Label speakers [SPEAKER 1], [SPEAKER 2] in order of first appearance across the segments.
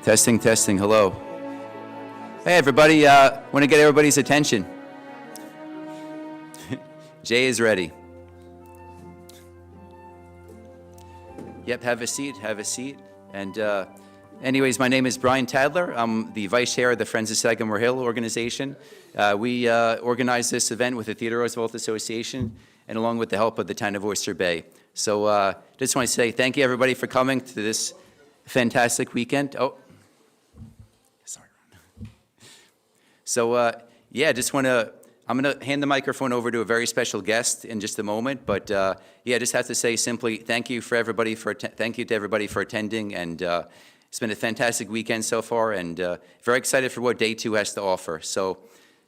[SPEAKER 1] Testing, testing, hello. Hey everybody, want to get everybody's attention. Jay is ready. Yep, have a seat, have a seat. And anyways, my name is Brian Tadler. I'm the vice chair of the Friends of Sagamore Hill organization. We organized this event with the Theodore Roosevelt Association and along with the help of the town of Oyster Bay. So just want to say thank you everybody for coming to this fantastic weekend. Oh, sorry. So yeah, I'm going to hand the microphone over to a very special guest in just a moment, but yeah, just have to say simply thank you to everybody for attending, and it's been a fantastic weekend so far, and very excited for what day 2 has to offer. So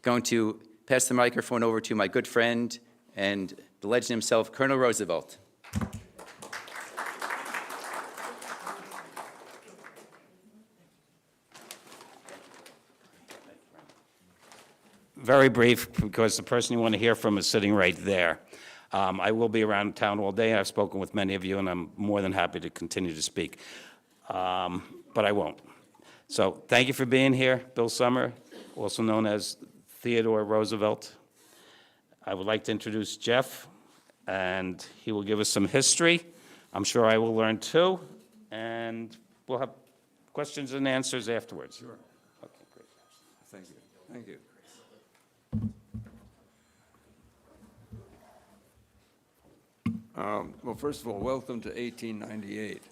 [SPEAKER 1] going to pass the microphone over to my good friend and the legend himself, Colonel Roosevelt.
[SPEAKER 2] Very brief, because the person you want to hear from is sitting right there. I will be around town all day. I've spoken with many of you, and I'm more than happy to continue to speak. But I won't. So thank you for being here. Bill Summer, also known as Theodore Roosevelt. I would like to introduce Jeff, and he will give us some history. I'm sure I will learn too, and we'll have questions and answers afterwards.
[SPEAKER 3] Sure.
[SPEAKER 2] Okay, great.
[SPEAKER 3] Thank you. Thank you. Well, first of all, welcome to 1898.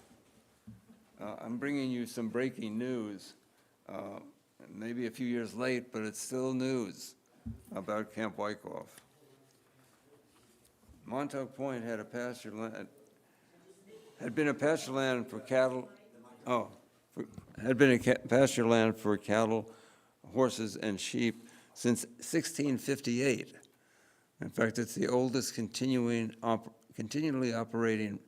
[SPEAKER 3] I'm bringing you some breaking news, maybe a few years late, but it's still news about Camp Wyckoff. Montauk Point had been a pasture land for cattle. Had been a pasture land for cattle, horses, and sheep since 1658. In fact, it's the oldest continually operating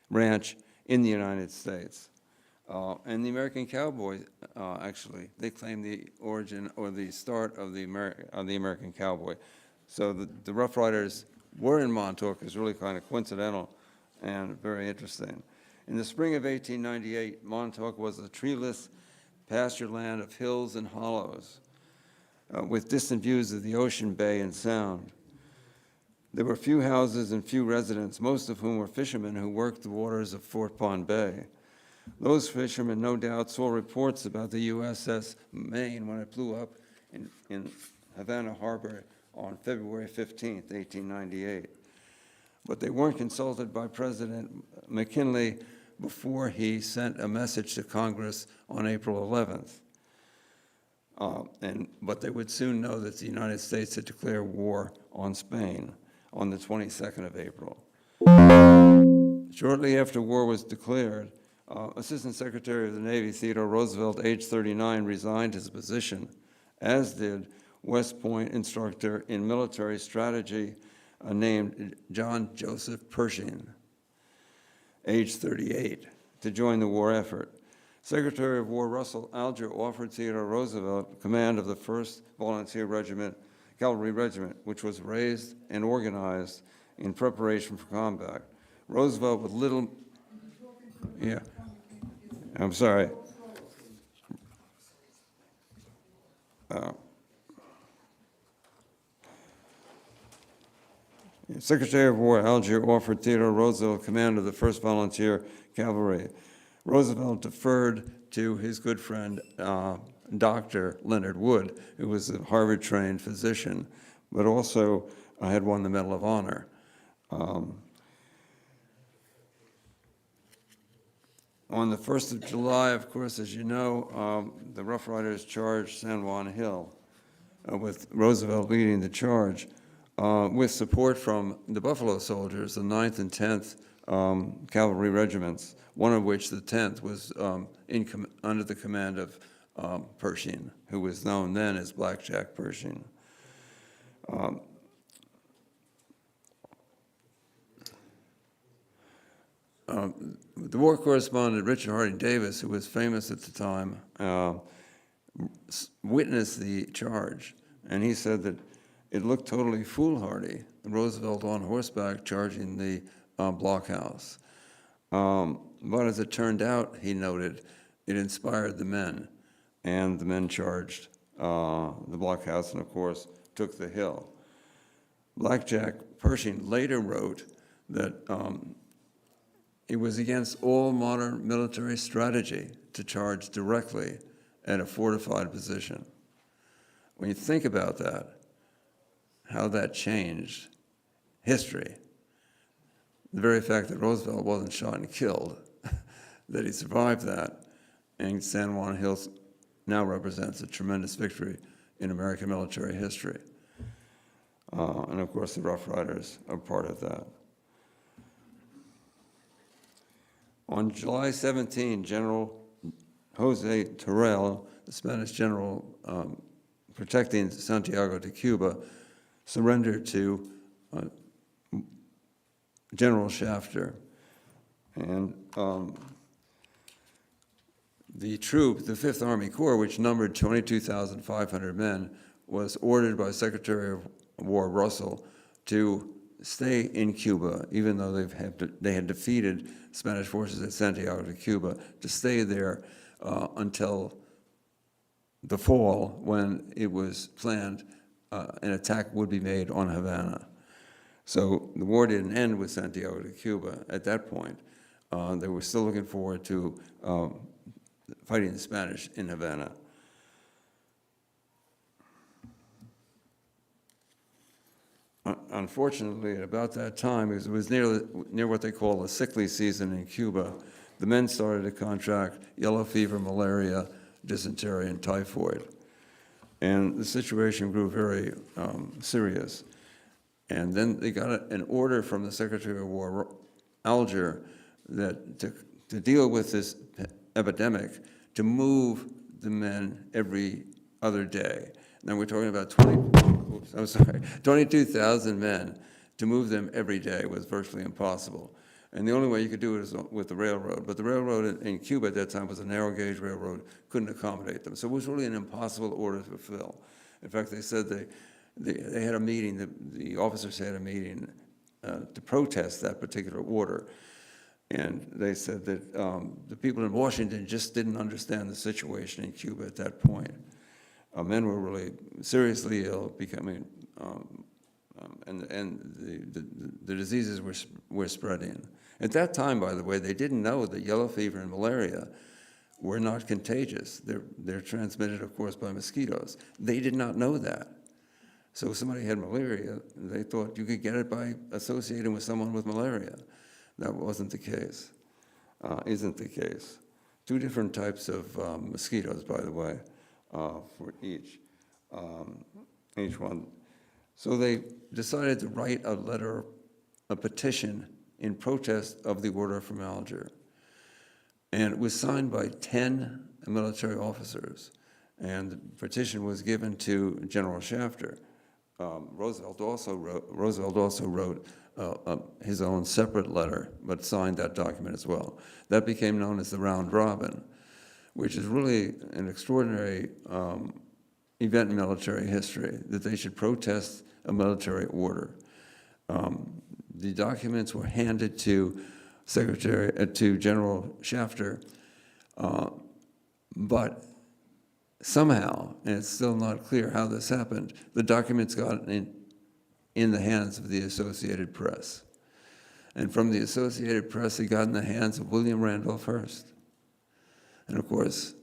[SPEAKER 3] ranch in the United States. And the American cowboy, actually, they claim the origin or the start of the American cowboy. So the Rough Riders were in Montauk is really kind of coincidental and very interesting. In the spring of 1898, Montauk was a treeless pasture land of hills and hollows with distant views of the ocean, bay, and sound. There were few houses and few residents, most of whom were fishermen who worked the waters of Fort Pond Bay. Those fishermen no doubt saw reports about the USS Maine when it blew up in Havana Harbor on February 15th, 1898. But they weren't consulted by President McKinley before he sent a message to Congress on April 11th. But they would soon know that the United States had declared war on Spain on the 22nd of April. Shortly after war was declared, Assistant Secretary of the Navy Theodore Roosevelt, age 39, resigned his position, as did West Point instructor in military strategy named John Joseph Pershing, age 38, to join the war effort. Secretary of War Russell Alger offered Theodore Roosevelt command of the 1st Volunteer Regiment, Cavalry Regiment, which was raised and organized in preparation for combat. Roosevelt with little, yeah, I'm sorry. Secretary of War Alger offered Theodore Roosevelt command of the 1st Volunteer Cavalry. Roosevelt deferred to his good friend, Dr. Leonard Wood, who was a Harvard-trained physician, but also had won the Medal of Honor. On the 1st of July, of course, as you know, the Rough Riders charged San Juan Hill, with Roosevelt leading the charge, with support from the Buffalo Soldiers, the 9th and 10th Cavalry Regiments, one of which, the 10th, was under the command of Pershing, who was known then as Blackjack Pershing. The war correspondent Richard Harding Davis, who was famous at the time, witnessed the charge, and he said that it looked totally foolhardy, Roosevelt on horseback charging the blockhouse. But as it turned out, he noted, it inspired the men, and the men charged the blockhouse and, of course, took the hill. Blackjack Pershing later wrote that it was against all modern military strategy to charge directly at a fortified position. When you think about that, how that changed history, the very fact that Roosevelt wasn't shot and killed, that he survived that, and San Juan Hills now represents a tremendous victory in American military history. And of course, the Rough Riders are part of that. On July 17, General Jose Terrell, the Spanish general protecting Santiago de Cuba, surrendered to General Shafter. And the troop, the Fifth Army Corps, which numbered 22,500 men, was ordered by Secretary of War Russell to stay in Cuba, even though they had defeated Spanish forces at Santiago de Cuba, to stay there until the fall, when it was planned an attack would be made on Havana. So the war didn't end with Santiago de Cuba at that point. They were still looking forward to fighting the Spanish in Havana. Unfortunately, at about that time, it was near what they call a sickly season in Cuba. The men started to contract yellow fever, malaria, dysentery, and typhoid. And the situation grew very serious. And then they got an order from the Secretary of War, Alger, that to deal with this epidemic, to move the men every other day. Now we're talking about 22,000 men. To move them every day was virtually impossible. And the only way you could do it is with the railroad. But the railroad in Cuba at that time was a narrow gauge railroad, couldn't accommodate them. So it was really an impossible order to fulfill. In fact, they said they had a meeting, the officers had a meeting to protest that particular order. And they said that the people in Washington just didn't understand the situation in Cuba at that point. Men were really seriously ill, becoming, and the diseases were spreading. At that time, by the way, they didn't know that yellow fever and malaria were not contagious. They're transmitted, of course, by mosquitoes. They did not know that. So if somebody had malaria, they thought you could get it by associating with someone with malaria. That wasn't the case, isn't the case. Two different types of mosquitoes, by the way, for each one. So they decided to write a letter, a petition in protest of the order from Alger. And it was signed by 10 military officers. And the petition was given to General Shafter. Roosevelt also wrote his own separate letter, but signed that document as well. That became known as the Round Robin, which is really an extraordinary event in military history, that they should protest a military order. The documents were handed to General Shafter, but somehow, and it's still not clear how this happened, the documents got in the hands of the Associated Press. And from the Associated Press, it got in the hands of William Randolph Hearst. And of course,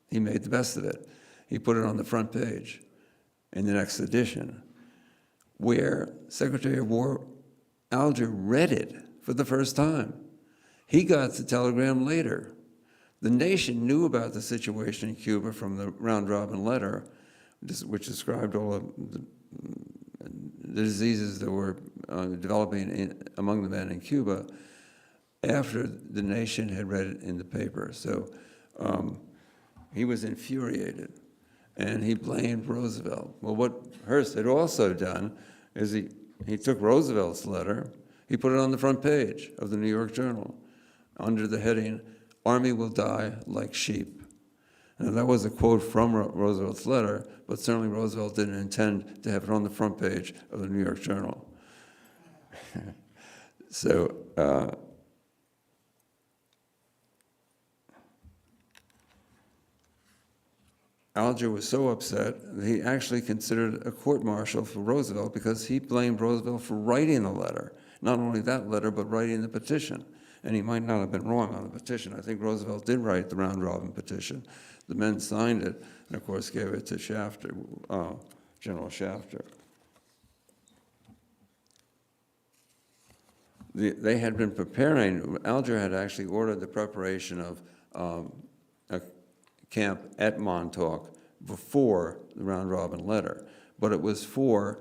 [SPEAKER 3] he made the best of it. He put it on the front page in the next edition, where Secretary of War Alger read it for the first time. He got the telegram later. The nation knew about the situation in Cuba from the round-robin letter, which described all of the diseases that were developing among the men in Cuba, after the nation had read it in the paper. So he was infuriated, and he blamed Roosevelt. Well, what Hearst had also done is he took Roosevelt's letter, he put it on the front page of the New York Journal under the heading, "Army will die like sheep." Now, that was a quote from Roosevelt's letter, but certainly Roosevelt didn't intend to have it on the front page of the New York Journal. So Alger was so upset that he actually considered a court-martial for Roosevelt because he blamed Roosevelt for writing the letter. Not only that letter, but writing the petition. And he might not have been wrong on the petition. I think Roosevelt did write the round-robin petition. The men signed it, and of course gave it to Shafter, General Shafter. They had been preparing, Alger had actually ordered the preparation of a camp at Montauk before the round-robin letter, but it was for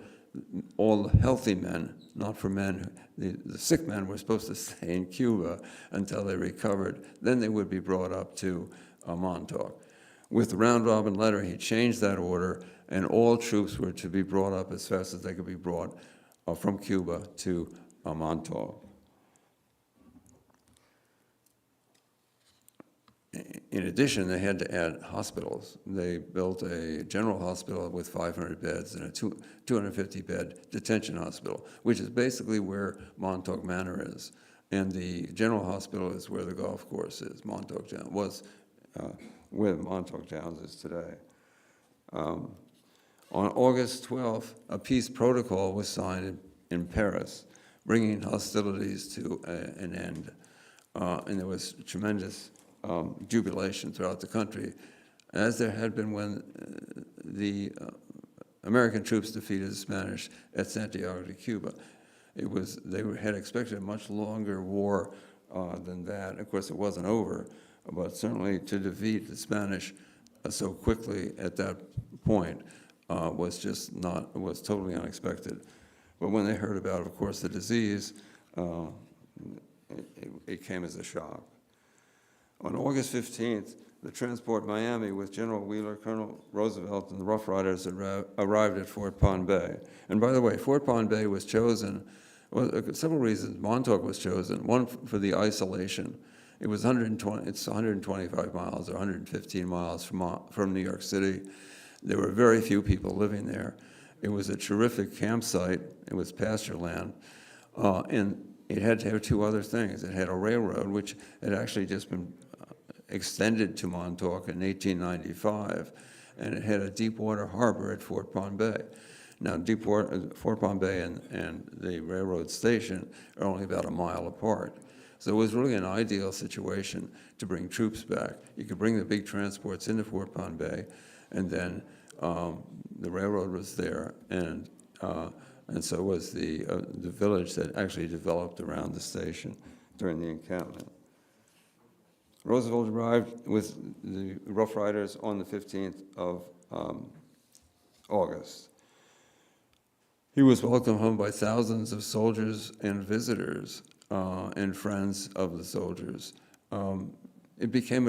[SPEAKER 3] all the healthy men, not for men. The sick men were supposed to stay in Cuba until they recovered. Then they would be brought up to Montauk. With the round-robin letter, he changed that order, and all troops were to be brought up as fast as they could be brought from Cuba to Montauk. In addition, they had to add hospitals. They built a general hospital with 500 beds and a 250-bed detention hospital, which is basically where Montauk Manor is. And the general hospital is where the golf course is. Montauk Downs was where Montauk Downs is today. On August 12th, a peace protocol was signed in Paris, bringing hostilities to an end. And there was tremendous jubilation throughout the country, as there had been when the American troops defeated the Spanish at Santiago de Cuba. They had expected a much longer war than that. Of course, it wasn't over, but certainly to defeat the Spanish so quickly at that point was totally unexpected. But when they heard about, of course, the disease, it came as a shock. On August 15th, the transport Miami with General Wheeler, Colonel Roosevelt, and the Rough Riders arrived at Fort Pond Bay. And by the way, Fort Pond Bay was chosen, well, several reasons. Montauk was chosen, one for the isolation. It's 125 miles or 115 miles from New York City. There were very few people living there. It was a terrific campsite. It was pasture land. And it had to have two other things. It had a railroad, which had actually just been extended to Montauk in 1895, and it had a deep water harbor at Fort Pond Bay. Now, Fort Pond Bay and the railroad station are only about a mile apart. So it was really an ideal situation to bring troops back. You could bring the big transports into Fort Pond Bay, and then the railroad was there, and so was the village that actually developed around the station during the encampment. Roosevelt arrived with the Rough Riders on the 15th of August. He was welcomed home by thousands of soldiers and visitors and friends of the soldiers. It became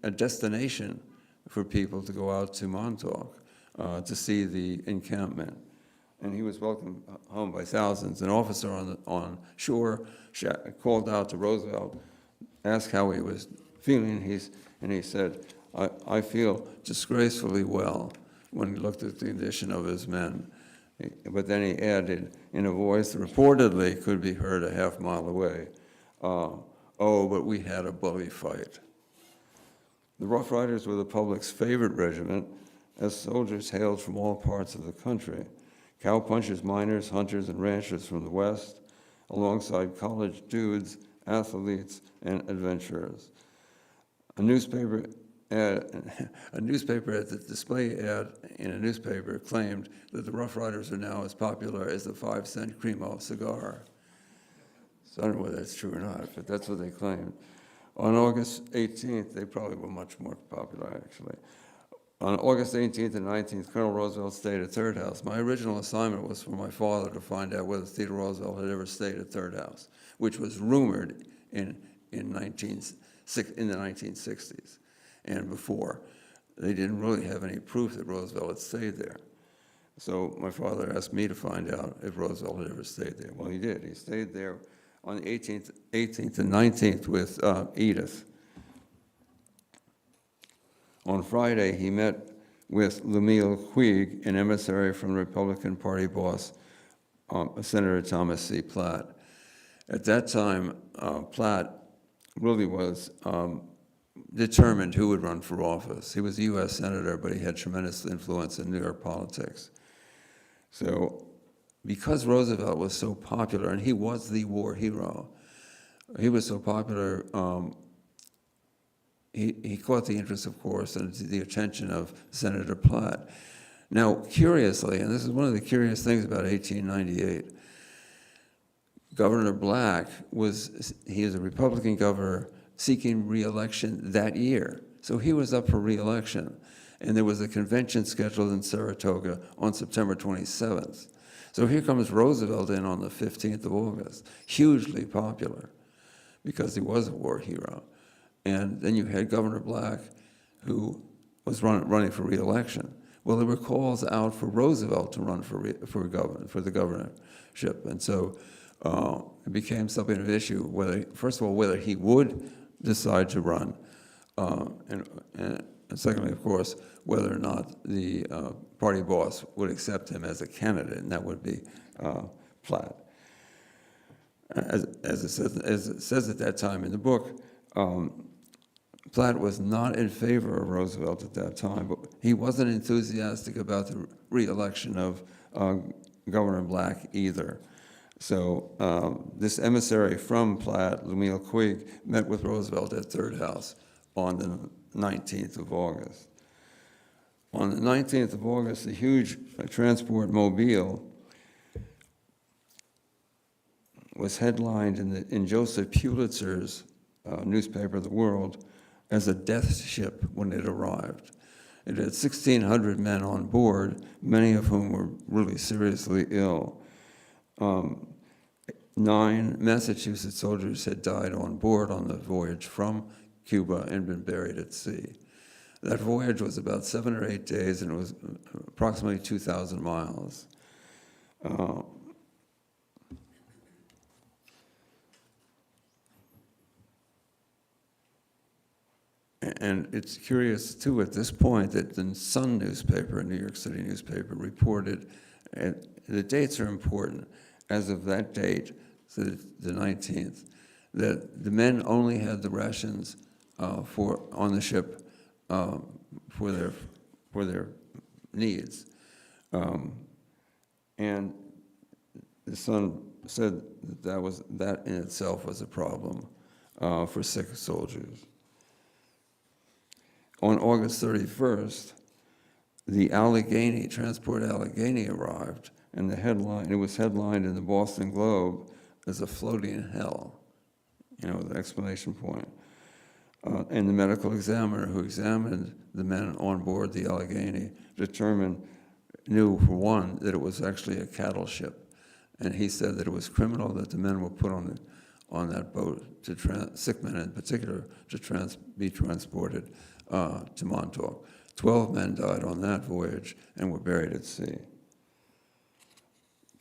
[SPEAKER 3] a destination for people to go out to Montauk to see the encampment. And he was welcomed home by thousands. An officer on shore called out to Roosevelt, asked how he was feeling, and he said, I feel disgracefully well, when he looked at the condition of his men. But then he added, in a voice that reportedly could be heard a half mile away, oh, but we had a bully fight. The Rough Riders were the public's favorite regiment, as soldiers hailed from all parts of the country. Cowpunchers, miners, hunters, and ranchers from the West, alongside college dudes, athletes, and adventurers. A newspaper at the display ad in a newspaper claimed that the Rough Riders are now as popular as the 5-cent Cremo cigar. So I don't know whether that's true or not, but that's what they claimed. On August 18th, they probably were much more popular, actually. On August 18th and 19th, Colonel Roosevelt stayed at Third House. My original assignment was for my father to find out whether Theodore Roosevelt had ever stayed at Third House, which was rumored in the 1960s and before. They didn't really have any proof that Roosevelt had stayed there. So my father asked me to find out if Roosevelt had ever stayed there. Well, he did. He stayed there on the 18th and 19th with Edith. On Friday, he met with Lemuel Puig, an emissary from the Republican Party boss, Senator Thomas C. Platt. At that time, Platt really was determined who would run for office. He was a U.S. Senator, but he had tremendous influence in New York politics. So because Roosevelt was so popular, and he was the war hero, he was so popular, he caught the interest, of course, and the attention of Senator Platt. Now, curiously, and this is one of the curious things about 1898, Governor Black he is a Republican governor seeking re-election that year. So he was up for re-election. And there was a convention scheduled in Saratoga on September 27th. So here comes Roosevelt in on the 15th of August, hugely popular because he was a war hero. And then you had Governor Black, who was running for re-election. Well, there were calls out for Roosevelt to run for the governorship. And so it became something of an issue, first of all, whether he would decide to run, and secondly, of course, whether or not the party boss would accept him as a candidate, and that would be Platt. As it says at that time in the book, Platt was not in favor of Roosevelt at that time, but he wasn't enthusiastic about the re-election of Governor Black either. So this emissary from Platt, Lemuel Quigg, met with Roosevelt at Third House on the 19th of August. On the 19th of August, the huge transport mobile was headlined in Joseph Pulitzer's newspaper, The World, as a death ship when it arrived. It had 1,600 men on board, many of whom were really seriously ill. 9 Massachusetts soldiers had died on board on the voyage from Cuba and been buried at sea. That voyage was about 7 or 8 days, and it was approximately 2,000 miles. And it's curious, too, at this point, that the Sun newspaper, a New York City newspaper, reported, and the dates are important, as of that date, so the 19th, that the men only had the rations on the ship for their needs. And the Sun said that in itself was a problem for sick soldiers. On August 31st, the Allegheny, transport Allegheny arrived, and it was headlined in the Boston Globe as a floating hell, with an exclamation point. And the medical examiner who examined the men on board the Allegheny knew, for one, that it was actually a cattle ship. And he said that it was criminal that the men were put on that boat, sick men in particular, to be transported to Montauk. 12 men died on that voyage and were buried at sea.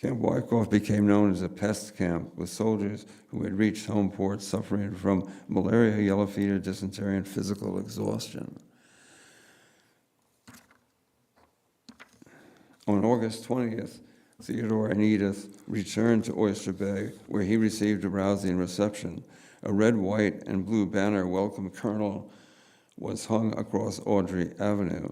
[SPEAKER 3] Camp Wyckoff became known as a pest camp, with soldiers who had reached home ports suffering from malaria, yellow fever, dysentery, and physical exhaustion. On August 20th, Theodore and Edith returned to Oyster Bay, where he received a rousing reception. A red, white, and blue banner, "Welcome, Colonel," was hung across Audrey Avenue.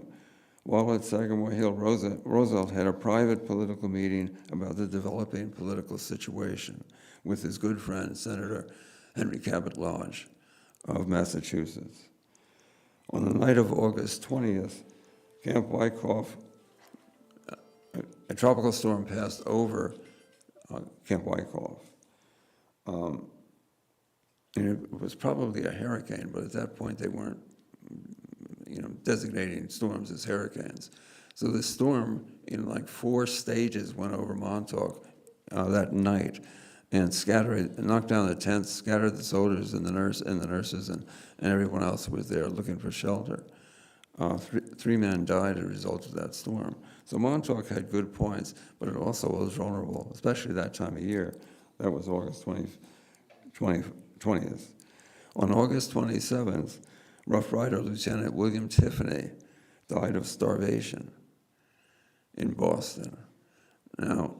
[SPEAKER 3] While at Sagamore Hill, Roosevelt had a private political meeting about the developing political situation with his good friend, Senator Henry Cabot Lodge of Massachusetts. On the night of August 20th, Camp Wyckoff, a tropical storm passed over Camp Wyckoff. And it was probably a hurricane, but at that point they weren't designating storms as hurricanes. So the storm in like 4 stages went over Montauk that night and knocked down the tents, scattered the soldiers and the nurses and everyone else who was there looking for shelter. 3 men died as a result of that storm. So Montauk had good points, but it also was vulnerable, especially that time of year. That was August 20th. On August 27th, Rough Rider Lieutenant William Tiffany died of starvation in Boston. Now,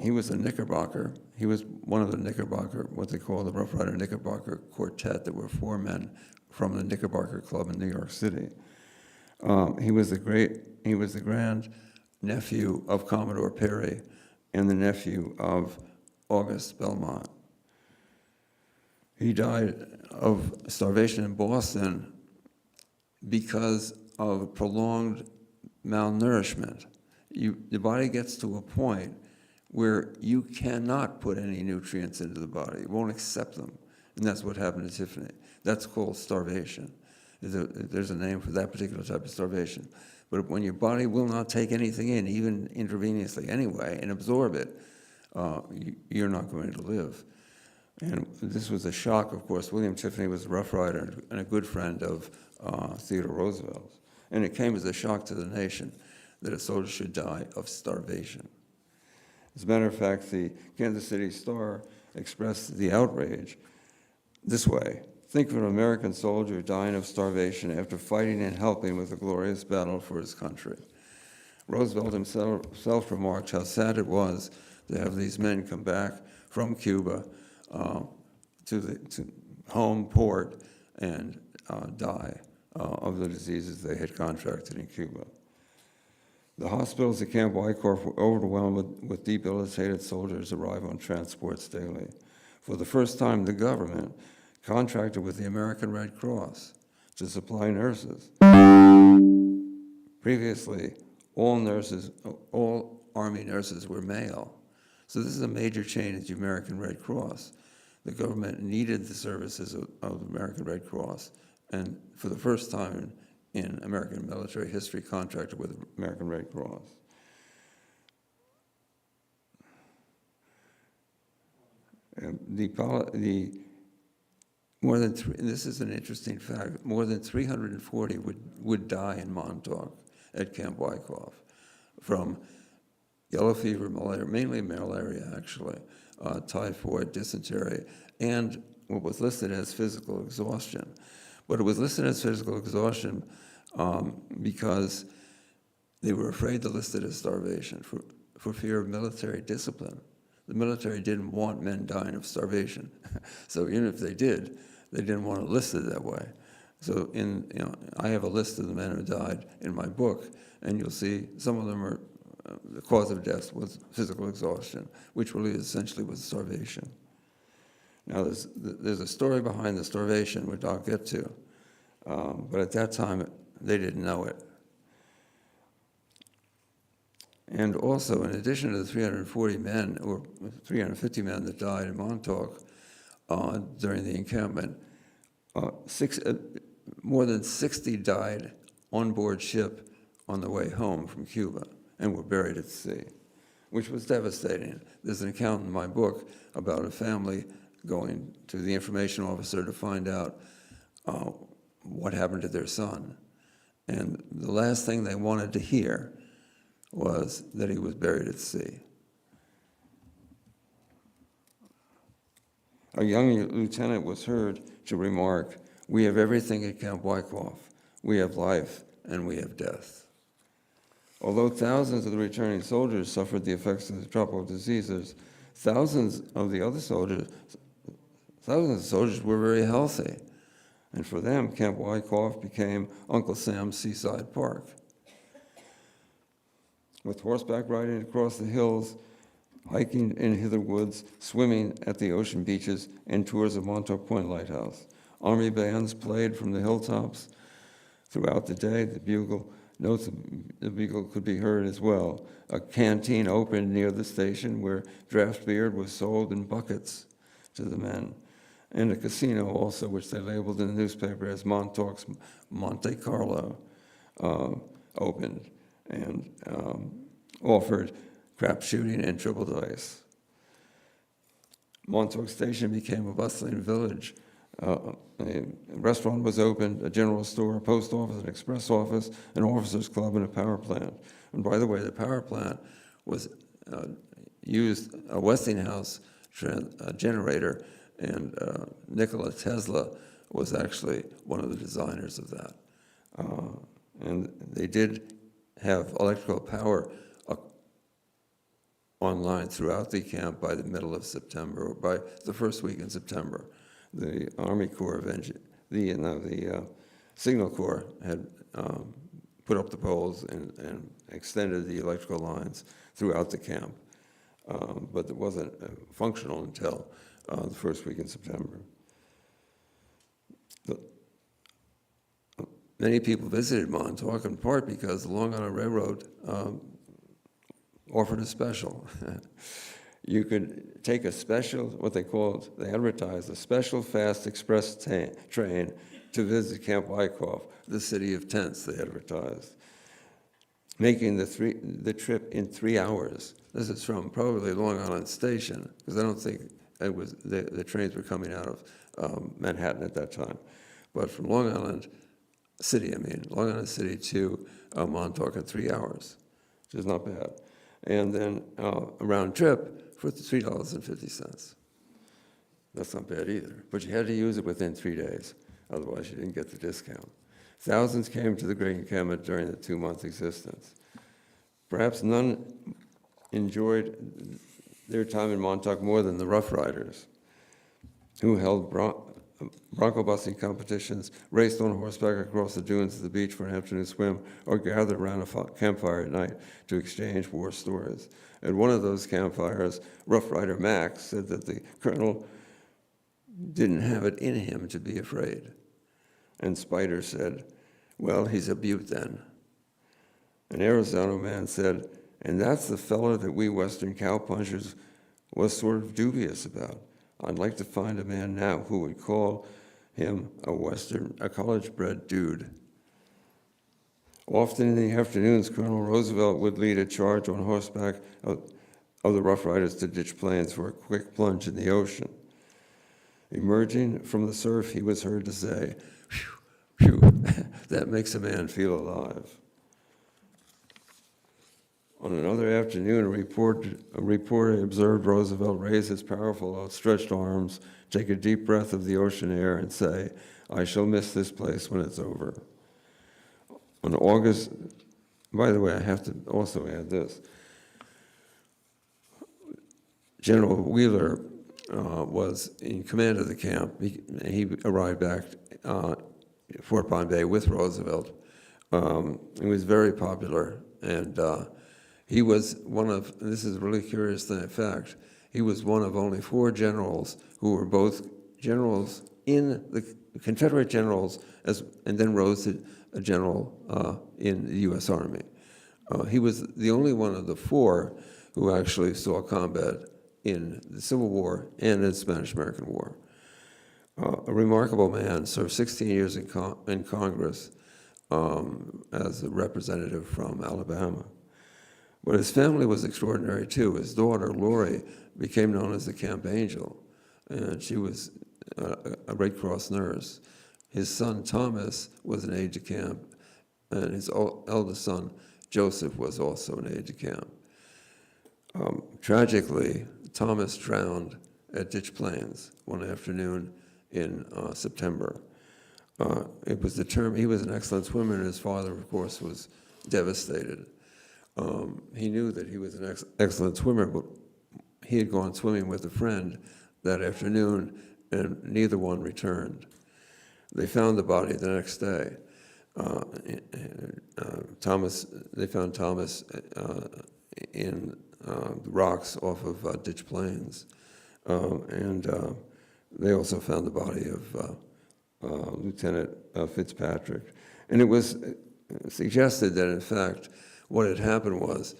[SPEAKER 3] he was a Knickerbocker. He was one of the Knickerbocker, what they call the Rough Rider Knickerbocker Quartet. There were 4 men from the Knickerbocker Club in New York City. He was the grand nephew of Commodore Perry and the nephew of August Belmont. He died of starvation in Boston because of prolonged malnourishment. The body gets to a point where you cannot put any nutrients into the body. It won't accept them. And that's what happened to Tiffany. That's called starvation. There's a name for that particular type of starvation. But when your body will not take anything in, even intravenously anyway, and absorb it, you're not going to live. And this was a shock, of course. William Tiffany was a Rough Rider and a good friend of Theodore Roosevelt. And it came as a shock to the nation that a soldier should die of starvation. As a matter of fact, the Kansas City Star expressed the outrage this way: "Think of an American soldier dying of starvation after fighting and helping with a glorious battle for his country." Roosevelt himself remarked how sad it was to have these men come back from Cuba to home port and die of the diseases they had contracted in Cuba. The hospitals at Camp Wyckoff were overwhelmed with debilitated soldiers arriving on transports daily. For the first time, the government contracted with the American Red Cross to supply nurses. Previously, all Army nurses were male. So this is a major change at the American Red Cross. The government needed the services of the American Red Cross, and for the first time in American military history, contracted with the American Red Cross. This is an interesting fact, more than 340 would die in Montauk at Camp Wyckoff from yellow fever, malaria, mainly malaria actually, typhoid, dysentery, and what was listed as physical exhaustion. But it was listed as physical exhaustion because they were afraid to list it as starvation for fear of military discipline. The military didn't want men dying of starvation. So even if they didn't want to list it that way. So I have a list of the men who died in my book, and you'll see some of them are, the cause of death was physical exhaustion, which really essentially was starvation. Now there's a story behind the starvation, which I'll get to, but at that time they didn't know it. And also, in addition to the 340 men, or 350 men that died in Montauk during the encampment, more than 60 died on board ship on the way home from Cuba and were buried at sea, which was devastating. There's an account in my book about a family going to the information officer to find out what happened to their son. And the last thing they wanted to hear was that he was buried at sea. A young lieutenant was heard to remark, "We have everything at Camp Wyckoff. We have life and we have death." Although thousands of the returning soldiers suffered the effects of the tropical diseases, thousands of soldiers were very healthy. And for them, Camp Wyckoff became Uncle Sam's Seaside Park. With horseback riding across the hills, hiking in hither woods, swimming at the ocean beaches, and tours of Montauk Point Lighthouse. Army bands played from the hilltops throughout the day. Notes of the bugle could be heard as well. A canteen opened near the station where draft beer was sold in buckets to the men. And a casino also, which they labeled in the newspaper as Montauk's Monte Carlo, opened and offered crap shooting and triple dice. Montauk Station became a bustling village. A restaurant was opened, a general store, a post office, an express office, an officers' club, and a power plant. And by the way, the power plant was used a Westinghouse generator, and Nikola Tesla was actually one of the designers of that. And they did have electrical power online throughout the camp by the middle of September, or by the first week in September. The Army Corps of the Signal Corps had put up the poles and extended the electrical lines throughout the camp, but it wasn't functional until the first week in September. Many people visited Montauk in part because the Long Island Railroad offered a special. You could take a special, what they advertised, a special fast express train to visit Camp Wyckoff, the city of tents, they advertised, making the trip in 3 hours. This is from probably Long Island Station, because I don't think it was the trains were coming out of Manhattan at that time, but from Long Island City to Montauk in 3 hours, which is not bad. And then a round trip for $3.50. That's not bad either, but you had to use it within 3 days, otherwise you didn't get the discount. Thousands came to the Great Encampment during the 2-month existence. Perhaps none enjoyed their time in Montauk more than the Rough Riders, who held bronco busting competitions, raced on horseback across the dunes to the beach for an afternoon swim, or gathered around a campfire at night to exchange war stories. At one of those campfires, Rough Rider Max said that the colonel didn't have it in him to be afraid. And Spider said, well, he's a beaut then. An Arizona man said, and that's the fellow that we Western cowpunchers was sort of dubious about. I'd like to find a man now who would call him a college-bred dude. Often in the afternoons, Colonel Roosevelt would lead a charge on horseback of the Rough Riders to ditch planes for a quick plunge in the ocean. Emerging from the surf, he was heard to say, phew, phew, that makes a man feel alive. On another afternoon, a reporter observed Roosevelt raise his powerful, outstretched arms, take a deep breath of the ocean air, and say, I shall miss this place when it's over. On August, by the way, I have to also add this. General Wheeler was in command of the camp. He arrived back at Fort Bombay with Roosevelt. He was very popular, and he was one of, and this is a really curious fact, he was one of only 4 generals who were both generals in the Confederate generals, and then rose to a general in the U.S. Army. He was the only one of the 4 who actually saw combat in the Civil War and in the Spanish-American War. A remarkable man, served 16 years in Congress as a representative from Alabama. But his family was extraordinary too. His daughter, Lori, became known as the Camp Angel, and she was a Red Cross nurse. His son, Thomas, was an aide-de-camp, and his eldest son, Joseph, was also an aide-de-camp. Tragically, Thomas drowned at Ditch Plains one afternoon in September. It was determined, he was an excellent swimmer, and his father, of course, was devastated. He knew that he was an excellent swimmer, but he had gone swimming with a friend that afternoon, and neither one returned. They found the body the next day. They found Thomas in the rocks off of Ditch Plains. And they also found the body of Lieutenant Fitzpatrick. And it was suggested that, in fact, what had happened was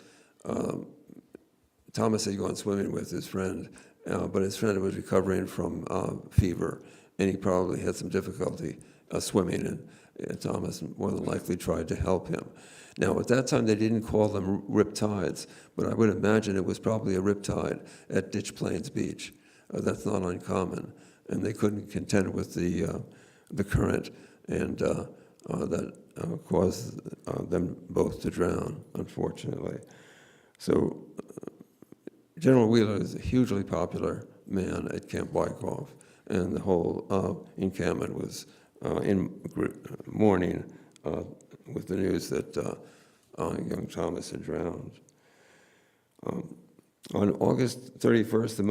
[SPEAKER 3] Thomas had gone swimming with his friend, but his friend was recovering from fever, and he probably had some difficulty swimming, and Thomas more than likely tried to help him. Now, at that time, they didn't call them rip tides, but I would imagine it was probably a rip tide at Ditch Plains Beach. That's not uncommon, and they couldn't contend with the current, and that caused them both to drown, unfortunately. So General Wheeler is a hugely popular man at Camp Wyckoff, and the whole encampment was in mourning with the news that young Thomas had drowned. On August 31st, the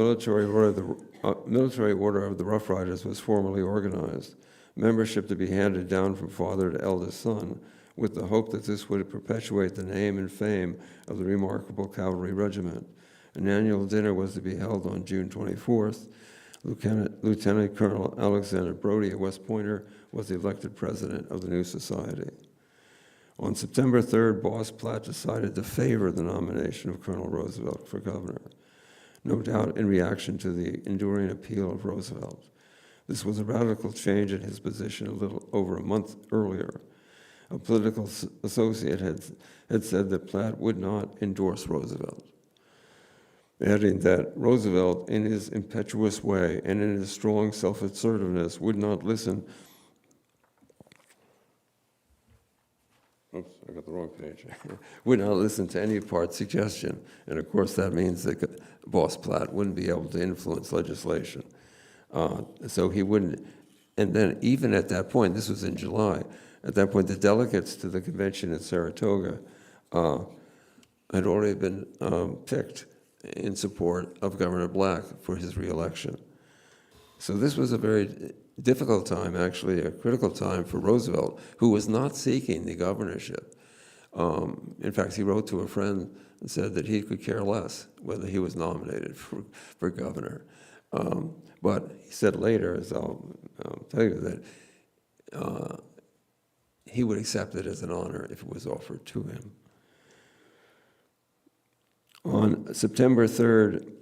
[SPEAKER 3] military order of the Rough Riders was formally organized, membership to be handed down from father to eldest son, with the hope that this would perpetuate the name and fame of the remarkable cavalry regiment. An annual dinner was to be held on June 24th. Lieutenant Colonel Alexander Brody, a West Pointer, was elected president of the new society. On September 3rd, Boss Platt decided to favor the nomination of Colonel Roosevelt for governor, no doubt in reaction to the enduring appeal of Roosevelt. This was a radical change in his position a little over a month earlier. A political associate had said that Platt would not endorse Roosevelt, adding that Roosevelt, in his impetuous way and in his strong self-assertiveness, would not listen. Oops, I got the wrong page. Would not listen to any part suggestion. And of course, that means that Boss Platt wouldn't be able to influence legislation. So he wouldn't. And then even at that point, this was in July, at that point, the delegates to the convention in Saratoga had already been picked in support of Governor Black for his reelection. So this was a very difficult time, actually, a critical time for Roosevelt, who was not seeking the governorship. In fact, he wrote to a friend and said that he could care less whether he was nominated for governor. But he said later, as I'll tell you, that he would accept it as an honor if it was offered to him. On September 3rd,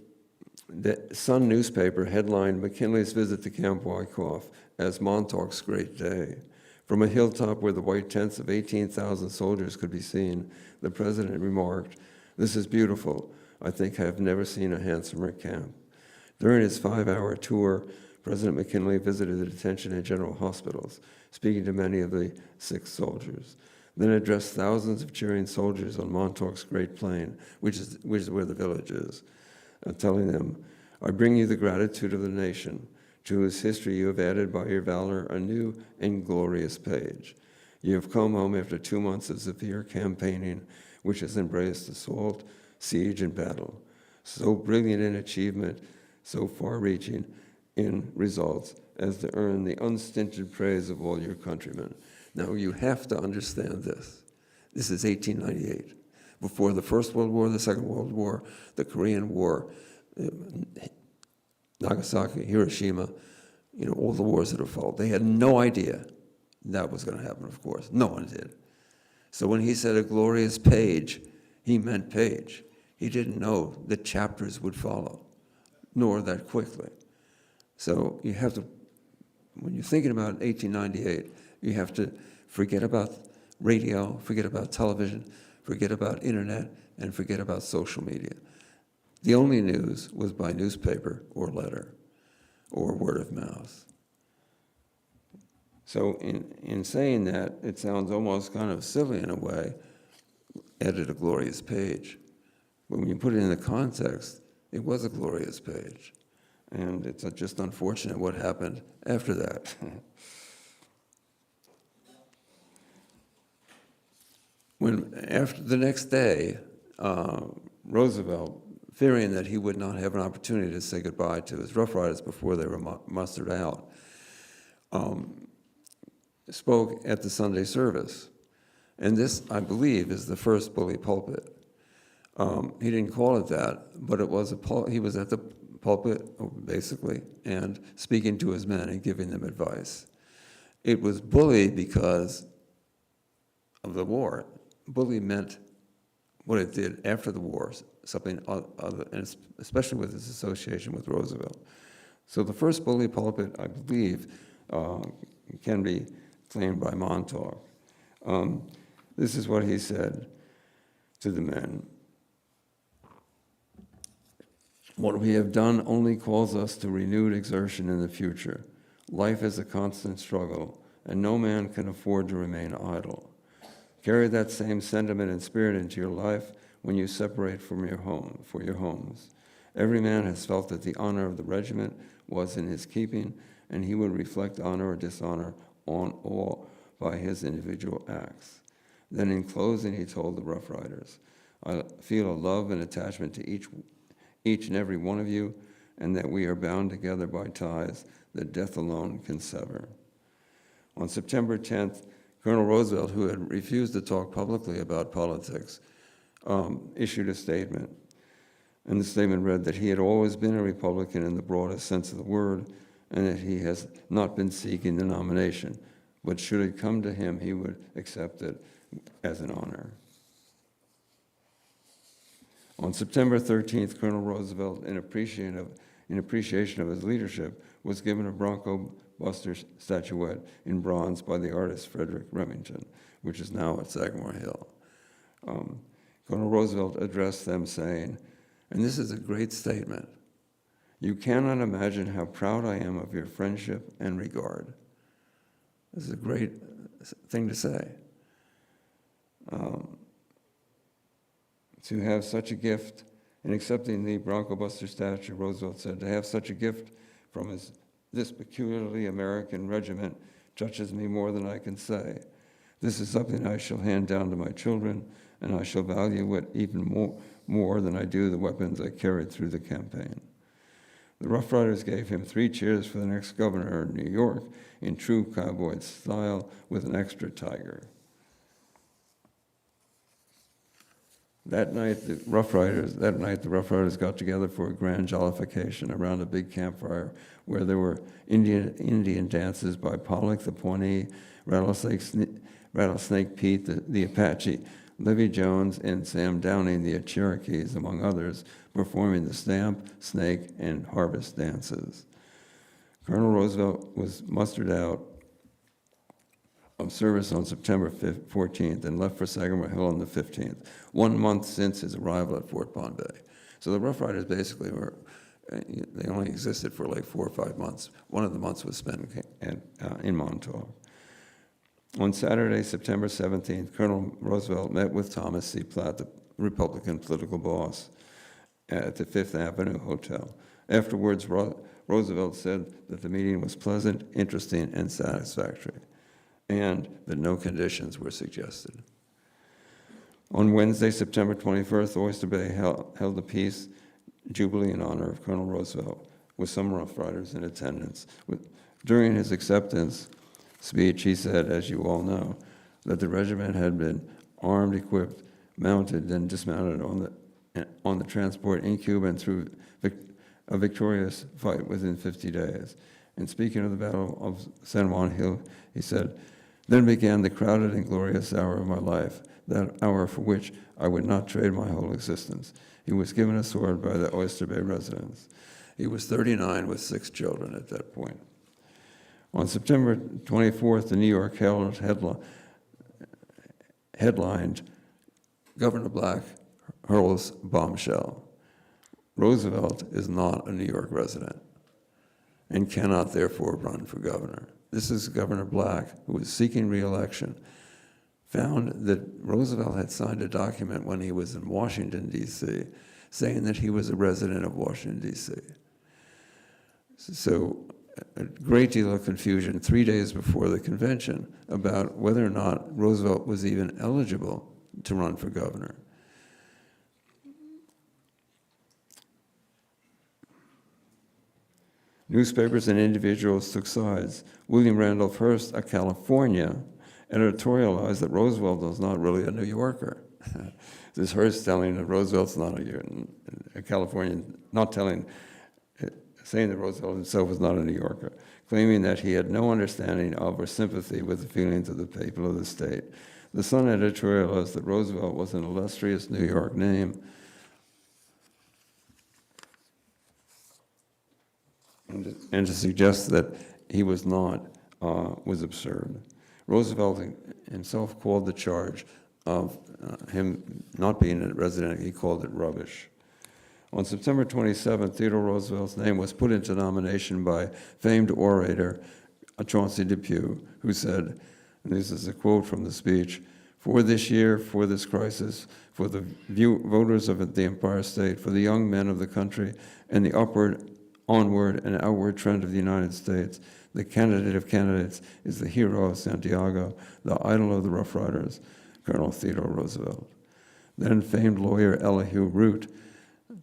[SPEAKER 3] the Sun newspaper headlined McKinley's visit to Camp Wyckoff as Montauk's great day. From a hilltop where the white tents of 18,000 soldiers could be seen, the president remarked, "This is beautiful. I think I have never seen a handsomer camp." During his 5-hour tour, President McKinley visited the detention and general hospitals, speaking to many of the sick soldiers, then addressed thousands of cheering soldiers on Montauk's Great Plain, which is where the village is, telling them, "I bring you the gratitude of the nation, to whose history you have added by your valor a new and glorious page. You have come home after 2 months of severe campaigning, which has embraced assault, siege, and battle, so brilliant in achievement, so far-reaching in results as to earn the unstinted praise of all your countrymen." Now, you have to understand this. This is 1898, before the First World War, the Second World War, the Korean War, Nagasaki, Hiroshima, all the wars that have followed. They had no idea that was going to happen, of course. No one did. So when he said a glorious page, he meant page. He didn't know that chapters would follow, nor that quickly. So you have to, when you're thinking about 1898, you have to forget about radio, forget about television, forget about internet, and forget about social media. The only news was by newspaper or letter or word of mouth. So in saying that, it sounds almost kind of silly in a way, added a glorious page. But when you put it in the context, it was a glorious page. And it's just unfortunate what happened after that. After the next day, Roosevelt, fearing that he would not have an opportunity to say goodbye to his Rough Riders before they were mustered out, spoke at the Sunday service. And this, I believe, is the first bully pulpit. He didn't call it that, but it was he was at the pulpit, basically, and speaking to his men and giving them advice. It was bully because of the war. Bully meant what it did after the war, something other, and especially with its association with Roosevelt. So the first bully pulpit, I believe, can be claimed by Montauk. This is what he said to the men. "What we have done only calls us to renewed exertion in the future. Life is a constant struggle, and no man can afford to remain idle. Carry that same sentiment and spirit into your life when you separate from your home, for your homes. Every man has felt that the honor of the regiment was in his keeping, and he would reflect honor or dishonor on all by his individual acts." Then in closing, he told the Rough Riders, "I feel a love and attachment to each and every one of you, and that we are bound together by ties that death alone can sever. On September 10th, Colonel Roosevelt, who had refused to talk publicly about politics, issued a statement. And the statement read that he had always been a Republican in the broadest sense of the word, and that he has not been seeking the nomination, but should it come to him, he would accept it as an honor. On September 13th, Colonel Roosevelt, in appreciation of his leadership, was given a Bronco Buster statuette in bronze by the artist Frederick Remington, which is now at Sagamore Hill. Colonel Roosevelt addressed them saying, and this is a great statement, "You cannot imagine how proud I am of your friendship and regard." This is a great thing to say. To have such a gift, in accepting the Bronco Buster statue, Roosevelt said, "To have such a gift from this peculiarly American regiment touches me more than I can say. This is something I shall hand down to my children, and I shall value it even more than I do the weapons I carried through the campaign." The Rough Riders gave him 3 cheers for the next governor of New York in true cowboy style with an extra tiger. That night, the Rough Riders got together for a grand jollification around a big campfire where there were Indian dances by Pollock the Pawnee, Rattlesnake Pete the Apache, Livy Jones, and Sam Downing the Cherokees, among others, performing the stamp, snake, and harvest dances. Colonel Roosevelt was mustered out of service on September 14th and left for Sagamore Hill on the 15th, 1 month since his arrival at Fort Bombay. So the Rough Riders basically they only existed for like 4 or 5 months. One of the months was spent in Montauk. On Saturday, September 17th, Colonel Roosevelt met with Thomas C. Platt, the Republican political boss, at the Fifth Avenue Hotel. Afterwards, Roosevelt said that the meeting was pleasant, interesting, and satisfactory, and that no conditions were suggested. On Wednesday, September 21st, Oyster Bay held a peace jubilee in honor of Colonel Roosevelt, with some Rough Riders in attendance. During his acceptance speech, he said, as you all know, that the regiment had been armed, equipped, mounted, and dismounted on the transport in Cuba and through a victorious fight within 50 days. And speaking of the Battle of San Juan Hill, he said, "Then began the crowded and glorious hour of my life, that hour for which I would not trade my whole existence." He was given a sword by the Oyster Bay residents. He was 39 with 6 children at that point. On September 24th, the New York Herald headlined, "Governor Black hurls bombshell. Roosevelt is not a New York resident and cannot therefore run for governor." This is Governor Black, who was seeking re-election, found that Roosevelt had signed a document when he was in Washington, D.C., saying that he was a resident of Washington, D.C. So a great deal of confusion 3 days before the convention about whether or not Roosevelt was even eligible to run for governor. Newspapers and individuals took sides. William Randolph Hearst, a California, editorialized that Roosevelt was not really a New Yorker. This Hearst telling that Roosevelt's not a Californian, saying that Roosevelt himself was not a New Yorker, claiming that he had no understanding of or sympathy with the feelings of the people of the state. The Sun editorialized that Roosevelt was an illustrious New York name, and to suggest that he was not was absurd. Roosevelt himself called the charge of him not being a resident, he called it rubbish. On September 27th, Theodore Roosevelt's name was put into nomination by famed orator Chauncey Depew, who said, and this is a quote from the speech, "For this year, for this crisis, for the voters of the Empire State, for the young men of the country, and the upward, onward, and outward trend of the United States, the candidate of candidates is the hero of Santiago, the idol of the Rough Riders, Colonel Theodore Roosevelt." Then famed lawyer Elihu Root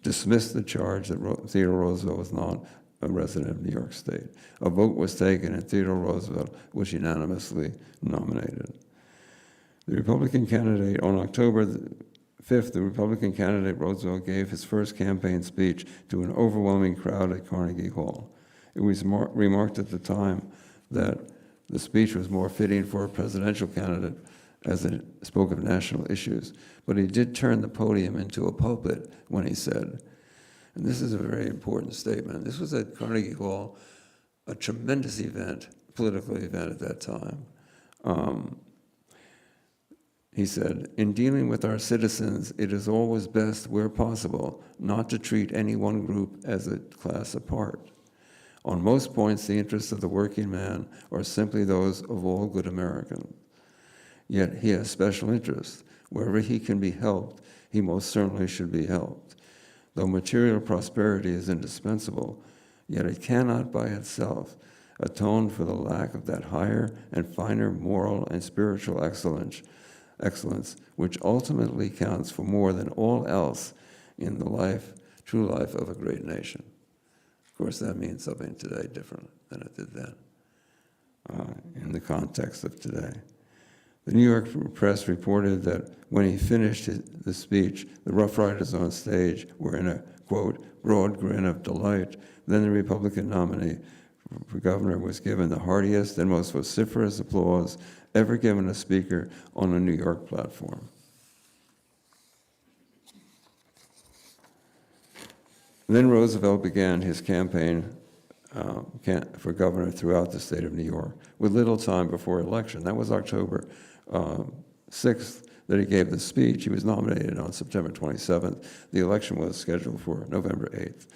[SPEAKER 3] dismissed the charge that Theodore Roosevelt was not a resident of New York State. A vote was taken, and Theodore Roosevelt was unanimously nominated. The Republican candidate, on October 5th, the Republican candidate Roosevelt gave his first campaign speech to an overwhelming crowd at Carnegie Hall. It was remarked at the time that the speech was more fitting for a presidential candidate as it spoke of national issues. But he did turn the podium into a pulpit when he said, and this is a very important statement, this was at Carnegie Hall, a tremendous event, political event at that time. He said, "In dealing with our citizens, it is always best, where possible, not to treat any one group as a class apart. On most points, the interests of the working man are simply those of all good Americans. Yet he has special interests. Wherever he can be helped, he most certainly should be helped. Though material prosperity is indispensable, yet it cannot by itself atone for the lack of that higher and finer moral and spiritual excellence which ultimately counts for more than all else in the true life of a great nation." Of course, that means something today different than it did then, in the context of today. The New York press reported that when he finished the speech, the Rough Riders on stage were in a, quote, broad grin of delight. Then the Republican nominee for governor was given the heartiest and most vociferous applause ever given a speaker on a New York platform. Then Roosevelt began his campaign for governor throughout the state of New York with little time before election. That was October 6th that he gave the speech. He was nominated on September 27th. The election was scheduled for November 8th.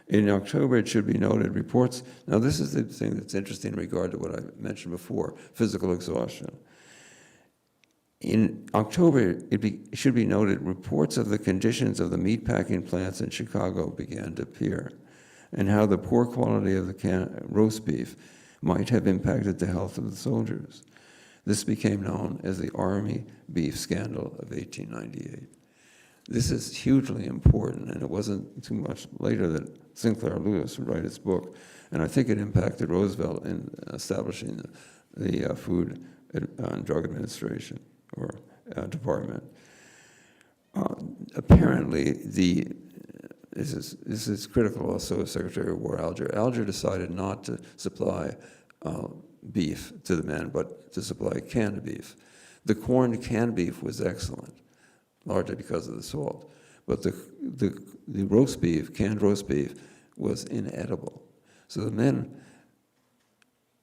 [SPEAKER 3] In October, it should be noted, reports, now this is the thing that's interesting in regard to what I mentioned before, physical exhaustion. In October, it should be noted, reports of the conditions of the meatpacking plants in Chicago began to appear, and how the poor quality of the roast beef might have impacted the health of the soldiers. This became known as the Army beef scandal of 1898. This is hugely important, and it wasn't too much later that Sinclair Lewis would write his book, and I think it impacted Roosevelt in establishing the Food and Drug Administration, or department. Apparently, this is critical also of Secretary of War Alger. Alger decided not to supply beef to the men, but to supply canned beef. The corned canned beef was excellent, largely because of the salt, but the roast beef, canned roast beef, was inedible. So the men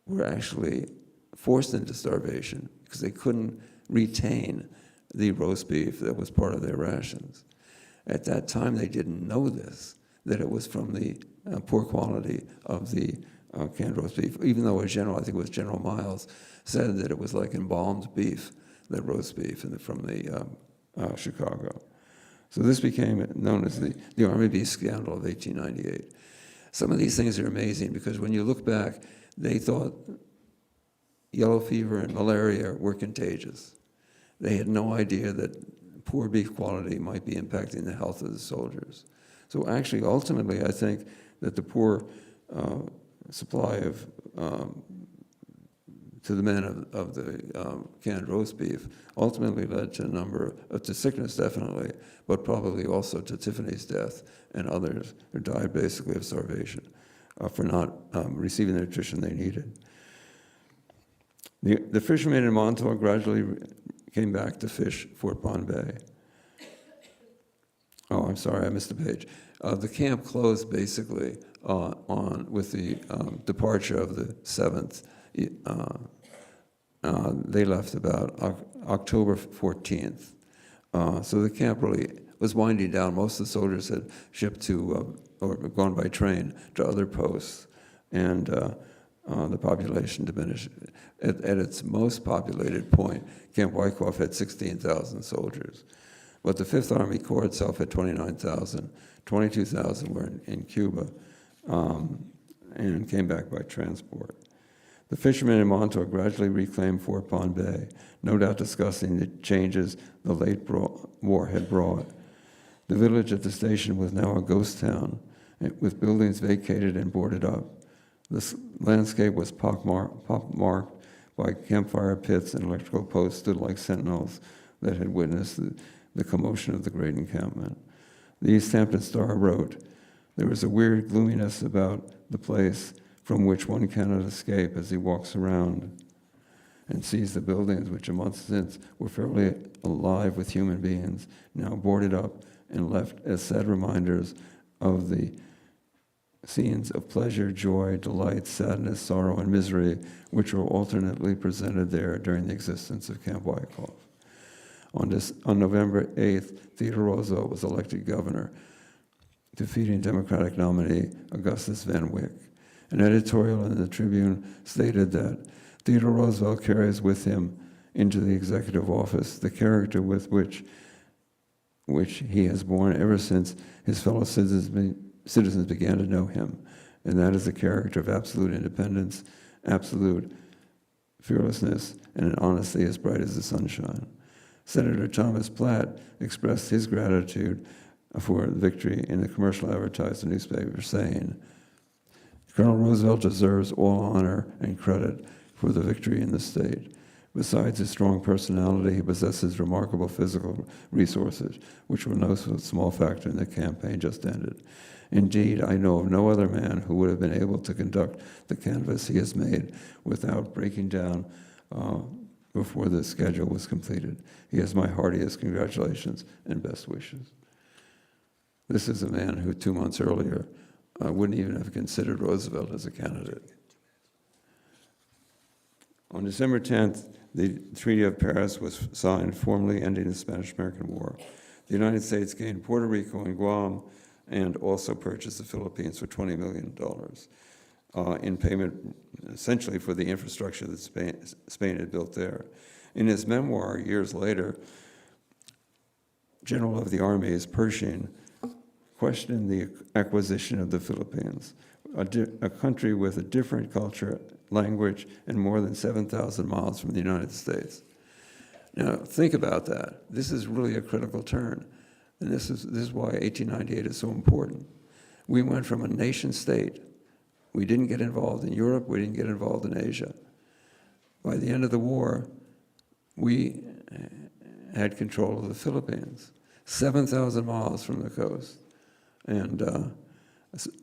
[SPEAKER 3] were actually forced into starvation because they couldn't retain the roast beef that was part of their rations. At that time, they didn't know this, that it was from the poor quality of the canned roast beef, even though I think it was General Miles, said that it was like embalmed beef, that roast beef from the Chicago. So this became known as the Army beef scandal of 1898. Some of these things are amazing because when you look back, they thought yellow fever and malaria were contagious. They had no idea that poor beef quality might be impacting the health of the soldiers. So actually, ultimately, I think that the poor supply of to the men of the canned roast beef ultimately led to a number to sickness, definitely, but probably also to Tiffany's death and others who died basically of starvation for not receiving the nutrition they needed. The fishermen in Montauk gradually came back to fish Fort Pond Bay. Oh, I'm sorry, I missed a page. The camp closed basically with the departure of the 7th. They left about October 14th. So the camp really was winding down. Most of the soldiers had shipped to, or gone by train to other posts, and the population diminished. At its most populated point, Camp Wyckoff had 16,000 soldiers. But the Fifth Army Corps itself had 29,000. 22,000 were in Cuba and came back by transport. The fishermen in Montauk gradually reclaimed Fort Pond Bay, no doubt discussing the changes the late war had brought. The village at the station was now a ghost town, with buildings vacated and boarded up. This landscape was pockmarked by campfire pits, and electrical posts stood like sentinels that had witnessed the commotion of the great encampment. The East Hampton Star wrote, "There is a weird gloominess about the place from which one cannot escape as he walks around and sees the buildings which a month since were fairly alive with human beings, now boarded up and left as sad reminders of the scenes of pleasure, joy, delight, sadness, sorrow, and misery, which were alternately presented there during the existence of Camp Wyckoff." On November 8th, Theodore Roosevelt was elected governor, defeating Democratic nominee Augustus Van Wyck. An editorial in the Tribune stated that Theodore Roosevelt carries with him into the executive office the character with which he has borne ever since his fellow citizens began to know him, and that is the character of absolute independence, absolute fearlessness, and an honesty as bright as the sunshine. Senator Thomas Platt expressed his gratitude for the victory in the commercial advertised newspaper, saying, "Colonel Roosevelt deserves all honor and credit for the victory in the state. Besides his strong personality, he possesses remarkable physical resources, which were no small factor in the campaign just ended. Indeed, I know of no other man who would have been able to conduct the canvass he has made without breaking down before the schedule was completed. He has my heartiest congratulations and best wishes." This is a man who 2 months earlier wouldn't even have considered Roosevelt as a candidate. On December 10th, the Treaty of Paris was signed, formally ending the Spanish-American War. The United States gained Puerto Rico and Guam, and also purchased the Philippines for $20 million in payment essentially for the infrastructure that Spain had built there. In his memoir, years later, General of the Armies Pershing questioned the acquisition of the Philippines, a country with a different culture, language, and more than 7,000 miles from the United States. Now, think about that. This is really a critical turn, and this is why 1898 is so important. We went from a nation state. We didn't get involved in Europe. We didn't get involved in Asia. By the end of the war, we had control of the Philippines, 7,000 miles from the coast, and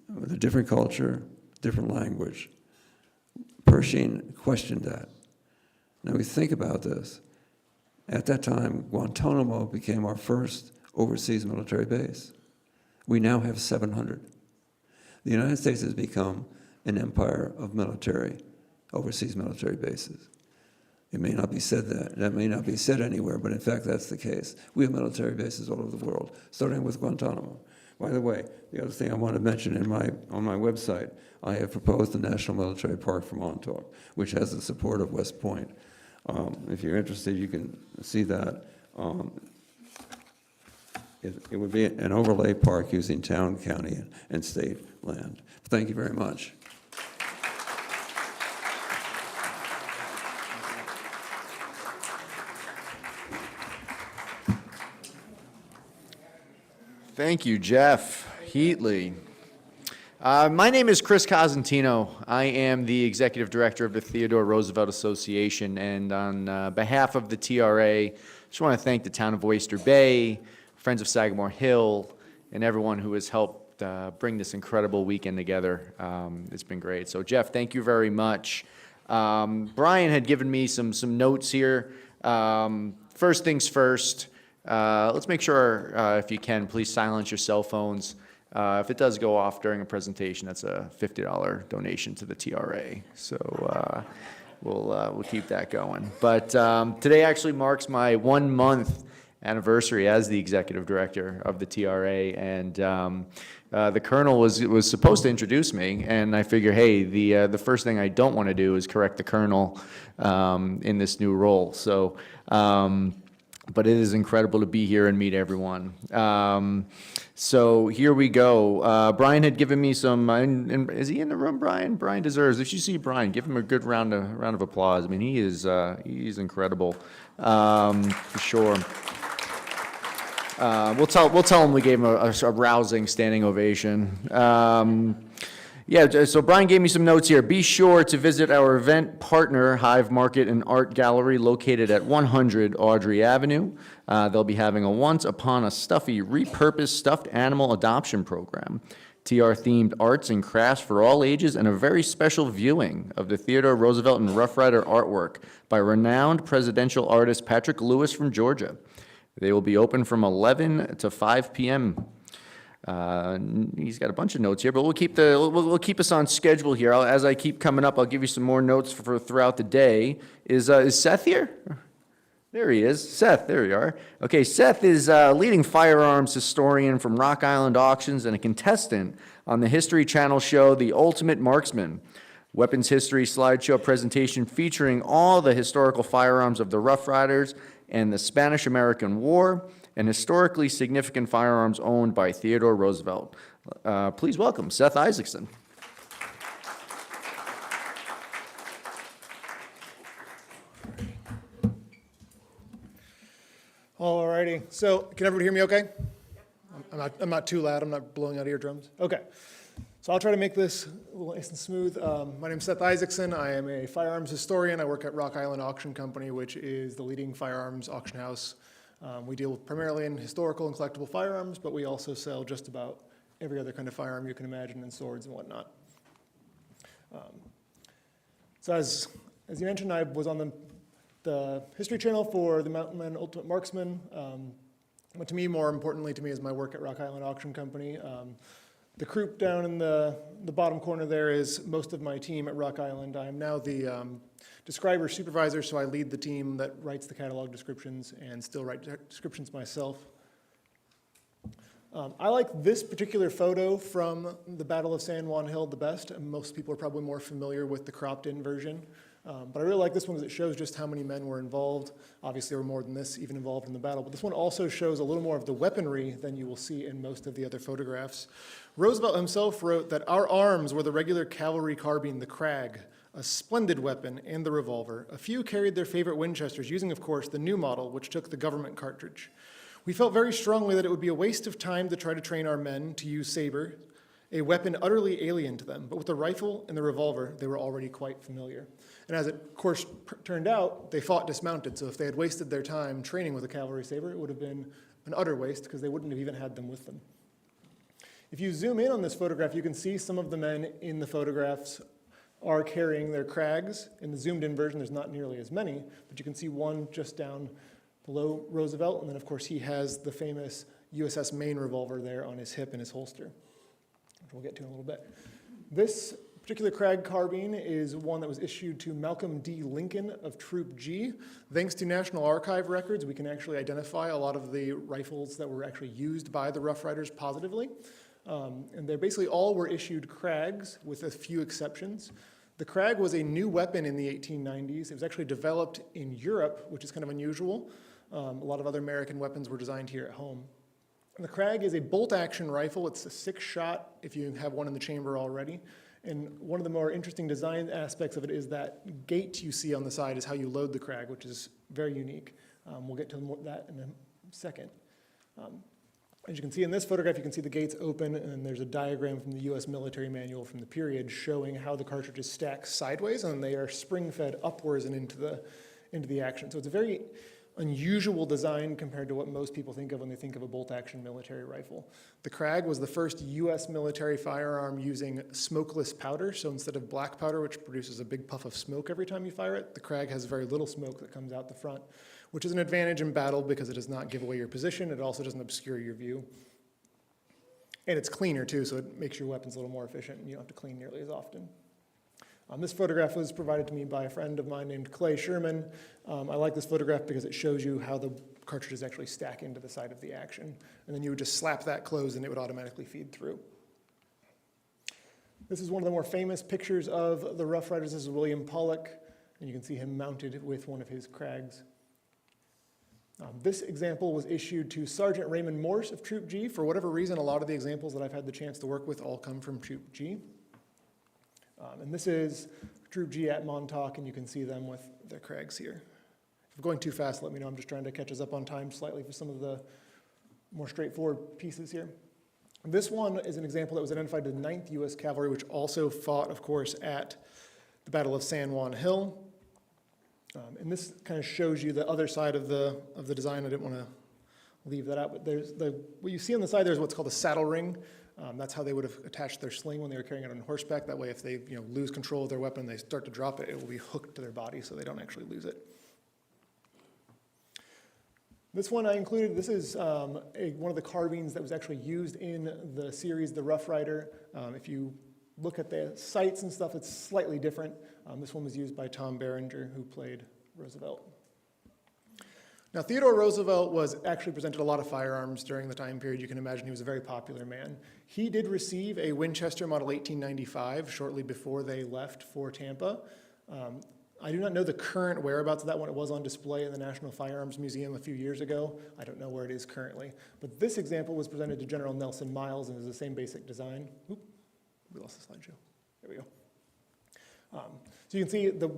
[SPEAKER 3] with a different culture, different language. Pershing questioned that. Now we think about this. At that time, Guantanamo became our first overseas military base. We now have 700. The United States has become an empire of overseas military bases. It may not be said that may not be said anywhere, but in fact that's the case. We have military bases all over the world, starting with Guantanamo. By the way, the other thing I want to mention on my website, I have proposed a National Military Park for Montauk, which has the support of West Point. If you're interested, you can see that. It would be an overlay park using town, county, and state land. Thank you very much.
[SPEAKER 4] Thank you, Jeff Heatley. My name is Chris Cosentino. I am the Executive Director of the Theodore Roosevelt Association, and on behalf of the TRA, I just want to thank the town of Oyster Bay, Friends of Sagamore Hill, and everyone who has helped bring this incredible weekend together. It's been great. So, Jeff, thank you very much. Brian had given me some notes here. First things first. Let's make sure, if you can, please silence your cell phones. If it does go off during a presentation, that's a $50 donation to the TRA. So we'll keep that going. But today actually marks my 1 month anniversary as the executive director of the TRA, and the colonel was supposed to introduce me, and I figure, hey, the first thing I don't want to do is correct the colonel in this new role. So. But it is incredible to be here and meet everyone. So here we go. Brian had given me some, and is he in the room, Brian? Brian deserves, if you see Brian, give him a good round of applause. I mean, he's incredible, for sure. We'll tell them we gave him a rousing standing ovation. Yeah, so Brian gave me some notes here. Be sure to visit our event partner, Hive Market and Art Gallery, located at 100 Audrey Avenue. They'll be having a Once Upon a Stuffy repurposed stuffed animal adoption program. TR-themed arts and crafts for all ages, and a very special viewing of the Theodore Roosevelt and Rough Rider artwork by renowned presidential artist Patrick Lewis from Georgia. They will be open from 11 to 5 p.m. He's got a bunch of notes here, but we'll keep us on schedule here. As I keep coming up, I'll give you some more notes for throughout the day. Is Seth here? There he is. Seth, there you are. Okay, Seth is a leading firearms historian from Rock Island Auctions and a contestant on the History Channel show The Ultimate Marksman. Weapons history slideshow presentation featuring all the historical firearms of the Rough Riders and the Spanish-American War, and historically significant firearms owned by Theodore Roosevelt. Please welcome Seth Isaacson.
[SPEAKER 5] All righty. So can everybody hear me okay? I'm not too loud. I'm not blowing out eardrums. Okay. So I'll try to make this a little nice and smooth. My name is Seth Isaacson. I am a firearms historian. I work at Rock Island Auction Company, which is the leading firearms auction house. We deal primarily in historical and collectible firearms, but we also sell just about every other kind of firearm you can imagine, and swords and whatnot. So as you mentioned, I was on the History Channel for the Mountain Man Ultimate Marksman. But to me, more importantly to me, is my work at Rock Island Auction Company. The group down in the bottom corner there is most of my team at Rock Island. I am now the describer supervisor, so I lead the team that writes the catalog descriptions and still write descriptions myself. I like this particular photo from the Battle of San Juan Hill the best. Most people are probably more familiar with the cropped-in version. But I really like this one because it shows just how many men were involved. Obviously, there were more than this even involved in the battle. But this one also shows a little more of the weaponry than you will see in most of the other photographs. Roosevelt himself wrote that our arms were the regular cavalry carbine, the Krag, a splendid weapon, and the revolver. A few carried their favorite Winchesters, using, of course, the new model, which took the government cartridge. We felt very strongly that it would be a waste of time to try to train our men to use saber, a weapon utterly alien to them. But with the rifle and the revolver, they were already quite familiar. And as it, of course, turned out, they fought dismounted. So if they had wasted their time training with a cavalry saber, it would have been an utter waste because they wouldn't have even had them with them. If you zoom in on this photograph, you can see some of the men in the photographs are carrying their Krags. In the zoomed-in version, there's not nearly as many, but you can see one just down below Roosevelt, and then, of course, he has the famous USS Maine revolver there on his hip in his holster, which we'll get to in a little bit. This particular Krag carbine is one that was issued to Malcolm D. Lincoln of Troop G. Thanks to National Archive records, we can actually identify a lot of the rifles that were actually used by the Rough Riders positively. And they basically all were issued Krags with a few exceptions. The Krag was a new weapon in the 1890s. It was actually developed in Europe, which is kind of unusual. A lot of other American weapons were designed here at home. And the Krag is a bolt-action rifle. It's a 6-shot if you have one in the chamber already. And one of the more interesting design aspects of it is that gate you see on the side is how you load the Krag, which is very unique. We'll get to that in a second. As you can see in this photograph, you can see the gates open, and there's a diagram from the U.S. military manual from the period showing how the cartridges stack sideways, and they are spring-fed upwards and into the action. So it's a very unusual design compared to what most people think of when they think of a bolt-action military rifle. The Krag was the first U.S. military firearm using smokeless powder. So instead of black powder, which produces a big puff of smoke every time you fire it, the Krag has very little smoke that comes out the front, which is an advantage in battle because it does not give away your position. It also doesn't obscure your view. And it's cleaner too, so it makes your weapons a little more efficient and you don't have to clean nearly as often. This photograph was provided to me by a friend of mine named Clay Sherman. I like this photograph because it shows you how the cartridges actually stack into the side of the action. And then you would just slap that closed and it would automatically feed through. This is one of the more famous pictures of the Rough Riders. This is William Pollock, and you can see him mounted with one of his Krags. This example was issued to Sergeant Raymond Morse of Troop G. For whatever reason, a lot of the examples that I've had the chance to work with all come from Troop G. And this is Troop G at Montauk, and you can see them with their Krags here. If I'm going too fast, let me know. I'm just trying to catch us up on time slightly for some of the more straightforward pieces here. This one is an example that was identified to the 9th U.S. Cavalry, which also fought, of course, at the Battle of San Juan Hill. And this kind of shows you the other side of the design. I didn't want to leave that out, but there's what you see on the side there is what's called a saddle ring. That's how they would have attached their sling when they were carrying it on horseback. That way, if they lose control of their weapon, they start to drop it, it will be hooked to their body so they don't actually lose it. This one I included, this is one of the carbines that was actually used in the series, The Rough Rider. If you look at the sights and stuff, it's slightly different. This one was used by Tom Berenger, who played Roosevelt. Now, Theodore Roosevelt was actually presented a lot of firearms during the time period. You can imagine he was a very popular man. He did receive a Winchester Model 1895 shortly before they left for Tampa. I do not know the current whereabouts of that one. It was on display in the National Firearms Museum a few years ago. I don't know where it is currently. But this example was presented to General Nelson Miles and is the same basic design. Oop, we lost the slideshow. There we go. So you can see the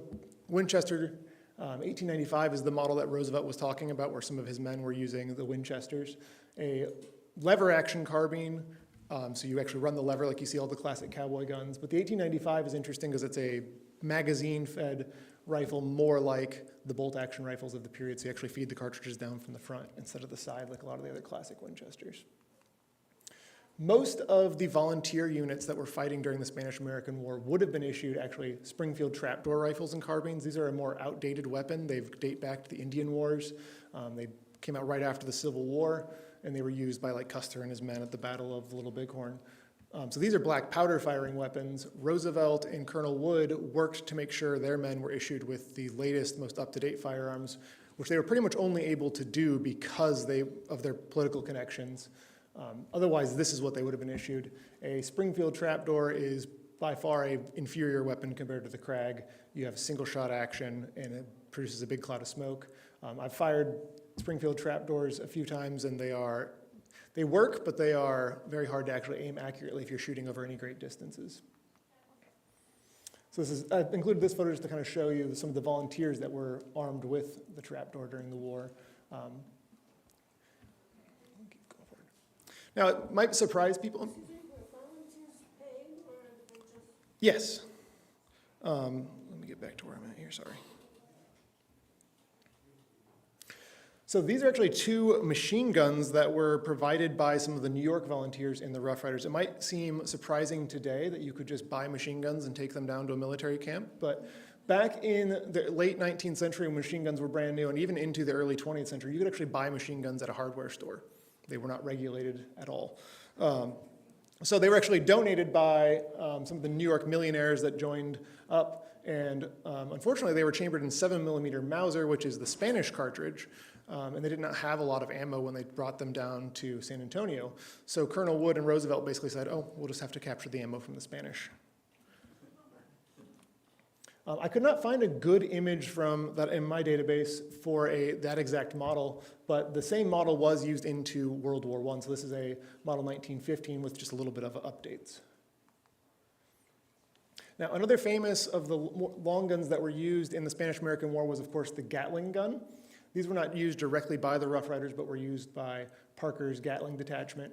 [SPEAKER 5] Winchester 1895 is the model that Roosevelt was talking about, where some of his men were using the Winchesters. A lever action carbine, so you actually run the lever like you see all the classic cowboy guns. But the 1895 is interesting because it's a magazine-fed rifle, more like the bolt-action rifles of the period, so you actually feed the cartridges down from the front instead of the side like a lot of the other classic Winchesters. Most of the volunteer units that were fighting during the Spanish-American War would have been issued actually Springfield trapdoor rifles and carbines. These are a more outdated weapon. They date back to the Indian Wars. They came out right after the Civil War, and they were used by like Custer and his men at the Battle of Little Bighorn. So these are black powder firing weapons. Roosevelt and Colonel Wood worked to make sure their men were issued with the latest, most up-to-date firearms, which they were pretty much only able to do because of their political connections. Otherwise, this is what they would have been issued. A Springfield trapdoor is by far an inferior weapon compared to the Krag. You have single shot action, and it produces a big cloud of smoke. I've fired Springfield trapdoors a few times, and they work, but they are very hard to actually aim accurately if you're shooting over any great distances. So I've included this photo just to kind of show you some of the volunteers that were armed with the trapdoor during the war. Now, it might surprise people. Yes. Let me get back to where I'm at here, sorry. So these are actually two machine guns that were provided by some of the New York volunteers in the Rough Riders. It might seem surprising today that you could just buy machine guns and take them down to a military camp, but back in the late 19th century when machine guns were brand new, and even into the early 20th century, you could actually buy machine guns at a hardware store. They were not regulated at all. So they were actually donated by some of the New York millionaires that joined up, and unfortunately they were chambered in 7mm Mauser, which is the Spanish cartridge, and they did not have a lot of ammo when they brought them down to San Antonio. So Colonel Wood and Roosevelt basically said, oh, we'll just have to capture the ammo from the Spanish. I could not find a good image from that in my database for that exact model, but the same model was used into World War I. So this is a model 1915 with just a little bit of updates. Now, another famous of the long guns that were used in the Spanish-American War was, of course, the Gatling gun. These were not used directly by the Rough Riders, but were used by Parker's Gatling detachment.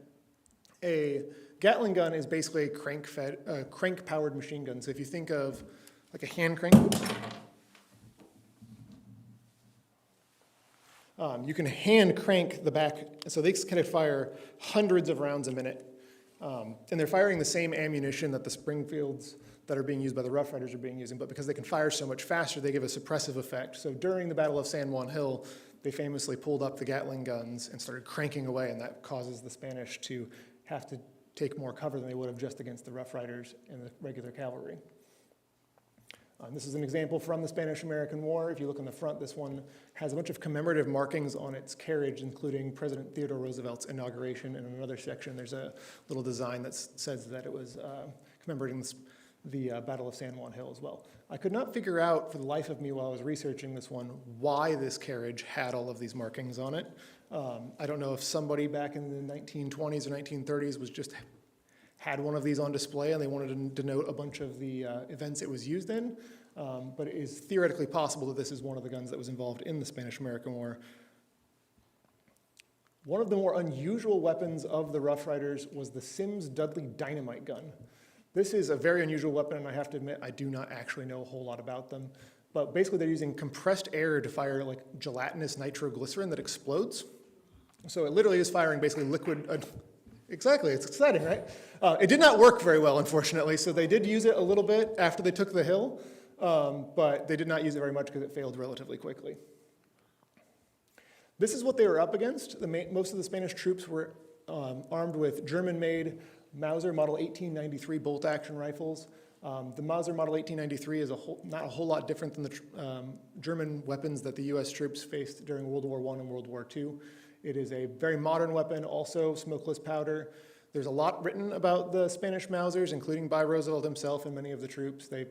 [SPEAKER 5] A Gatling gun is basically a crank-powered machine gun. So if you think of like a hand crank, you can hand crank the back, so they kind of fire hundreds of rounds a minute. And they're firing the same ammunition that the Springfields that are being used by the Rough Riders are being using, but because they can fire so much faster, they give a suppressive effect. So during the Battle of San Juan Hill, they famously pulled up the Gatling guns and started cranking away, and that causes the Spanish to have to take more cover than they would have just against the Rough Riders and the regular cavalry. This is an example from the Spanish-American War. If you look on the front, this one has a bunch of commemorative markings on its carriage, including President Theodore Roosevelt's inauguration. And in another section, there's a little design that says that it was commemorating the Battle of San Juan Hill as well. I could not figure out for the life of me while I was researching this one why this carriage had all of these markings on it. I don't know if somebody back in the 1920s or 1930s had one of these on display and they wanted to denote a bunch of the events it was used in, but it is theoretically possible that this is one of the guns that was involved in the Spanish-American War. One of the more unusual weapons of the Rough Riders was the Sims Dudley dynamite gun. This is a very unusual weapon, and I have to admit, I do not actually know a whole lot about them. But basically, they're using compressed air to fire like gelatinous nitroglycerin that explodes. So it literally is firing basically liquid. Exactly, it's exciting, right? It did not work very well, unfortunately, so they did use it a little bit after they took the hill, but they did not use it very much because it failed relatively quickly. This is what they were up against. Most of the Spanish troops were armed with German-made Mauser Model 1893 bolt-action rifles. The Mauser Model 1893 is not a whole lot different than the German weapons that the US troops faced during World War I and World War II. It is a very modern weapon, also smokeless powder. There's a lot written about the Spanish Mausers, including by Roosevelt himself and many of the troops. They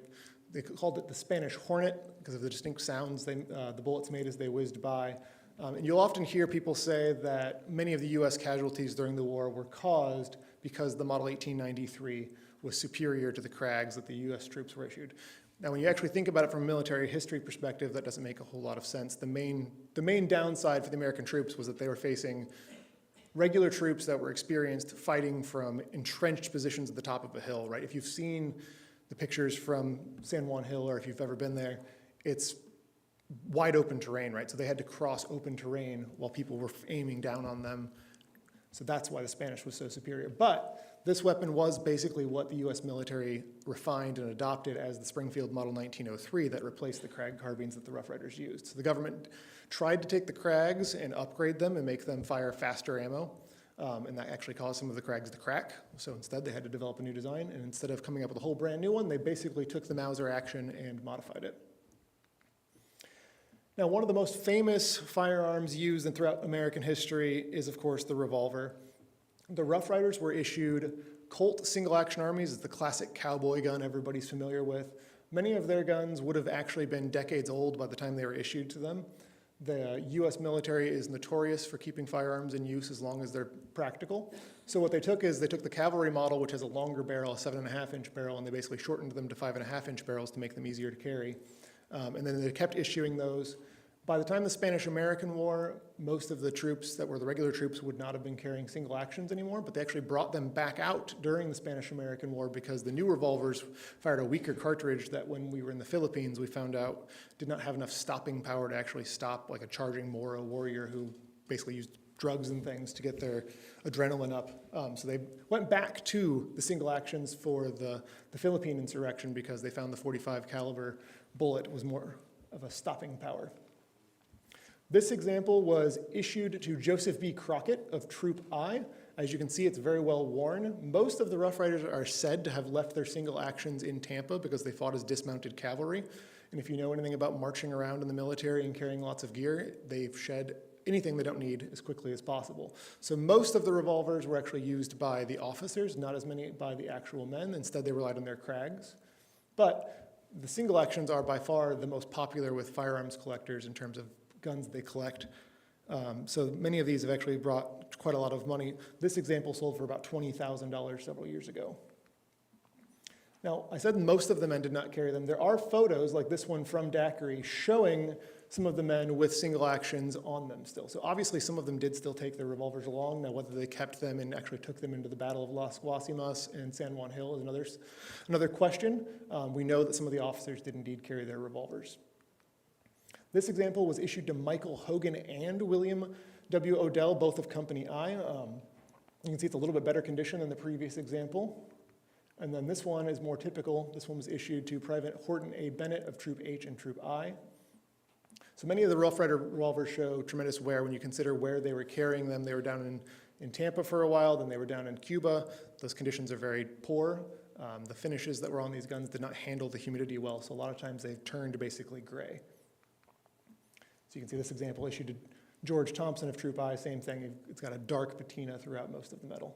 [SPEAKER 5] called it the Spanish Hornet because of the distinct sounds the bullets made as they whizzed by. And you'll often hear people say that many of the US casualties during the war were caused because the Model 1893 was superior to the Krags that the US troops were issued. Now, when you actually think about it from a military history perspective, that doesn't make a whole lot of sense. The main downside for the American troops was that they were facing regular troops that were experienced fighting from entrenched positions at the top of a hill, right? If you've seen the pictures from San Juan Hill, or if you've ever been there, it's wide open terrain, right? So they had to cross open terrain while people were aiming down on them. So that's why the Spanish was so superior. But this weapon was basically what the US military refined and adopted as the Springfield Model 1903 that replaced the Krag carbines that the Rough Riders used. So the government tried to take the Krags and upgrade them and make them fire faster ammo. And that actually caused some of the Krags to crack. So instead they had to develop a new design. And instead of coming up with a whole brand new one, they basically took the Mauser action and modified it. Now, one of the most famous firearms used throughout American history is, of course, the revolver. The Rough Riders were issued Colt single-action armies. It's the classic cowboy gun everybody's familiar with. Many of their guns would have actually been decades old by the time they were issued to them. The US military is notorious for keeping firearms in use as long as they're practical. So what they took is they took the cavalry model, which has a longer barrel, a 7.5-inch barrel, and they basically shortened them to 5.5-inch barrels to make them easier to carry. And then they kept issuing those. By the time of the Spanish-American War, most of the troops that were the regular troops would not have been carrying single actions anymore, but they actually brought them back out during the Spanish-American War because the new revolvers fired a weaker cartridge that when we were in the Philippines, we found out did not have enough stopping power to actually stop like a charging Moro warrior who basically used drugs and things to get their adrenaline up. So they went back to the single actions for the Philippine insurrection because they found the .45 caliber bullet was more of a stopping power. This example was issued to Joseph B. Crockett of Troop I. As you can see, it's very well worn. Most of the Rough Riders are said to have left their single actions in Tampa because they fought as dismounted cavalry. And if you know anything about marching around in the military and carrying lots of gear, they've shed anything they don't need as quickly as possible. So most of the revolvers were actually used by the officers, not as many by the actual men. Instead, they relied on their Krags. But the single actions are by far the most popular with firearms collectors in terms of guns they collect. So many of these have actually brought quite a lot of money. This example sold for about $20,000 several years ago. Now, I said most of the men did not carry them. There are photos like this one from Daiquiri showing some of the men with single actions on them still. So obviously some of them did still take their revolvers along. Now whether they kept them and actually took them into the Battle of Las Guasimas and San Juan Hill is another question. We know that some of the officers did indeed carry their revolvers. This example was issued to Michael Hogan and William W. Odell, both of Company I. You can see it's a little bit better condition than the previous example. And then this one is more typical. This one was issued to Private Horton A. Bennett of Troop H and Troop I. So many of the Rough Rider revolvers show tremendous wear when you consider where they were carrying them. They were down in Tampa for a while, then they were down in Cuba. Those conditions are very poor. The finishes that were on these guns did not handle the humidity well, so a lot of times they've turned basically gray. So you can see this example issued to George Thompson of Troop I, same thing. It's got a dark patina throughout most of the metal.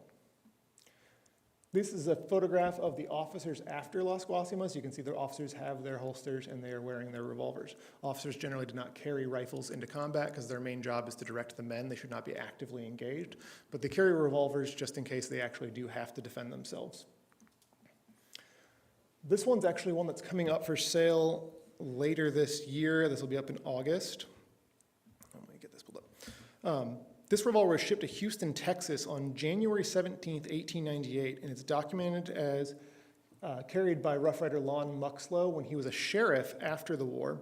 [SPEAKER 5] This is a photograph of the officers after Las Guasimas. You can see the officers have their holsters and they are wearing their revolvers. Officers generally do not carry rifles into combat because their main job is to direct the men. They should not be actively engaged, but they carry revolvers just in case they actually do have to defend themselves. This one's actually one that's coming up for sale later this year. This will be up in August. Let me get this pulled up. This revolver was shipped to Houston, Texas on January 17th, 1898, and it's documented as carried by Rough Rider Lon Muxlow when he was a sheriff after the war.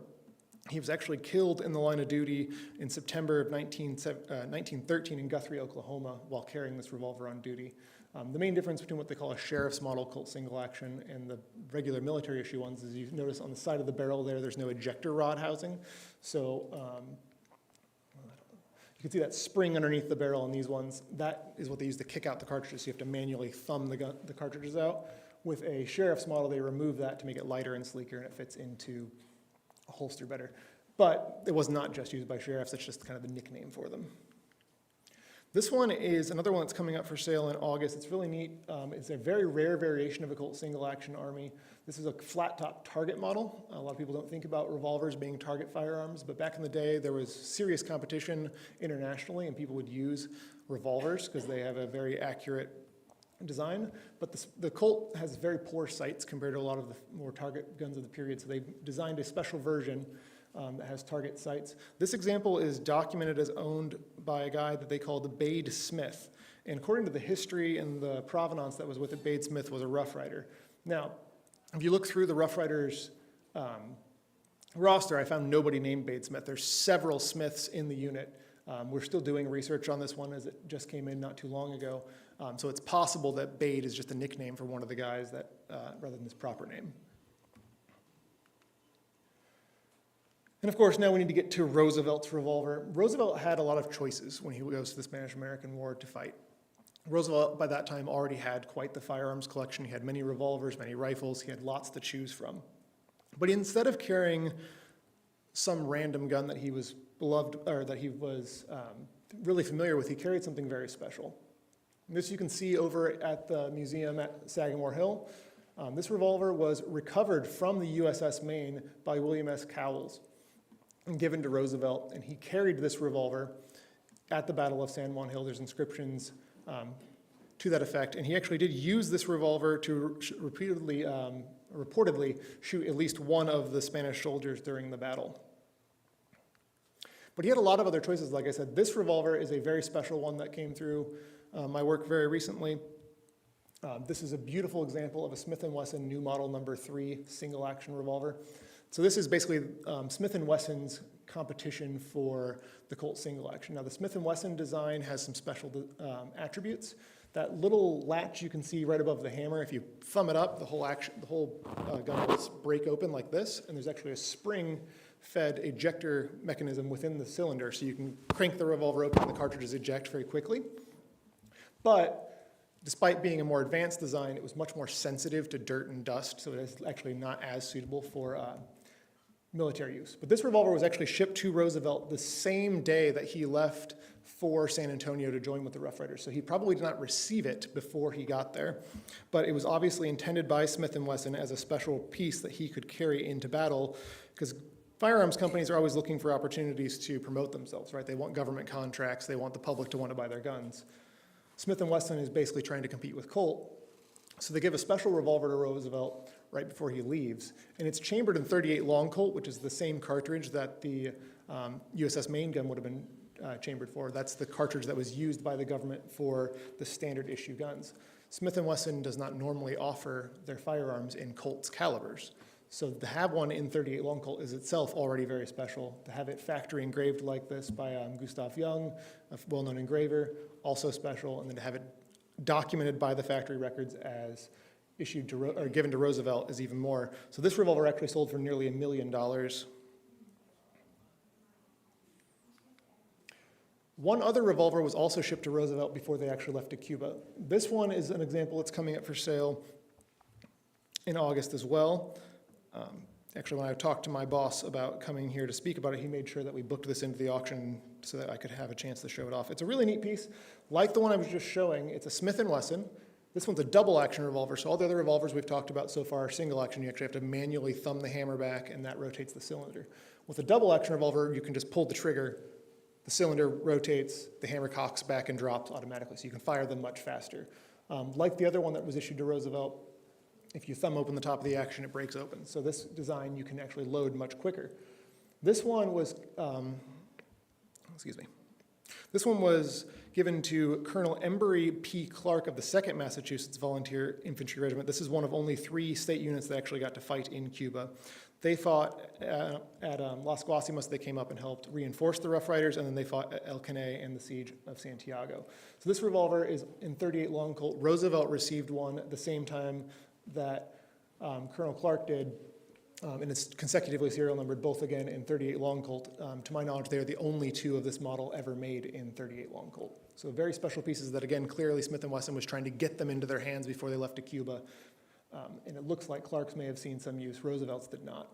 [SPEAKER 5] He was actually killed in the line of duty in September of 1913 in Guthrie, Oklahoma, while carrying this revolver on duty. The main difference between what they call a sheriff's model Colt single action and the regular military issue ones is you notice on the side of the barrel there's no ejector rod housing. So you can see that spring underneath the barrel on these ones. That is what they use to kick out the cartridges. So you have to manually thumb the cartridges out. With a sheriff's model, they remove that to make it lighter and sleeker, and it fits into a holster better. But it was not just used by sheriffs. It's just kind of the nickname for them. This one is another one that's coming up for sale in August. It's really neat. It's a very rare variation of a Colt single-action Army. This is a flat-top target model. A lot of people don't think about revolvers being target firearms, but back in the day, there was serious competition internationally, and people would use revolvers because they have a very accurate design. But the Colt has very poor sights compared to a lot of the more target guns of the period, so they designed a special version that has target sights. This example is documented as owned by a guy that they call the Bade Smith. And according to the history and the provenance that was with it, Bade Smith was a Rough Rider. Now, if you look through the Rough Riders roster, I found nobody named Bade Smith. There's several Smiths in the unit. We're still doing research on this one as it just came in not too long ago. So it's possible that Bade is just a nickname for one of the guys that, rather than his proper name. And of course, now we need to get to Roosevelt's revolver. Roosevelt had a lot of choices when he goes to the Spanish-American War to fight. Roosevelt, by that time, already had quite the firearms collection. He had many revolvers, many rifles. He had lots to choose from. But instead of carrying some random gun that he was beloved, or that he was really familiar with, he carried something very special. And this you can see over at the museum at Sagamore Hill. This revolver was recovered from the USS Maine by William S. Cowles and given to Roosevelt, and he carried this revolver at the Battle of San Juan Hill. There's inscriptions to that effect, and he actually did use this revolver to reportedly shoot at least one of the Spanish soldiers during the battle. But he had a lot of other choices, like I said. This revolver is a very special one that came through my work very recently. This is a beautiful example of a Smith & Wesson new model number 3 single action revolver. So this is basically Smith & Wesson's competition for the Colt single action. Now the Smith & Wesson design has some special attributes. That little latch you can see right above the hammer, if you thumb it up, the whole gun will break open like this, and there's actually a spring-fed ejector mechanism within the cylinder, so you can crank the revolver open and the cartridges eject very quickly. But despite being a more advanced design, it was much more sensitive to dirt and dust, so it is actually not as suitable for military use. But this revolver was actually shipped to Roosevelt the same day that he left for San Antonio to join with the Rough Riders. So he probably did not receive it before he got there, but it was obviously intended by Smith & Wesson as a special piece that he could carry into battle, because firearms companies are always looking for opportunities to promote themselves, right? They want government contracts, they want the public to want to buy their guns. Smith & Wesson is basically trying to compete with Colt, so they give a special revolver to Roosevelt right before he leaves, and it's chambered in .38 long Colt, which is the same cartridge that the USS Maine gun would have been chambered for. That's the cartridge that was used by the government for the standard issue guns. Smith & Wesson does not normally offer their firearms in Colt's calibers, so to have one in .38 long Colt is itself already very special. To have it factory engraved like this by Gustav Young, a well-known engraver, also special, and then to have it documented by the factory records as issued to or given to Roosevelt is even more. So this revolver actually sold for nearly $1 million. One other revolver was also shipped to Roosevelt before they actually left to Cuba. This one is an example that's coming up for sale in August as well. Actually, when I talked to my boss about coming here to speak about it, he made sure that we booked this into the auction so that I could have a chance to show it off. It's a really neat piece. Like the one I was just showing, it's a Smith & Wesson. This one's a double action revolver, so all the other revolvers we've talked about so far are single action. You actually have to manually thumb the hammer back, and that rotates the cylinder. With a double action revolver, you can just pull the trigger, the cylinder rotates, the hammer cocks back and drops automatically, so you can fire them much faster. Like the other one that was issued to Roosevelt, if you thumb open the top of the action, it breaks open. So this design, you can actually load much quicker. This one was, This one was given to Colonel Embry P. Clark of the 2nd Massachusetts Volunteer Infantry Regiment. This is one of only 3 state units that actually got to fight in Cuba. They fought at Las Guasimas. They came up and helped reinforce the Rough Riders, and then they fought at El Caney and the Siege of Santiago. So this revolver is in .38 long Colt. Roosevelt received one at the same time that Colonel Clark did, and it's consecutively serial numbered, both again in .38 long Colt. To my knowledge, they are the only 2 of this model ever made in .38 long Colt. So very special pieces that, again, clearly Smith & Wesson was trying to get them into their hands before they left to Cuba. And it looks like Clark's may have seen some use. Roosevelt's did not.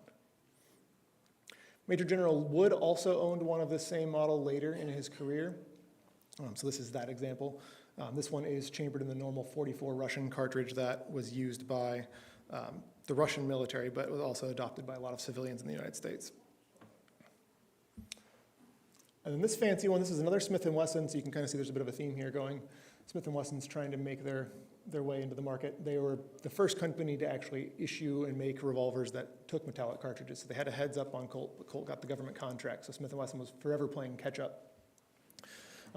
[SPEAKER 5] Major General Wood also owned one of this same model later in his career. So this is that example. This one is chambered in the normal .44 Russian cartridge that was used by the Russian military, but was also adopted by a lot of civilians in the United States. And then this fancy one, this is another Smith & Wesson, so you can kind of see there's a bit of a theme here going. Smith & Wesson's trying to make their way into the market. They were the first company to actually issue and make revolvers that took metallic cartridges. So they had a heads up on Colt, but Colt got the government contract, so Smith & Wesson was forever playing catch up.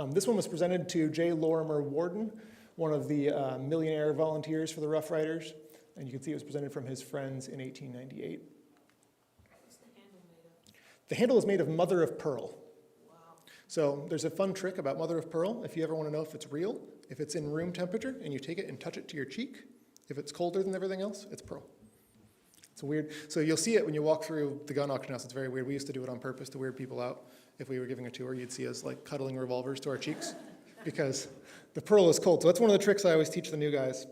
[SPEAKER 5] This one was presented to J. Lorimer Warden, one of the millionaire volunteers for the Rough Riders, and you can see it was presented from his friends in 1898.
[SPEAKER 6] What's the handle made of?
[SPEAKER 5] The handle is made of mother of pearl. So there's a fun trick about mother of pearl. If you ever want to know if it's real, if it's in room temperature and you take it and touch it to your cheek, if it's colder than everything else, it's pearl. It's weird. So you'll see it when you walk through the gun auction house. It's very weird. We used to do it on purpose to weird people out. If we were giving a tour, you'd see us like cuddling revolvers to our cheeks because the pearl is cold. So that's one of the tricks I always teach the new guys.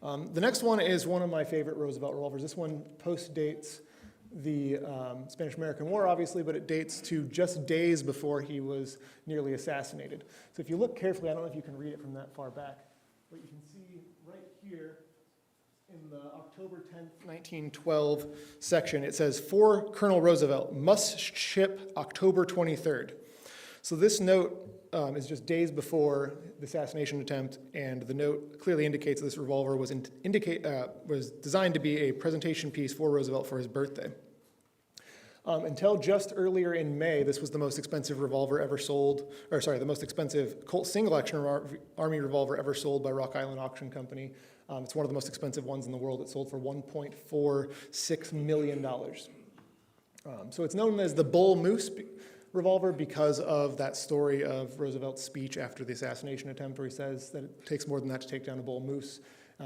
[SPEAKER 5] The next one is one of my favorite Roosevelt revolvers. This one post-dates the Spanish-American War, obviously, but it dates to just days before he was nearly assassinated. So if you look carefully, I don't know if you can read it from that far back, but you can see right here in the October 10th, 1912 section, it says, "For Colonel Roosevelt, must ship October 23rd. So this note is just days before the assassination attempt, and the note clearly indicates this revolver was designed to be a presentation piece for Roosevelt for his birthday. Until just earlier in May, this was the most expensive revolver ever sold, the most expensive Colt single-action Army revolver ever sold by Rock Island Auction Company. It's one of the most expensive ones in the world. It sold for $1.46 million. So it's known as the Bull Moose revolver because of that story of Roosevelt's speech after the assassination attempt where he says that it takes more than that to take down a bull moose.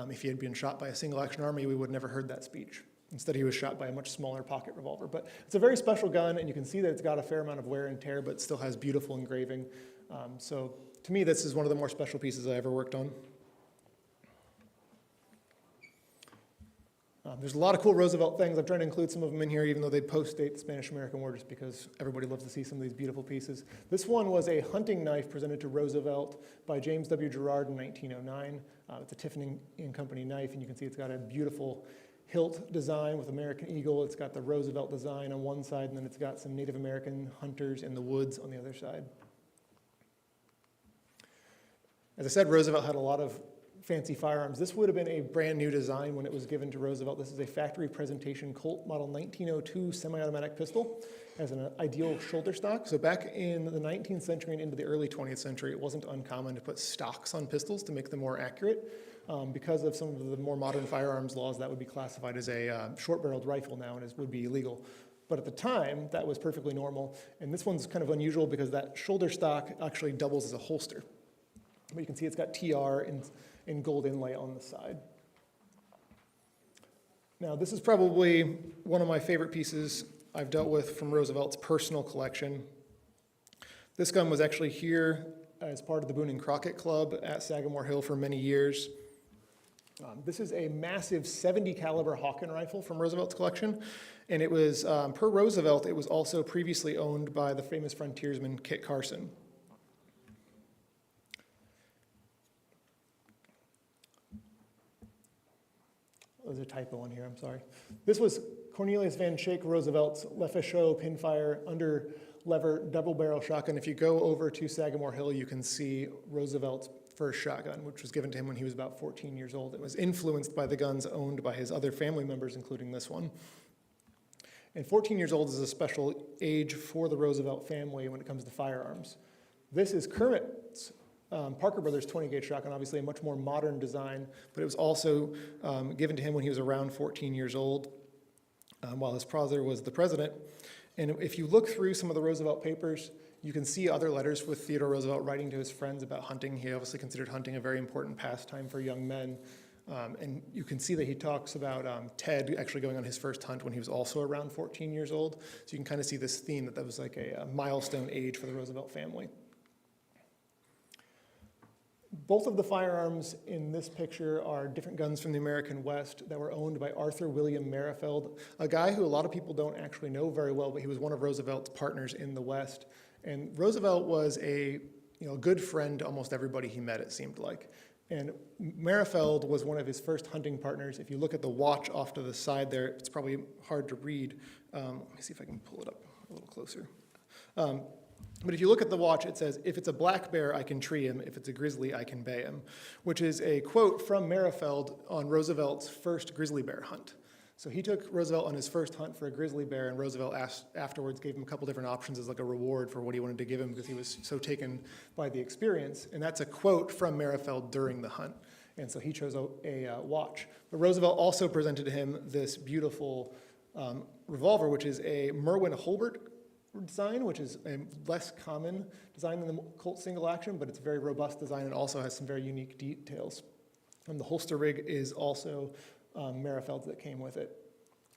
[SPEAKER 5] If he had been shot by a single-action army, we would have never heard that speech. Instead, he was shot by a much smaller pocket revolver. But it's a very special gun, and you can see that it's got a fair amount of wear and tear, but still has beautiful engraving. So to me, this is one of the more special pieces I ever worked on. There's a lot of cool Roosevelt things. I'm trying to include some of them in here, even though they post-date the Spanish-American War, just because everybody loves to see some of these beautiful pieces. This one was a hunting knife presented to Roosevelt by James W. Gerard in 1909. It's a Tiffany & Company knife, and you can see it's got a beautiful hilt design with American eagle. It's got the Roosevelt design on one side, and then it's got some Native American hunters in the woods on the other side. As I said, Roosevelt had a lot of fancy firearms. This would have been a brand new design when it was given to Roosevelt. This is a factory presentation Colt model 1902 semi-automatic pistol. It has an ideal shoulder stock. So back in the 19th century and into the early 20th century, it wasn't uncommon to put stocks on pistols to make them more accurate. Because of some of the more modern firearms laws, that would be classified as a short-barreled rifle now and would be illegal. But at the time, that was perfectly normal. And this one's kind of unusual because that shoulder stock actually doubles as a holster. But you can see it's got TR in gold inlay on the side. Now, this is probably one of my favorite pieces I've dealt with from Roosevelt's personal collection. This gun was actually here as part of the Boone and Crockett Club at Sagamore Hill for many years. This is a massive 70 caliber Hawken rifle from Roosevelt's collection, and it was, per Roosevelt, it was also previously owned by the famous frontiersman Kit Carson. There's a typo in here, I'm sorry. This was Cornelius Van Schaik Roosevelt's Lefaucheux pinfire under lever double barrel shotgun. If you go over to Sagamore Hill, you can see Roosevelt's first shotgun, which was given to him when he was about 14 years old. It was influenced by the guns owned by his other family members, including this one. And 14 years old is a special age for the Roosevelt family when it comes to firearms. This is Kermit's Parker Brothers 20-gauge shotgun, obviously a much more modern design, but it was also given to him when he was around 14 years old, while his father was the president. And if you look through some of the Roosevelt papers, you can see other letters with Theodore Roosevelt writing to his friends about hunting. He obviously considered hunting a very important pastime for young men. And you can see that he talks about Ted actually going on his first hunt when he was also around 14 years old. So you can kind of see this theme that was like a milestone age for the Roosevelt family. Both of the firearms in this picture are different guns from the American West that were owned by Arthur William Merifeld, a guy who a lot of people don't actually know very well, but he was one of Roosevelt's partners in the West. And Roosevelt was a good friend to almost everybody he met, it seemed like. And Merifeld was one of his first hunting partners. If you look at the watch off to the side there, it's probably hard to read. Let me see if I can pull it up a little closer. But if you look at the watch, it says, "If it's a black bear, I can tree him. If it's a grizzly, I can bay him," which is a quote from Merifeld on Roosevelt's first grizzly bear hunt. So he took Roosevelt on his first hunt for a grizzly bear, and Roosevelt afterwards gave him a couple different options as like a reward for what he wanted to give him because he was so taken by the experience. And that's a quote from Merifeld during the hunt. And so he chose a watch. But Roosevelt also presented him this beautiful revolver, which is a Merwin Holbert design, which is a less common design than the Colt single action, but it's a very robust design and also has some very unique details. And the holster rig is also Merifeld's that came with it.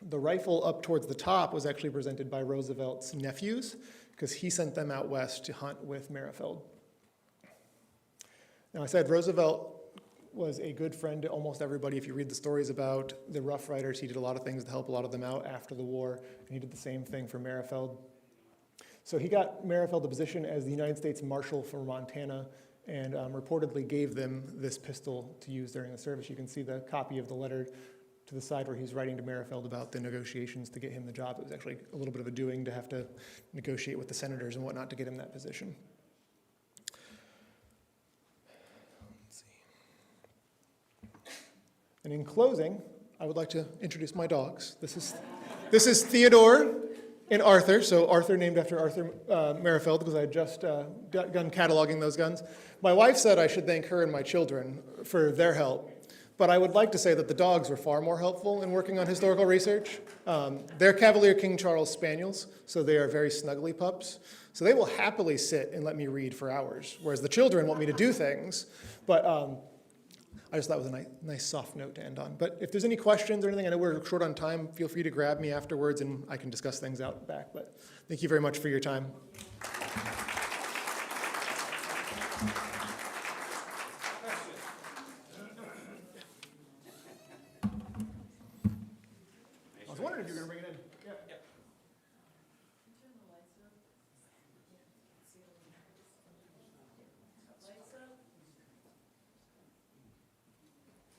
[SPEAKER 5] The rifle up towards the top was actually presented by Roosevelt's nephews because he sent them out west to hunt with Merifeld. Now I said Roosevelt was a good friend to almost everybody. If you read the stories about the Rough Riders, he did a lot of things to help a lot of them out after the war, and he did the same thing for Merifeld. So he got Merifeld a position as the United States Marshal for Montana and reportedly gave them this pistol to use during the service. You can see the copy of the letter to the side where he's writing to Merifeld about the negotiations to get him the job. It was actually a little bit of a doing to have to negotiate with the senators and whatnot to get him that position. Let's see. And in closing, I would like to introduce my dogs. This is Theodore and Arthur, so Arthur named after Arthur Merifeld because I had just done cataloging those guns. My wife said I should thank her and my children for their help, but I would like to say that the dogs were far more helpful in working on historical research. They're Cavalier King Charles Spaniels, so they are very snuggly pups. So they will happily sit and let me read for hours, whereas the children want me to do things. But I just thought it was a nice soft note to end on. But if there's any questions or anything, I know we're short on time, feel free to grab me afterwards and I can discuss things out back. But thank you very much for your time. I was wondering if you were going to bring it in. Yeah.
[SPEAKER 6] Turn the lights up. See the lights up.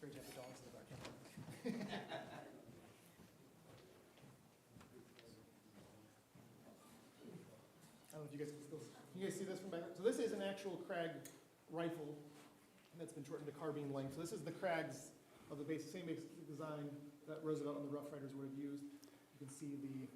[SPEAKER 5] Great to have the dogs in the back. I don't know if you guys can still, you guys see this from back there? So this is an actual Krag rifle that's been shortened to carbine length. So this is the Krags of the same basic design that Roosevelt and the Rough Riders would have used. You can see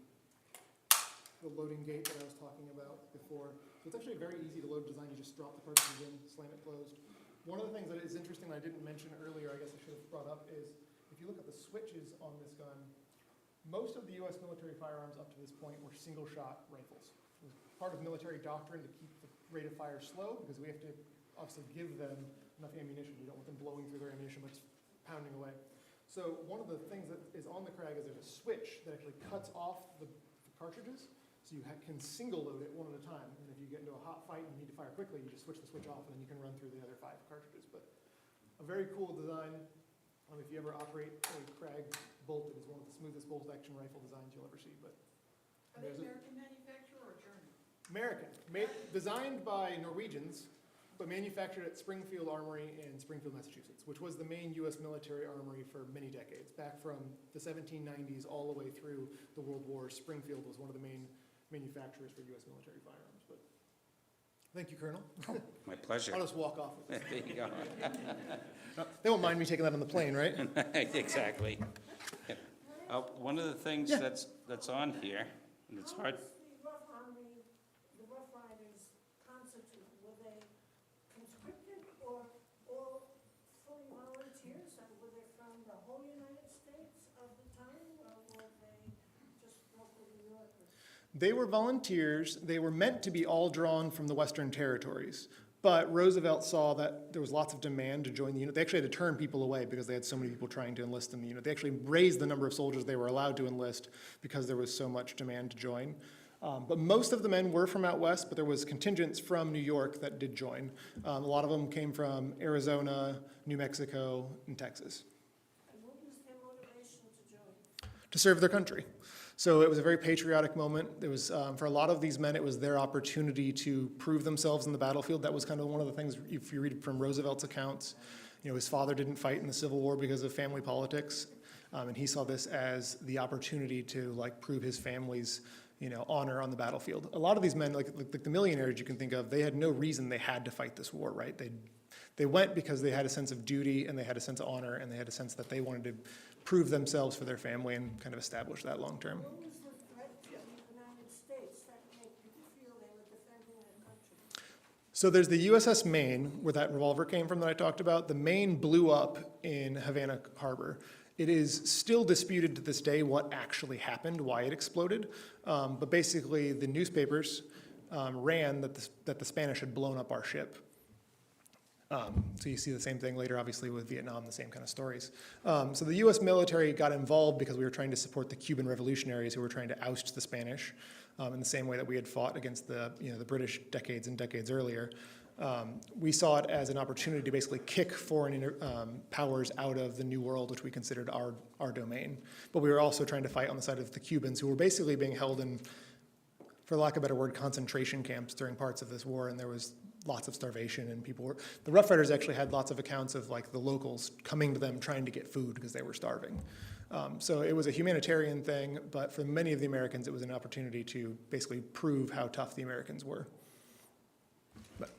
[SPEAKER 5] the loading gate that I was talking about before. So it's actually a very easy to load design. You just drop the cartridges in, slam it closed. One of the things that is interesting that I didn't mention earlier, I guess I should have brought up, is if you look at the switches on this gun, most of the U.S. military firearms up to this point were single-shot rifles. It was part of military doctrine to keep the rate of fire slow because we have to obviously give them enough ammunition. We don't want them blowing through their ammunition, but it's pounding away. So one of the things that is on the Krag is there's a switch that actually cuts off the cartridges, so you can single load it one at a time. And if you get into a hot fight and you need to fire quickly, you just switch the switch off and then you can run through the other 5 cartridges. But a very cool design. If you ever operate a Krag bolt, it is one of the smoothest bolt action rifle designs you'll ever see. But
[SPEAKER 6] Are they American manufacturer or German?
[SPEAKER 5] American, designed by Norwegians, but manufactured at Springfield Armory in Springfield, Massachusetts, which was the main U.S. military armory for many decades. Back from the 1790s all the way through the World War, Springfield was one of the main manufacturers for U.S. military firearms. But thank you, Colonel.
[SPEAKER 2] My pleasure.
[SPEAKER 5] I'll just walk off with
[SPEAKER 2] There you go.
[SPEAKER 5] They won't mind me taking that on the plane, right?
[SPEAKER 2] Exactly. One of the things
[SPEAKER 5] Yeah.
[SPEAKER 2] that's on here, and it's hard,
[SPEAKER 6] The Rough Army, the Rough Riders constitute, what
[SPEAKER 7] they conscripted or all fully volunteers? Were they from the whole United States of the time, or were they just local New Yorkers?
[SPEAKER 5] They were volunteers. They were meant to be all drawn from the Western territories. But Roosevelt saw that there was lots of demand to join the unit. They actually had to turn people away because they had so many people trying to enlist in the unit. They actually raised the number of soldiers they were allowed to enlist because there was so much demand to join. But most of the men were from out west, but there was contingents from New York that did join. A lot of them came from Arizona, New Mexico, and Texas.
[SPEAKER 7] And what was their motivation to join?
[SPEAKER 5] To serve their country. So it was a very patriotic moment. It was, for a lot of these men, it was their opportunity to prove themselves in the battlefield. That was kind of one of the things, if you read from Roosevelt's accounts, his father didn't fight in the Civil War because of family politics. And he saw this as the opportunity to prove his family's honor on the battlefield. A lot of these men, like the millionaires you can think of, they had no reason they had to fight this war, right? They went because they had a sense of duty and they had a sense of honor and they had a sense that they wanted to prove themselves for their family and kind of establish that long term.
[SPEAKER 7] What was the threat to the United States that made people feel they were defending their country?
[SPEAKER 5] So there's the USS Maine, where that revolver came from that I talked about. The Maine blew up in Havana Harbor. It is still disputed to this day what actually happened, why it exploded. But basically, the newspapers ran that the Spanish had blown up our ship. So you see the same thing later, obviously, with Vietnam, the same kind of stories. So the U.S. military got involved because we were trying to support the Cuban revolutionaries who were trying to oust the Spanish in the same way that we had fought against the British decades and decades earlier. We saw it as an opportunity to basically kick foreign powers out of the New World, which we considered our domain. But we were also trying to fight on the side of the Cubans, who were basically being held in, for lack of a better word, concentration camps during parts of this war, and there was lots of starvation, and the Rough Riders actually had lots of accounts of the locals coming to them trying to get food because they were starving. So it was a humanitarian thing, but for many of the Americans, it was an opportunity to basically prove how tough the Americans were. But.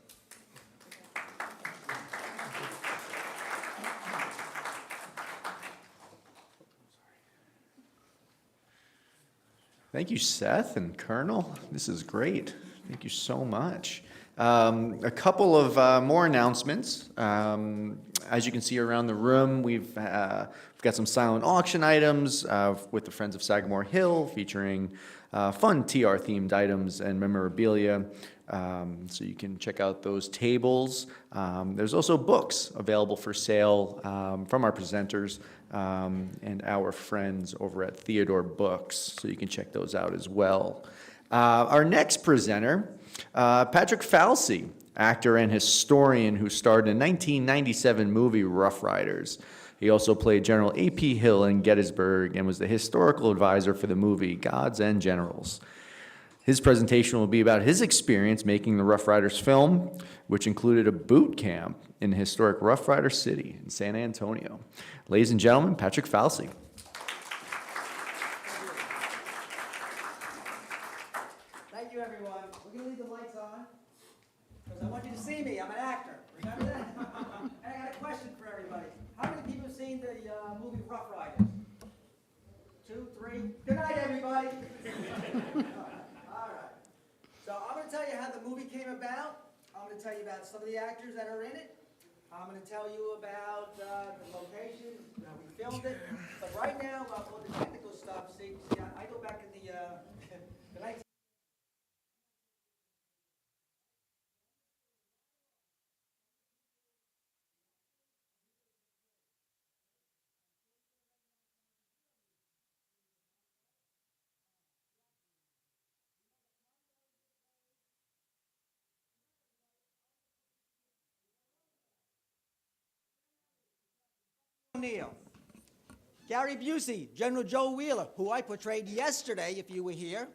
[SPEAKER 4] Thank you, Seth and Colonel. This is great. Thank you so much. A couple of more announcements. As you can see around the room, we've got some silent auction items with the Friends of Sagamore Hill featuring fun TR-themed items and memorabilia. So you can check out those tables. There's also books available for sale from our presenters and our friends over at Theodore Books. So you can check those out as well. Our next presenter, Patrick Falsey, actor and historian who starred in the 1997 movie Rough Riders. He also played General A.P. Hill in Gettysburg and was the historical advisor for the movie Gods and Generals. His presentation will be about his experience making the Rough Riders film, which included a boot camp in historic Rough Rider City in San Antonio. Ladies and gentlemen, Patrick Falsey.
[SPEAKER 8] Thank you, everyone. We're going to leave the lights on because I want you to see me. I'm an actor. Remember that? And I got a question for everybody. How many people have seen the movie Rough Riders? 2, 3? Good night, everybody. All right. So I'm going to tell you how the movie came about. I'm going to tell you about some of the actors that are in it. I'm going to tell you about the location, how we filmed it. But right now, about all the technical stuff, see I go back in the 19... O'Neill. Gary Busey, General Joe Wheeler, who I portrayed yesterday, if you were here.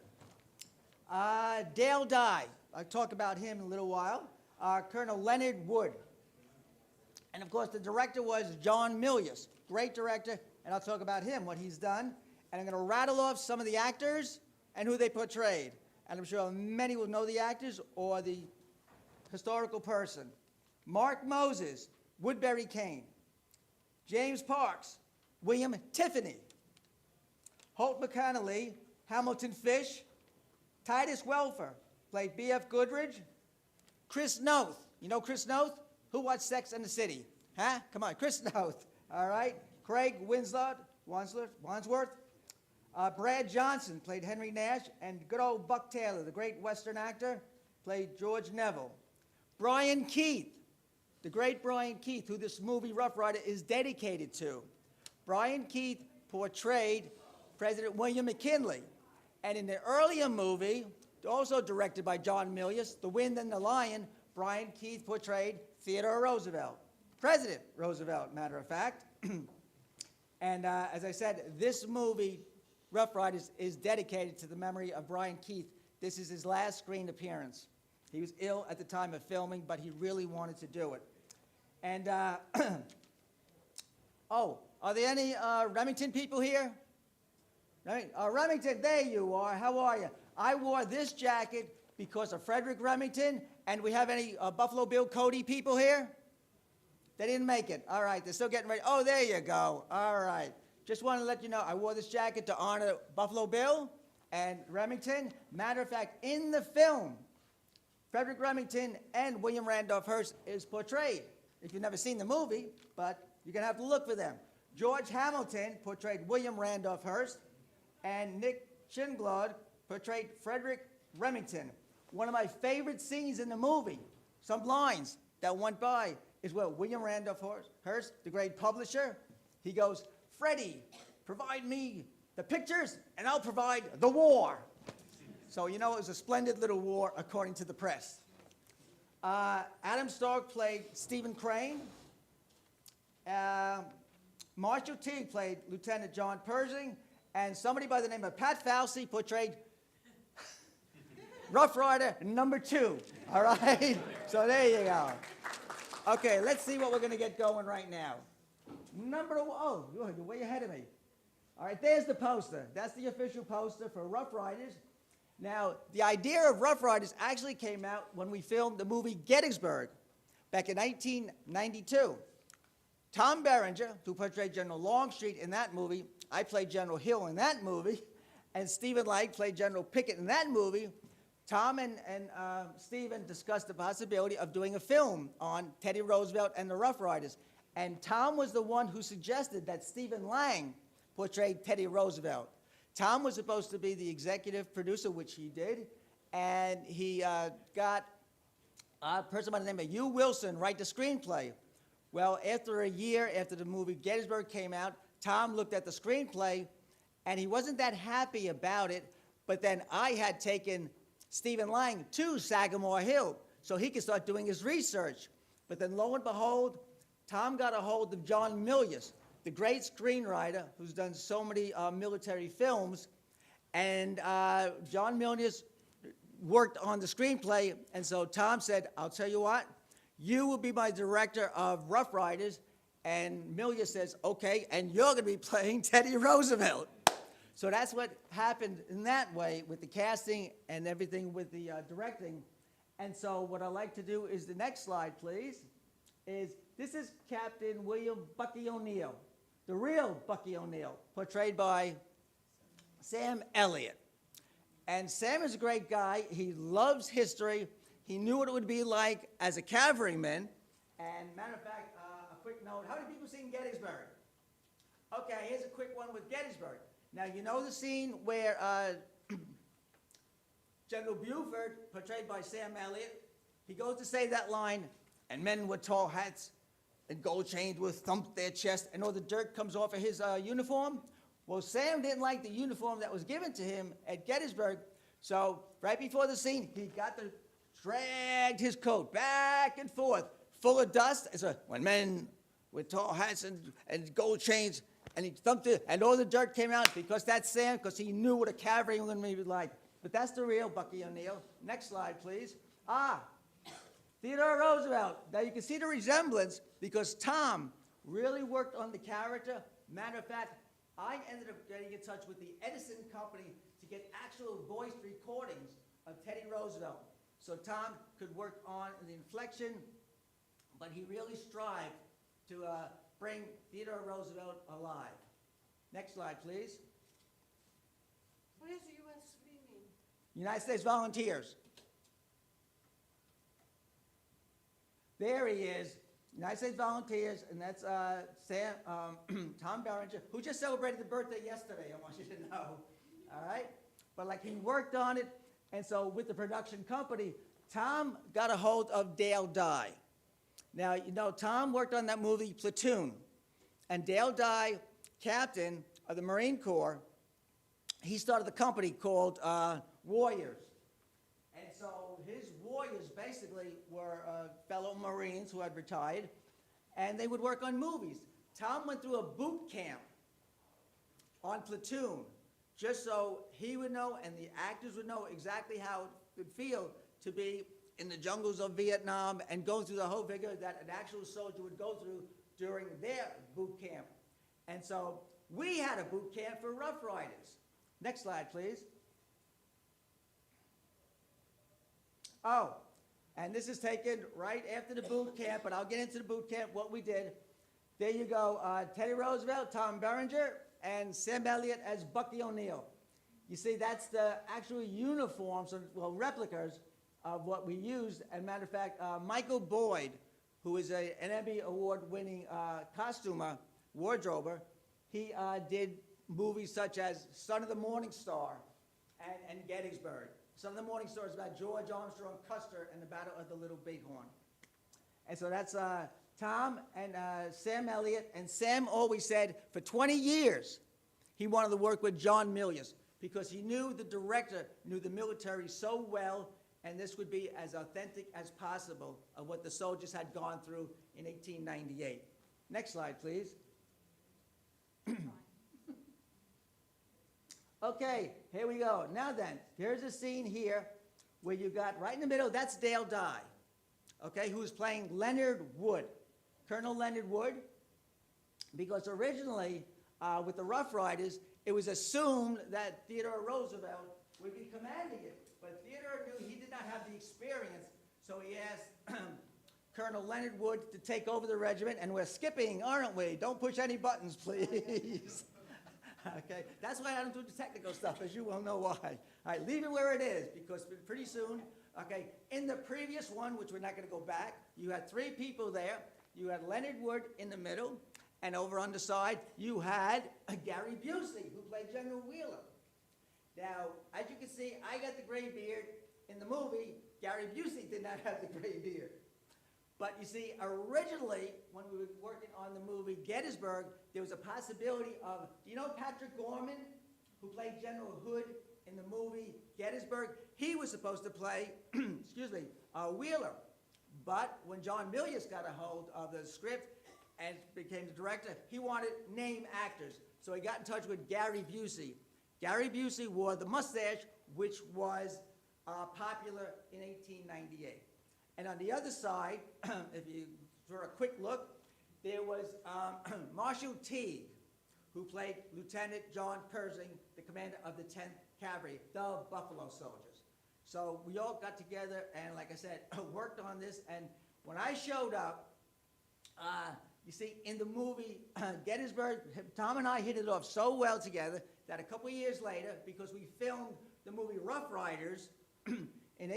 [SPEAKER 8] Dale Dye, I'll talk about him in a little while. Colonel Leonard Wood. And of course, the director was John Milius, great director, and I'll talk about him, what he's done. And I'm going to rattle off some of the actors and who they portrayed. And I'm sure many will know the actors or the historical person. Mark Moses, Woodbury Kane. James Parks, William Tiffany. Holt McConnelly, Hamilton Fish. Titus Welfer, played B.F. Goodrich. Chris Noth. You know Chris Noth? Who watched Sex and the City? Huh? Come on, Chris Noth. All right. Craig Wansworth. Brad Johnson played Henry Nash, and good old Buck Taylor, the great Western actor, played George Neville. Brian Keith, the great Brian Keith, who this movie Rough Rider is dedicated to. Brian Keith portrayed President William McKinley. And in the earlier movie, also directed by John Milius, The Wind and the Lion, Brian Keith portrayed Theodore Roosevelt. President Roosevelt, matter of fact. And as I said, this movie, Rough Riders, is dedicated to the memory of Brian Keith. This is his last screen appearance. He was ill at the time of filming, but he really wanted to do it. And, oh, are there any Remington people here? Right? Remington, there you are. How are you? I wore this jacket because of Frederick Remington. And we have any Buffalo Bill Cody people here? They didn't make it. All right, they're still getting ready. Oh, there you go. All right. Just want to let you know, I wore this jacket to honor Buffalo Bill and Remington. Matter of fact, in the film, Frederick Remington and William Randolph Hearst is portrayed. If you've never seen the movie, but you're going to have to look for them. George Hamilton portrayed William Randolph Hearst, and Nick Chinglod portrayed Frederick Remington. One of my favorite scenes in the movie, some lines that went by, is where William Randolph Hearst, the great publisher, he goes, "Freddie, provide me the pictures, and I'll provide the war." So, you know, it was a splendid little war, according to the press. Adam Stark played Stephen Crane. Marshall Teague played Lieutenant John Pershing. And somebody by the name of Pat Fauci portrayed Rough Rider #2. All right? So there you go. Okay, let's see what we're going to get going right now. Oh, you're way ahead of me. All right, there's the poster. That's the official poster for Rough Riders. Now, the idea of Rough Riders actually came out when we filmed the movie Gettysburg back in 1992. Tom Berenger, who portrayed General Longstreet in that movie, I played General Hill in that movie, and Stephen Lang played General Pickett in that movie. Tom and Stephen discussed the possibility of doing a film on Teddy Roosevelt and the Rough Riders. And Tom was the one who suggested that Stephen Lang portrayed Teddy Roosevelt. Tom was supposed to be the executive producer, which he did, and he got a person by the name of Hugh Wilson write the screenplay. Well, after a year after the movie Gettysburg came out, Tom looked at the screenplay, and he wasn't that happy about it, but then I had taken Stephen Lang to Sagamore Hill so he could start doing his research. But then lo and behold, Tom got a hold of John Milius, the great screenwriter who's done so many military films, and John Milius worked on the screenplay, and so Tom said, "I'll tell you what, you will be my director of Rough Riders," and Milius says, "Okay, and you're going to be playing Teddy Roosevelt." So that's what happened in that way with the casting and everything with the directing. And so what I'd like to do is the next slide, please, this is Captain William Bucky O'Neill, the real Bucky O'Neill, portrayed by Sam Elliott. And Sam is a great guy. He loves history. He knew what it would be like as a cavalryman. And matter of fact, a quick note, how many people seen Gettysburg? Okay, here's a quick one with Gettysburg. Now, you know the scene where General Buford, portrayed by Sam Elliott, he goes to say that line, "And men with tall hats and gold chains will thump their chest," and all the dirt comes off of his uniform. Well, Sam didn't like the uniform that was given to him at Gettysburg, so right before the scene, he dragged his coat back and forth, full of dust. And so, "When men with tall hats and gold chains," and he thumped it, and all the dirt came out because that's Sam, because he knew what a cavalryman would be like. But that's the real Bucky O'Neill. Next slide, please. Theodore Roosevelt. Now you can see the resemblance because Tom really worked on the character. Matter of fact, I ended up getting in touch with the Edison Company to get actual voice recordings of Teddy Roosevelt. So Tom could work on the inflection, but he really strived to bring Theodore Roosevelt alive. Next slide, please.
[SPEAKER 7] What is the USV mean?
[SPEAKER 8] United States Volunteers. There he is, United States Volunteers, and that's Sam, Tom Berenger, who just celebrated the birthday yesterday, I want you to know, all right? But like he worked on it, and so with the production company, Tom got a hold of Dale Dye. Now, you know, Tom worked on that movie Platoon, and Dale Dye, captain of the Marine Corps, he started the company called Warriors. And so his warriors basically were fellow Marines who had retired, and they would work on movies. Tom went through a boot camp on Platoon, just so he would know and the actors would know exactly how it would feel to be in the jungles of Vietnam and go through the whole vigor that an actual soldier would go through during their boot camp. And so we had a boot camp for Rough Riders. Next slide, please. Oh, and this is taken right after the boot camp, but I'll get into the boot camp, what we did. There you go, Teddy Roosevelt, Tom Berenger, and Sam Elliott as Bucky O'Neill. You see, that's the actual uniforms, well, replicas of what we used. And matter of fact, Michael Boyd, who is an Emmy Award-winning costumer, wardrober, he did movies such as Son of the Morning Star and Gettysburg. Son of the Morning Star is about George Armstrong Custer and the Battle of the Little Bighorn. And so that's Tom and Sam Elliott. And Sam always said for 20 years he wanted to work with John Milius because he knew the director knew the military so well, and this would be as authentic as possible of what the soldiers had gone through in 1898. Next slide, please. Okay, here we go. Now then, here's a scene here where you got right in the middle, that's Dale Dye, okay, who's playing Leonard Wood, Colonel Leonard Wood, because originally with the Rough Riders, it was assumed that Theodore Roosevelt would be commanding it, but Theodore knew he did not have the experience, so he asked Colonel Leonard Wood to take over the regiment, and we're skipping, aren't we? Don't push any buttons, please. Okay, that's why I don't do the technical stuff, as you will know why. All right, leave it where it is, because pretty soon, okay, in the previous one, which we're not going to go back, you had 3 people there. You had Leonard Wood in the middle, and over on the side, you had Gary Busey, who played General Wheeler. Now, as you can see, I got the gray beard. In the movie, Gary Busey did not have the gray beard. But you see, originally, when we were working on the movie Gettysburg, there was a possibility of, do you know Patrick Gorman, who played General Hood in the movie Gettysburg? He was supposed to play, excuse me, Wheeler. But when John Milius got a hold of the script and became the director, he wanted name actors. So he got in touch with Gary Busey. Gary Busey wore the mustache, which was popular in 1898. And on the other side, if you for a quick look, there was Marshal Teague, who played Lieutenant John Pershing, the commander of the 10th Cavalry, the Buffalo Soldiers. So we all got together and, like I said, worked on this. And when I showed up, you see, in the movie Gettysburg, Tom and I hit it off so well together that a couple of years later, because we filmed the movie Rough Riders in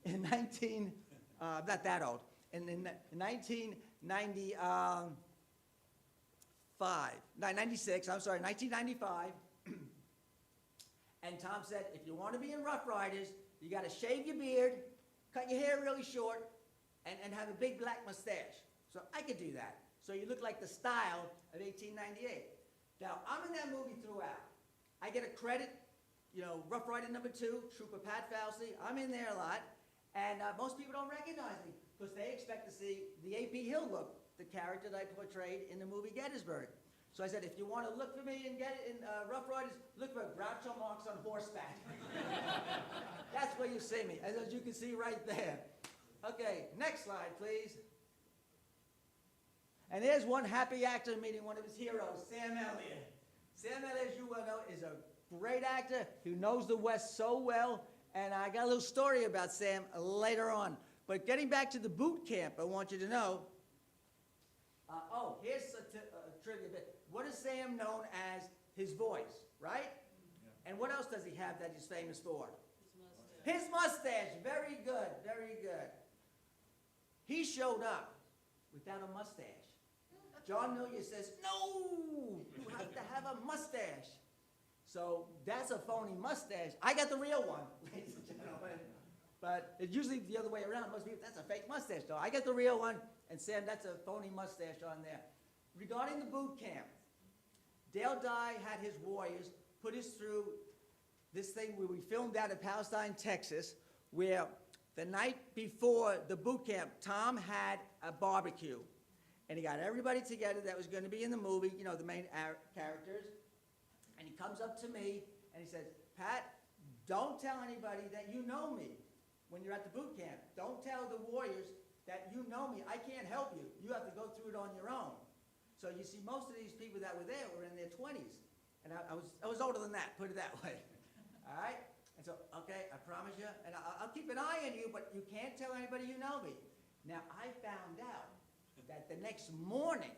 [SPEAKER 8] 19, not that old, in 1995, and Tom said, if you want to be in Rough Riders, you got to shave your beard, cut your hair really short, and have a big black mustache. So I could do that. So you look like the style of 1898. Now, I'm in that movie throughout. I get a credit, you know, Rough Rider #2, Trooper Pat Fauci. I'm in there a lot. And most people don't recognize me because they expect to see the A.P. Hill look, the character that I portrayed in the movie Gettysburg. So I said, if you want to look for me and get it in Rough Riders, look for Groucho Marx on horseback. That's where you see me, as you can see right there. Okay, next slide, please. And there's one happy actor meeting one of his heroes, Sam Elliott. Sam Elliott, as you well know, is a great actor who knows the West so well. And I got a little story about Sam later on. But getting back to the boot camp, I want you to know, here's a trivia bit. What is Sam known as? His voice, right? Yeah. And what else does he have that he's famous for? His mustache. His mustache. Very good, very good. He showed up without a mustache. John Millier says, no, you have to have a mustache. So that's a phony mustache. I got the real one, ladies and gentlemen. But it's usually the other way around. Most people, that's a fake mustache, though. I got the real one, and Sam, that's a phony mustache on there. Regarding the boot camp, Dale Dye had his warriors put us through this thing where we filmed out in Palestine, Texas, where the night before the boot camp, Tom had a barbecue. And he got everybody together that was going to be in the movie, you know, the main characters. And he comes up to me and he says, Pat, don't tell anybody that you know me when you're at the boot camp. Don't tell the warriors that you know me. I can't help you. You have to go through it on your own. So you see, most of these people that were there were in their 20s. And I was older than that, put it that way. All right? And so, okay, I promise you, and I'll keep an eye on you, but you can't tell anybody you know me. Now, I found out that the next morning,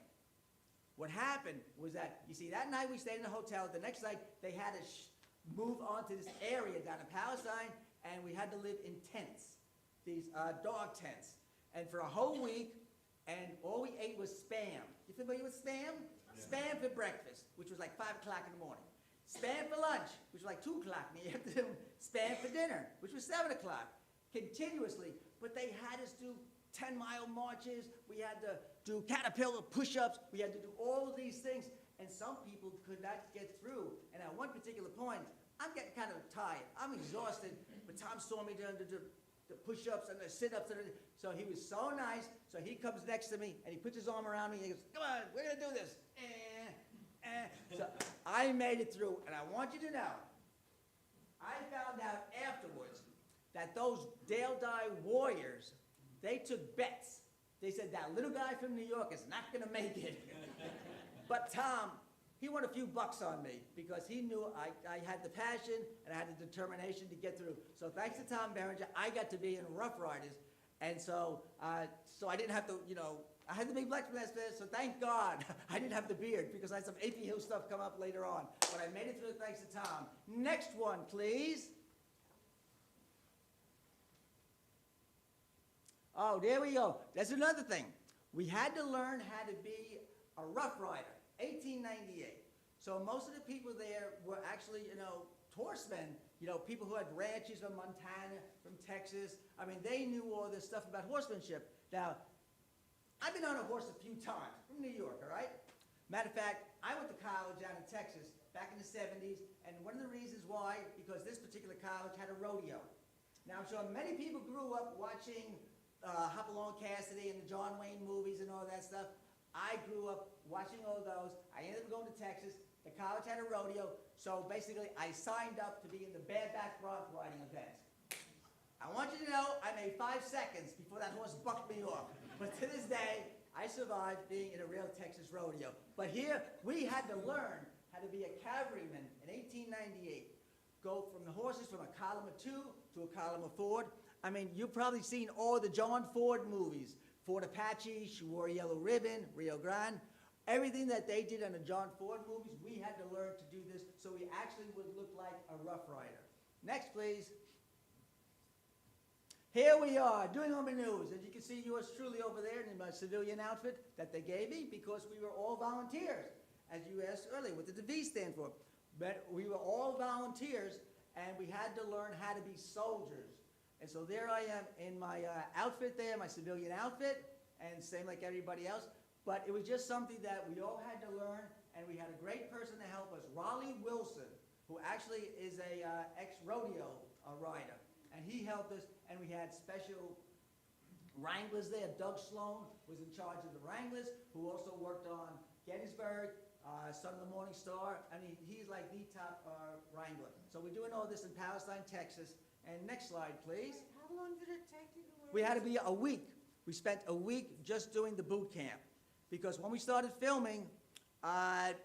[SPEAKER 8] what happened was that, you see, that night we stayed in a hotel. The next night, they had us move on to this area down in Palestine, and we had to live in tents, these dog tents. And for a whole week, and all we ate was Spam. You familiar with Spam? Yeah. Spam for breakfast, which was like 5 o'clock in the morning. Spam for lunch, which was like 2 o'clock in the afternoon. Spam for dinner, which was 7 o'clock, continuously. But they had us do 10-mile marches. We had to do caterpillar push-ups. We had to do all of these things. And some people could not get through. And at one particular point, I'm getting kind of tired. I'm exhausted. But Tom saw me doing the push-ups and the sit-ups. So he was so nice. So he comes next to me, and he puts his arm around me, and he goes, come on, we're going to do this. So I made it through. And I want you to know, I found out afterwards that those Dale Dye warriors, they took bets. They said, that little guy from New York is not going to make it. But Tom, he won a few bucks on me because he knew I had the passion and I had the determination to get through. So thanks to Tom Berenger, I got to be in Rough Riders. And so I didn't have to, you know, I had the big black vest, so thank God I didn't have the beard because I had some AP Hill stuff come up later on. But I made it through thanks to Tom. Next one, please. Oh, there we go. That's another thing. We had to learn how to be a Rough Rider, 1898. So most of the people there were actually, you know, horsemen, you know, people who had ranches from Montana, from Texas. I mean, they knew all this stuff about horsemanship. Now, I've been on a horse a few times from New York, all right? Matter of fact, I went to college out in Texas back in the 70s, and one of the reasons why, because this particular college had a rodeo. Now, I'm sure many people grew up watching Hopalong Cassidy and the John Wayne movies and all that stuff. I grew up watching all those. I ended up going to Texas. The college had a rodeo, so basically I signed up to be in the bareback bronc riding event. I want you to know I made 5 seconds before that horse bucked me off. But to this day, I survived being in a real Texas rodeo. But here, we had to learn how to be a cavalryman in 1898. Go from the horses from a column of 2 to a column of Ford. I mean, you've probably seen all the John Ford movies. Ford Apache, She Wore a Yellow Ribbon, Rio Grande. Everything that they did on the John Ford movies, we had to learn to do this so we actually would look like a Rough Rider. Next, please. Here we are, doing our maneuvers. As you can see, yours truly over there in my civilian outfit that they gave me because we were all volunteers. As you asked earlier, what did the V stand for? But we were all volunteers, and we had to learn how to be soldiers. And so there I am in my outfit there, my civilian outfit, and same like everybody else. But it was just something that we all had to learn, and we had a great person to help us, Raleigh Wilson, who actually is a ex-rodeo rider. And he helped us, and we had special wranglers there. Doug Sloan was in charge of the wranglers, who also worked on Gettysburg, Son of the Morning Star. I mean, he's like the top wrangler. So we're doing all this in Palestine, Texas. And next slide, please.
[SPEAKER 7] Wait, how long did it take you to learn?
[SPEAKER 8] We had to be a week. We spent a week just doing the boot camp. Because when we started filming,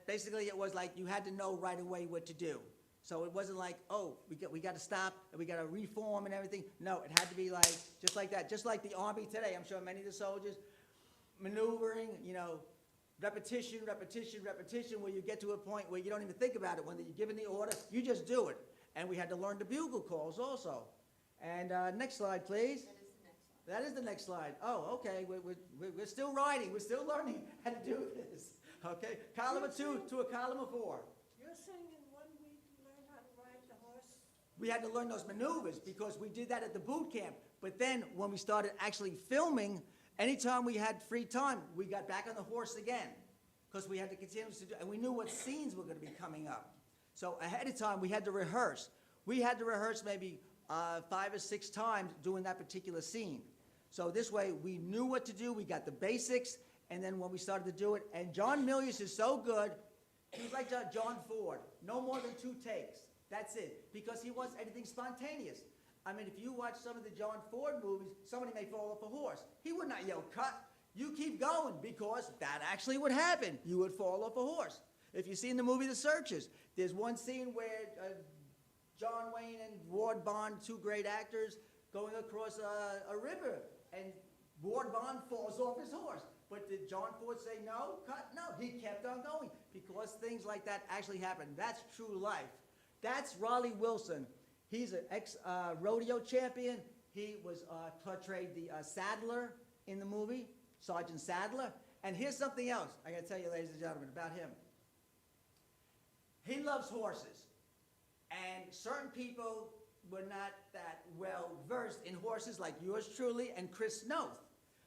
[SPEAKER 8] basically it was like you had to know right away what to do. So it wasn't like, oh, we got to stop and we got to reform and everything. No, it had to be like, just like that. Just like the Army today. I'm sure many of the soldiers, maneuvering, you know, repetition, repetition, repetition, where you get to a point where you don't even think about it. When you're given the order, you just do it. And we had to learn the bugle calls also. And next slide, please.
[SPEAKER 6] That is the next slide.
[SPEAKER 8] That is the next slide. Oh, okay, we're still riding, we're still learning how to do this. Okay, column of 2 to a column of 4.
[SPEAKER 7] You're saying in 1 week you learned how to ride the horse?
[SPEAKER 8] We had to learn those maneuvers because we did that at the boot camp. But then when we started actually filming, anytime we had free time, we got back on the horse again because we had to continue to do, and we knew what scenes were going to be coming up. So ahead of time, we had to rehearse. We had to rehearse maybe 5 or 6 times doing that particular scene. So this way, we knew what to do, we got the basics, and then when we started to do it, and John Milius is so good, he was like John Ford, no more than 2 takes. That's it, because he wants anything spontaneous. I mean, if you watch some of the John Ford movies, somebody may fall off a horse. He would not yell, cut. You keep going, because that actually would happen. You would fall off a horse. If you see in the movie The Searchers, there's one scene where John Wayne and Ward Bond, 2 great actors, going across a river, and Ward Bond falls off his horse. But did John Ford say no, cut? No, he kept on going, because things like that actually happen. That's true life. That's Raleigh Wilson. He's an ex-rodeo champion. He was portrayed the Saddler in the movie, Sergeant Saddler. And here's something else I got to tell you, ladies and gentlemen, about him. He loves horses. And certain people were not that well versed in horses, like yours truly and Chris Noth.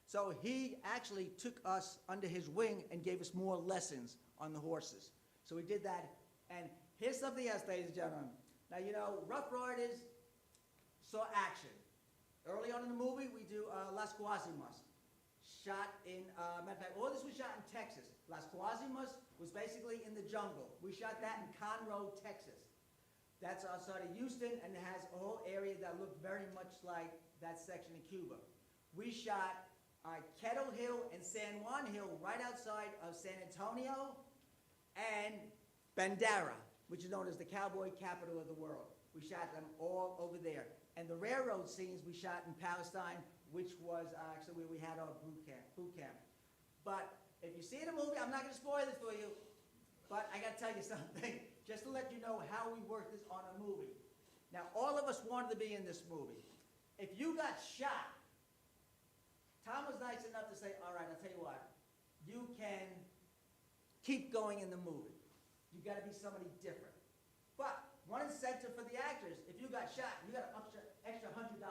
[SPEAKER 8] So he actually took us under his wing and gave us more lessons on the horses. So we did that. And here's something else, ladies and gentlemen. Now, you know, Rough Riders saw action. Early on in the movie, we do Las Guasimas, shot in, matter of fact, all this was shot in Texas. Las Guasimas was basically in the jungle. We shot that in Conroe, Texas. That's outside of Houston, and it has a whole area that looked very much like that section in Cuba. We shot Kettle Hill and San Juan Hill right outside of San Antonio, and Bandera, which is known as the cowboy capital of the world. We shot them all over there. And the railroad scenes we shot in Palestine, which was actually where we had our boot camp. But if you see the movie, I'm not going to spoil it for you, but I got to tell you something, just to let you know how we worked this on a movie. Now, all of us wanted to be in this movie. If you got shot, Tom was nice enough to say, all right, I'll tell you what, you can keep going in the movie. You got to be somebody different. But one incentive for the actors, if you got shot, you got an extra $100.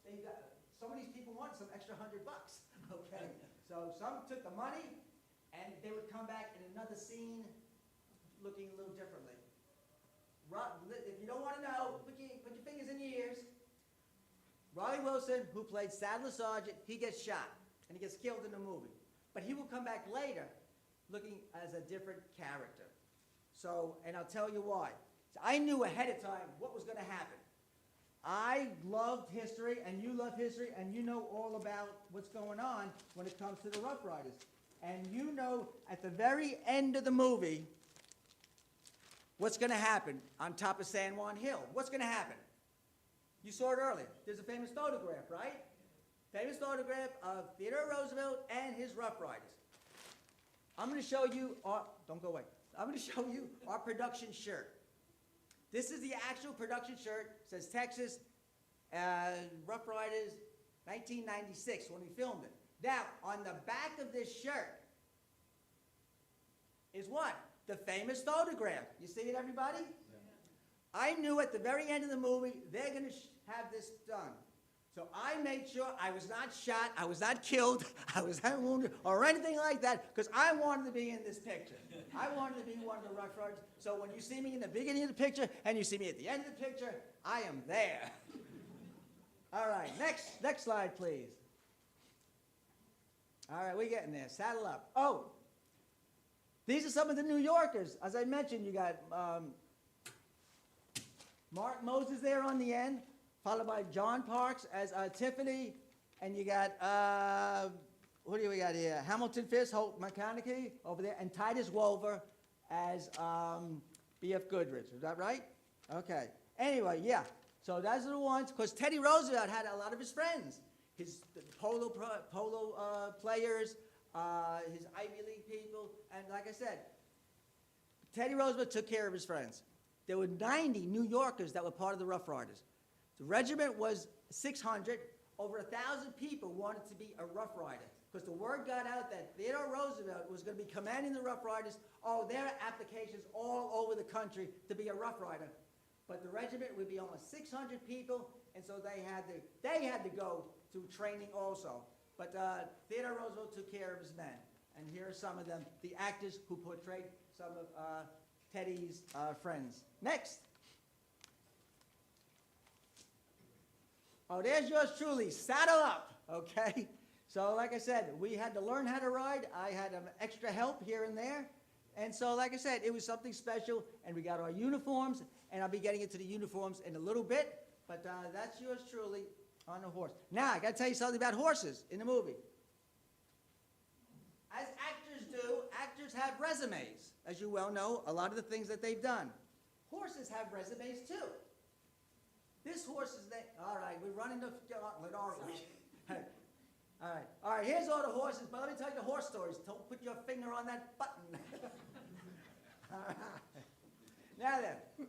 [SPEAKER 8] Then you got, some of these people want some extra $100, okay? So some took the money, and they would come back in another scene looking a little differently. If you don't want to know, put your fingers in your ears. Raleigh Wilson, who played Saddler Sergeant, he gets shot, and he gets killed in the movie. But he will come back later looking as a different character. So, and I'll tell you why. So I knew ahead of time what was going to happen. I loved history, and you love history, and you know all about what's going on when it comes to the Rough Riders. And you know at the very end of the movie what's going to happen on top of San Juan Hill. What's going to happen? You saw it earlier. There's a famous photograph, right? Famous photograph of Theodore Roosevelt and his Rough Riders. I'm going to show you our, don't go away. I'm going to show you our production shirt. This is the actual production shirt. It says Texas, Rough Riders, 1996, when we filmed it. Now, on the back of this shirt is what? The famous photograph. You see it, everybody? Yeah. I knew at the very end of the movie, they're going to have this done. So I made sure I was not shot, I was not killed, I was not wounded, or anything like that, because I wanted to be in this picture. I wanted to be one of the Rough Riders. So when you see me in the beginning of the picture, and you see me at the end of the picture, I am there. All right, next slide, please. All right, we're getting there. Saddle up. Oh, these are some of the New Yorkers. As I mentioned, you got Mark Moses there on the end, followed by John Parks as Tiffany, and you got, who do we got here? Hamilton Fisk, Holt McConaughey over there, and Titus Wolver as B.F. Goodrich. Is that right? Okay. Anyway, yeah. So those are the ones, because Teddy Roosevelt had a lot of his friends, his polo players, his Ivy League people, and like I said, Teddy Roosevelt took care of his friends. There were 90 New Yorkers that were part of the Rough Riders. The regiment was 600. over 1,000 people wanted to be a Rough Rider, because the word got out that Theodore Roosevelt was going to be commanding the Rough Riders. Oh, there are applications all over the country to be a Rough Rider. But the regiment would be almost 600 people, and so they had to go to training also. But Theodore Roosevelt took care of his men. And here are some of them, the actors who portrayed some of Teddy's friends. Next. Oh, there's yours truly, saddle up, okay? So like I said, we had to learn how to ride. I had extra help here and there. And so like I said, it was something special, and we got our uniforms, and I'll be getting into the uniforms in a little bit, but that's yours truly on a horse. Now, I gotta tell you something about horses in the movie. As actors do, actors have resumes. As you well know, a lot of the things that they've done. Horses have resumes too. This horse is all right, we're running the gauntlet, aren't we? All right, here's all the horses, but let me tell you the horse stories. Don't put your finger on that button. All right. Now then,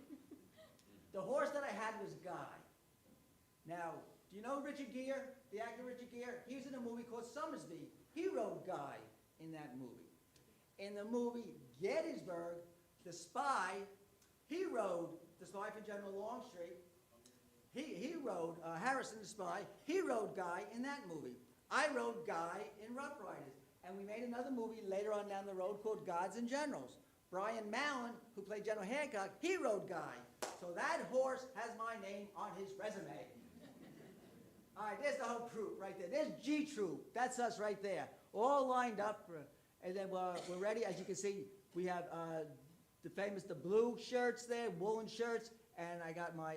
[SPEAKER 8] the horse that I had was Guy. Now, do you know Richard Gere, the actor Richard Gere? He was in a movie called Summersby. He rode Guy in that movie. In the movie Gettysburg, the spy, he rode the spy for General Longstreet. He rode Harrison the spy. He rode Guy in that movie. I rode Guy in Rough Riders. And we made another movie later on down the road called Gods and Generals. Brian Mallon, who played General Hancock, he rode Guy. So that horse has my name on his resume. All right, there's the whole troop right there. There's G Troop. That's us right there. All lined up. And then we're ready. As you can see, we have the blue shirts there, woolen shirts. And I got my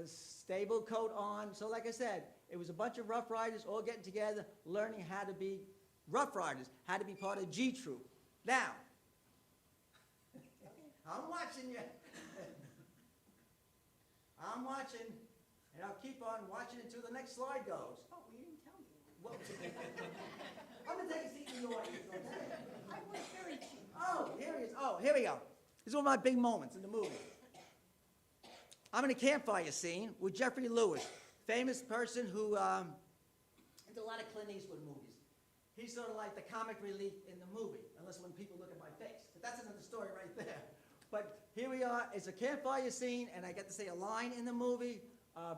[SPEAKER 8] stable coat on. So like I said, it was a bunch of Rough Riders all getting together, learning how to be Rough Riders, how to be part of G Troop. Now, I'm watching you. I'm watching, and I'll keep on watching until the next slide goes.
[SPEAKER 6] Oh, well, you didn't tell me.
[SPEAKER 8] Well, I'm going to take a seat in the audience, okay?
[SPEAKER 6] I was very cheap.
[SPEAKER 8] Oh, here he is. Oh, here we go. This is one of my big moments in the movie. I'm in a campfire scene with Jeffrey Lewis, famous person who did a lot of Clint Eastwood movies. He's sort of like the comic relief in the movie, unless when people look at my face. But that's another story right there. But here we are. It's a campfire scene, and I get to say a line in the movie.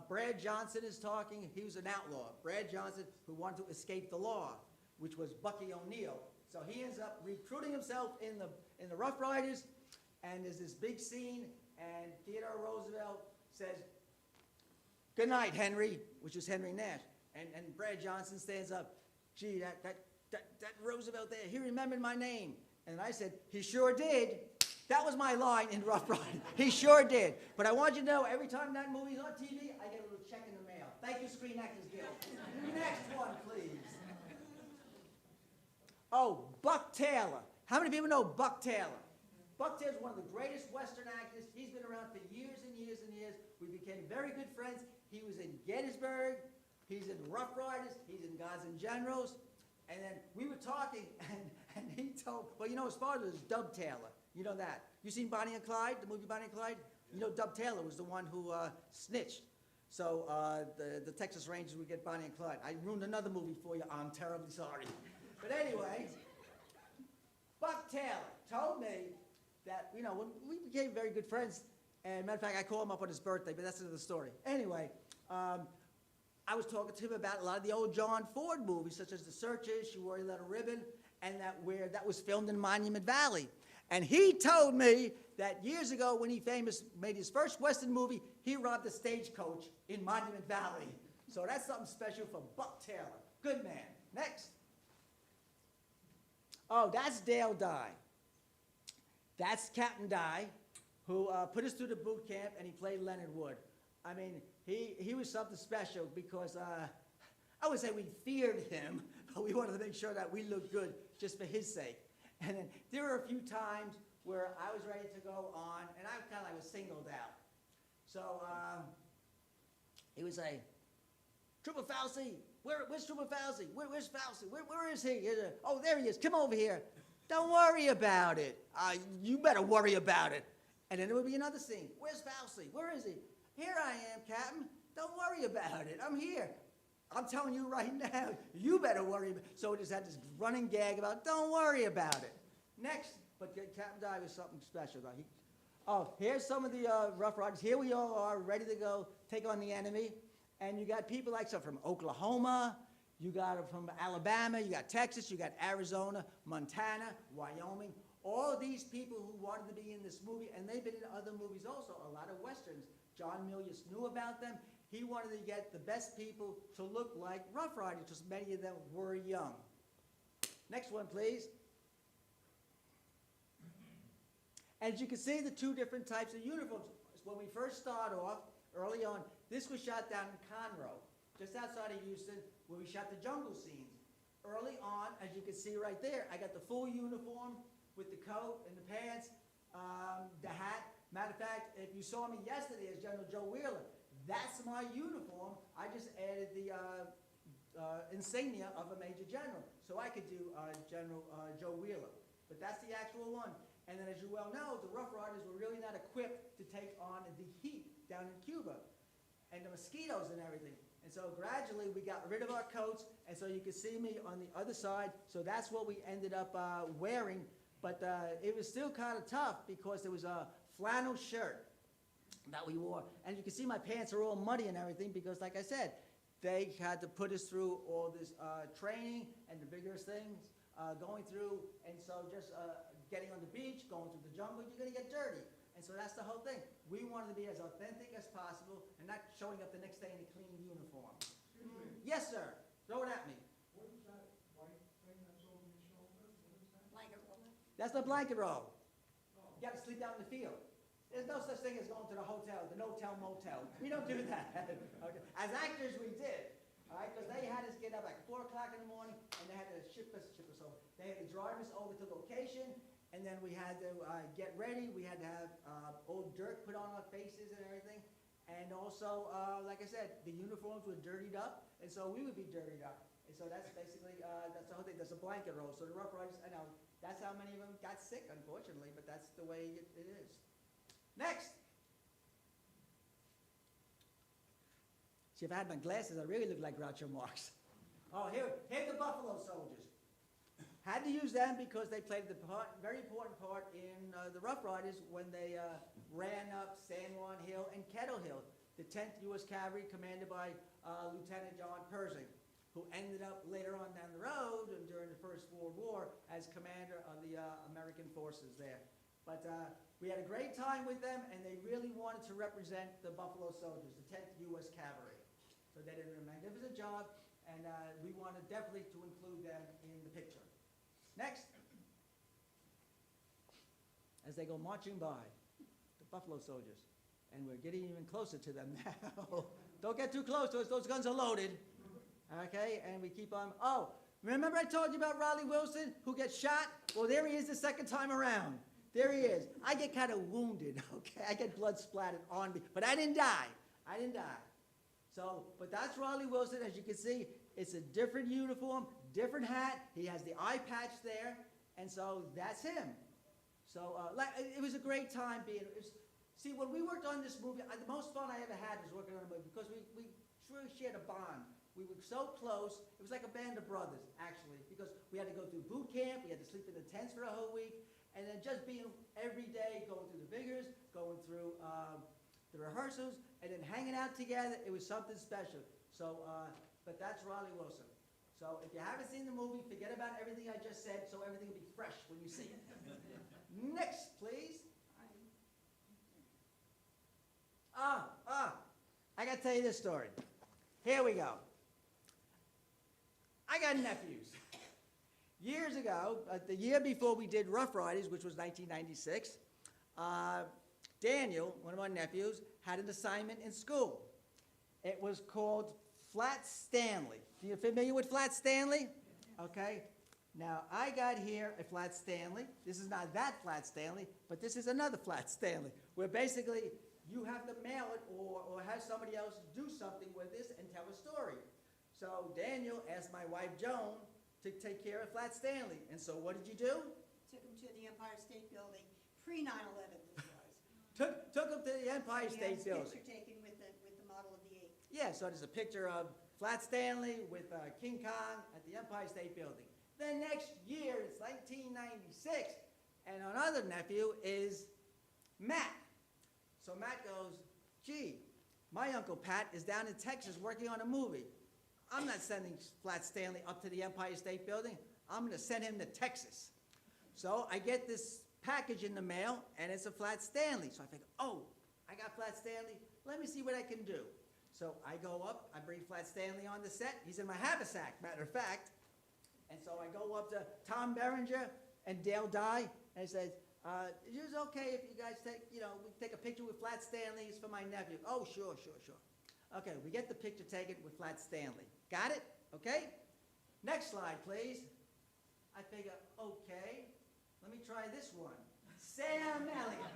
[SPEAKER 8] Brad Johnson is talking. He was an outlaw. Brad Johnson, who wanted to escape the law, which was Bucky O'Neill. So he ends up recruiting himself in the Rough Riders, and there's this big scene, and Theodore Roosevelt says, "Good night, Henry," which is Henry Nash. And Brad Johnson stands up. "Gee, that Roosevelt there, he remembered my name." And I said, "He sure did." That was my line in Rough Riders. He sure did. But I want you to know, every time that movie's on TV, I get a little check in the mail. Thank you, Screen Actors Guild. Next one, please. Oh, Buck Taylor. How many people know Buck Taylor? Buck Taylor's one of the greatest Western actors. He's been around for years and years and years. We became very good friends. He was in Gettysburg. He's in Rough Riders. He's in Gods and Generals. And then we were talking, and he told, well, you know, his father was Dub Taylor. You know that. You seen Bonnie and Clyde, the movie Bonnie and Clyde? You know Dub Taylor was the one who snitched. So the Texas Rangers would get Bonnie and Clyde. I ruined another movie for you. I'm terribly sorry. But anyway, Buck Taylor told me that, you know, when we became very good friends, and matter of fact, I called him up on his birthday, but that's another story. Anyway, I was talking to him about a lot of the old John Ford movies, such as The Searchers, She Wore a Little Ribbon, and that was filmed in Monument Valley. And he told me that years ago when he made his first Western movie, he robbed a stagecoach in Monument Valley. So that's something special for Buck Taylor. Good man. Next. Oh, that's Dale Dye. That's Captain Dye, who put us through the boot camp, and he played Leonard Wood. I mean, he was something special because I would say we feared him, but we wanted to make sure that we looked good just for his sake. And then there were a few times where I was ready to go on, and I kind of was singled out. So he would say, "Trooper Fauci, where's Trooper Fauci? Where's Fauci? Where is he? Oh, there he is. Come over here. Don't worry about it. You better worry about it." And then there would be another scene. "Where's Fauci? Where is he?" "Here I am, Captain. Don't worry about it. I'm here. I'm telling you right now, you better worry. So we just had this running gag about, don't worry about it. Next, but Captain Dive is something special. Though. Oh, here's some of the Rough Riders. Here we all are, ready to go take on the enemy. And you got people like some from Oklahoma, you got them from Alabama, you got Texas, you got Arizona, Montana, Wyoming. All of these people who wanted to be in this movie, and they've been in other movies also, a lot of Westerns. John Milius knew about them. He wanted to get the best people to look like Rough Riders, because many of them were young. Next one, please. As you can see, the two different types of uniforms. When we first start off, early on, this was shot down in Conroe, just outside of Houston, where we shot the jungle scenes. Early on, as you can see right there, I got the full uniform with the coat and the pants, the hat. Matter of fact, if you saw me yesterday as General Joe Wheeler, that's my uniform. I just added the insignia of a major general, so I could do General Joe Wheeler. But that's the actual one. And then as you well know, the Rough Riders were really not equipped to take on the heat down in Cuba and the mosquitoes and everything. And so gradually we got rid of our coats, and so you can see me on the other side. So that's what we ended up wearing. But it was still kind of tough because there was a flannel shirt that we wore. And you can see my pants are all muddy and everything because, like I said, they had to put us through all this training and the vigorous things going through. And so just getting on the beach, going through the jungle, you're going to get dirty. And so that's the whole thing. We wanted to be as authentic as possible and not showing up the next day in a clean uniform. Yes, sir. Throw it at me.
[SPEAKER 7] What is that white thing that's over your shoulder? What is that?
[SPEAKER 6] Blanket roller.
[SPEAKER 8] That's the blanket roll. You got to sleep out in the field. There's no such thing as going to the hotel, the no-tell motel. We don't do that. Okay. As actors, we did. All right, because they had us get up like 4 o'clock in the morning, and they had to ship us over. They had to drive us over to the location, and then we had to get ready. We had to have old dirt put on our faces and everything. And also, like I said, the uniforms were dirtied up, and so we would be dirtied up. And so that's basically, that's the whole thing. There's a blanket roll. So the Rough Riders, I know, that's how many of them got sick, unfortunately, but that's the way it is. Next. See, if I had my glasses, I really look like Groucho Marx. Oh, here the Buffalo Soldiers. Had to use them because they played the very important part in the Rough Riders when they ran up San Juan Hill and Kettle Hill. The 10th U.S. Cavalry, commanded by Lieutenant John Pershing, who ended up later on down the road and during the First World War as commander of the American forces there. But we had a great time with them, and they really wanted to represent the Buffalo Soldiers, the 10th U.S. Cavalry. So they did a magnificent job, and we wanted definitely to include them in the picture. Next. As they go marching by, the Buffalo Soldiers. And we're getting even closer to them now. Don't get too close to us, those guns are loaded. Okay, and we keep on, oh, remember I told you about Riley Wilson, who gets shot? Well, there he is the second time around. There he is. I get kind of wounded, okay? I get blood splattered on me, but I didn't die. I didn't die. So, but that's Riley Wilson. As you can see, it's a different uniform, different hat. He has the eye patch there, and so that's him. So, like, it was a great time being. See, when we worked on this movie, the most fun I ever had was working on a movie because we truly shared a bond. We were so close. It was like a band of brothers, actually, because we had to go through boot camp. We had to sleep in the tents for a whole week, and then just being every day, going through the vigors, going through the rehearsals, and then hanging out together. It was something special. So, but that's Riley Wilson. So if you haven't seen the movie, forget about everything I just said, so everything will be fresh when you see it. Next, please. I got to tell you this story. Here we go. I got nephews. Years ago, the year before we did Rough Riders, which was 1996, Daniel, one of my nephews, had an assignment in school. It was called Flat Stanley. Are you familiar with Flat Stanley? Okay. Now, I got here a Flat Stanley. This is not that Flat Stanley, but this is another Flat Stanley, where basically you have to mail it or have somebody else do something with this and tell a story. So Daniel asked my wife, Joan, to take care of Flat Stanley. And so what did you do?
[SPEAKER 6] Took him to the Empire State Building, pre-9/11 this was.
[SPEAKER 8] Took him to the Empire State
[SPEAKER 6] He has a
[SPEAKER 8] Building.
[SPEAKER 6] picture taken with the model of the 8.
[SPEAKER 8] yeah, so there's a picture of Flat Stanley with King Kong at the Empire State Building. The next year, it's 1996, and our other nephew is Matt. So Matt goes, gee, my Uncle Pat is down in Texas working on a movie. I'm not sending Flat Stanley up to the Empire State Building. I'm going to send him to Texas. So I get this package in the mail, and it's a Flat Stanley. So I think, oh, I got Flat Stanley. Let me see what I can do. So I go up, I bring Flat Stanley on the set. He's in my haversack, matter of fact. And so I go up to Tom Berenger and Dale Dye, and I said, is it okay if you guys we take a picture with Flat Stanley? It's for my nephew. Oh, sure. Okay, we get the picture taken with Flat Stanley. Got it? Okay? Next slide, please. I figure, okay, let me try this one. Sam Elliott.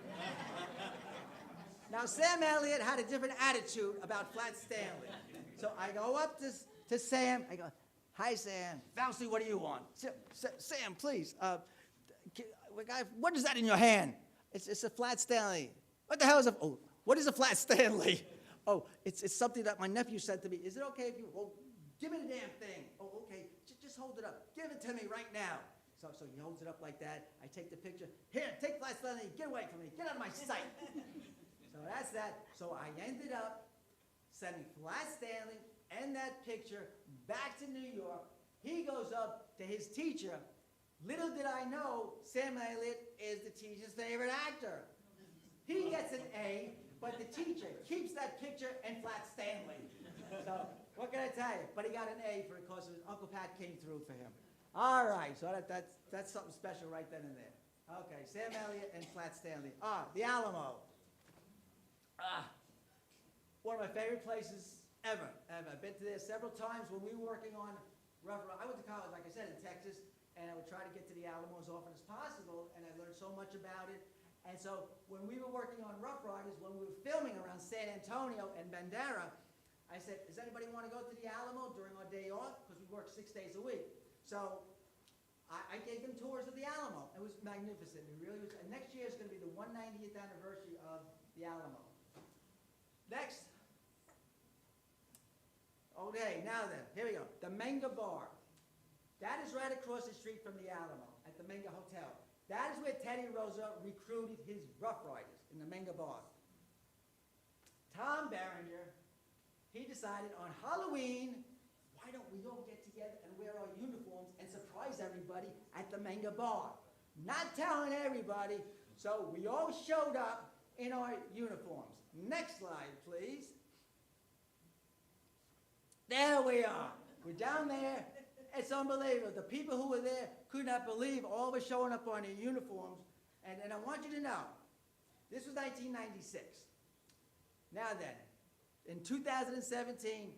[SPEAKER 8] Now, Sam Elliott had a different attitude about Flat Stanley. So I go up to Sam. I go, hi, Sam. Fauci, what do you want? Sam, please. What is that in your hand? It's a Flat Stanley. What the hell is a... Oh, what is a Flat Stanley? Oh, it's something that my nephew said to me. Is it okay if you... Well, give me the damn thing. Oh, okay. Just hold it up. Give it to me right now. So he holds it up like that. I take the picture. Here, take Flat Stanley. Get away from me. Get out of my sight. So that's that. So I ended up sending Flat Stanley and that picture back to New York. He goes up to his teacher. Little did I know, Sam Elliott is the teacher's favorite actor. He gets an A, but the teacher keeps that picture and Flat Stanley. So what can I tell you? But he got an A because Uncle Pat came through for him. All right, so that's something special right then and there. Okay, Sam Elliott and Flat Stanley. The Alamo. One of my favorite places ever. I've been to there several times when we were working on Rough Riders. I went to college, like I said, in Texas, and I would try to get to the Alamo as often as possible, and I learned so much about it. And so when we were working on Rough Riders, when we were filming around San Antonio and Bandera, I said, does anybody want to go to the Alamo during our day off? Because we work 6 days a week. So I gave them tours of the Alamo. It was magnificent. It really was. And next year is going to be the 190th anniversary of the Alamo. Next. Okay, now then, here we go. The Menga Bar. That is right across the street from the Alamo at the Menga Hotel. That is where Teddy Roosevelt recruited his Rough Riders, in the Menga Bar. Tom Berenger, he decided on Halloween, why don't we all get together and wear our uniforms and surprise everybody at the Menga Bar? Not telling everybody, so we all showed up in our uniforms. Next slide, please. There we are. We're down there. It's unbelievable. The people who were there could not believe all of us showing up on their uniforms. And I want you to know, this was 1996. Now then, in 2017,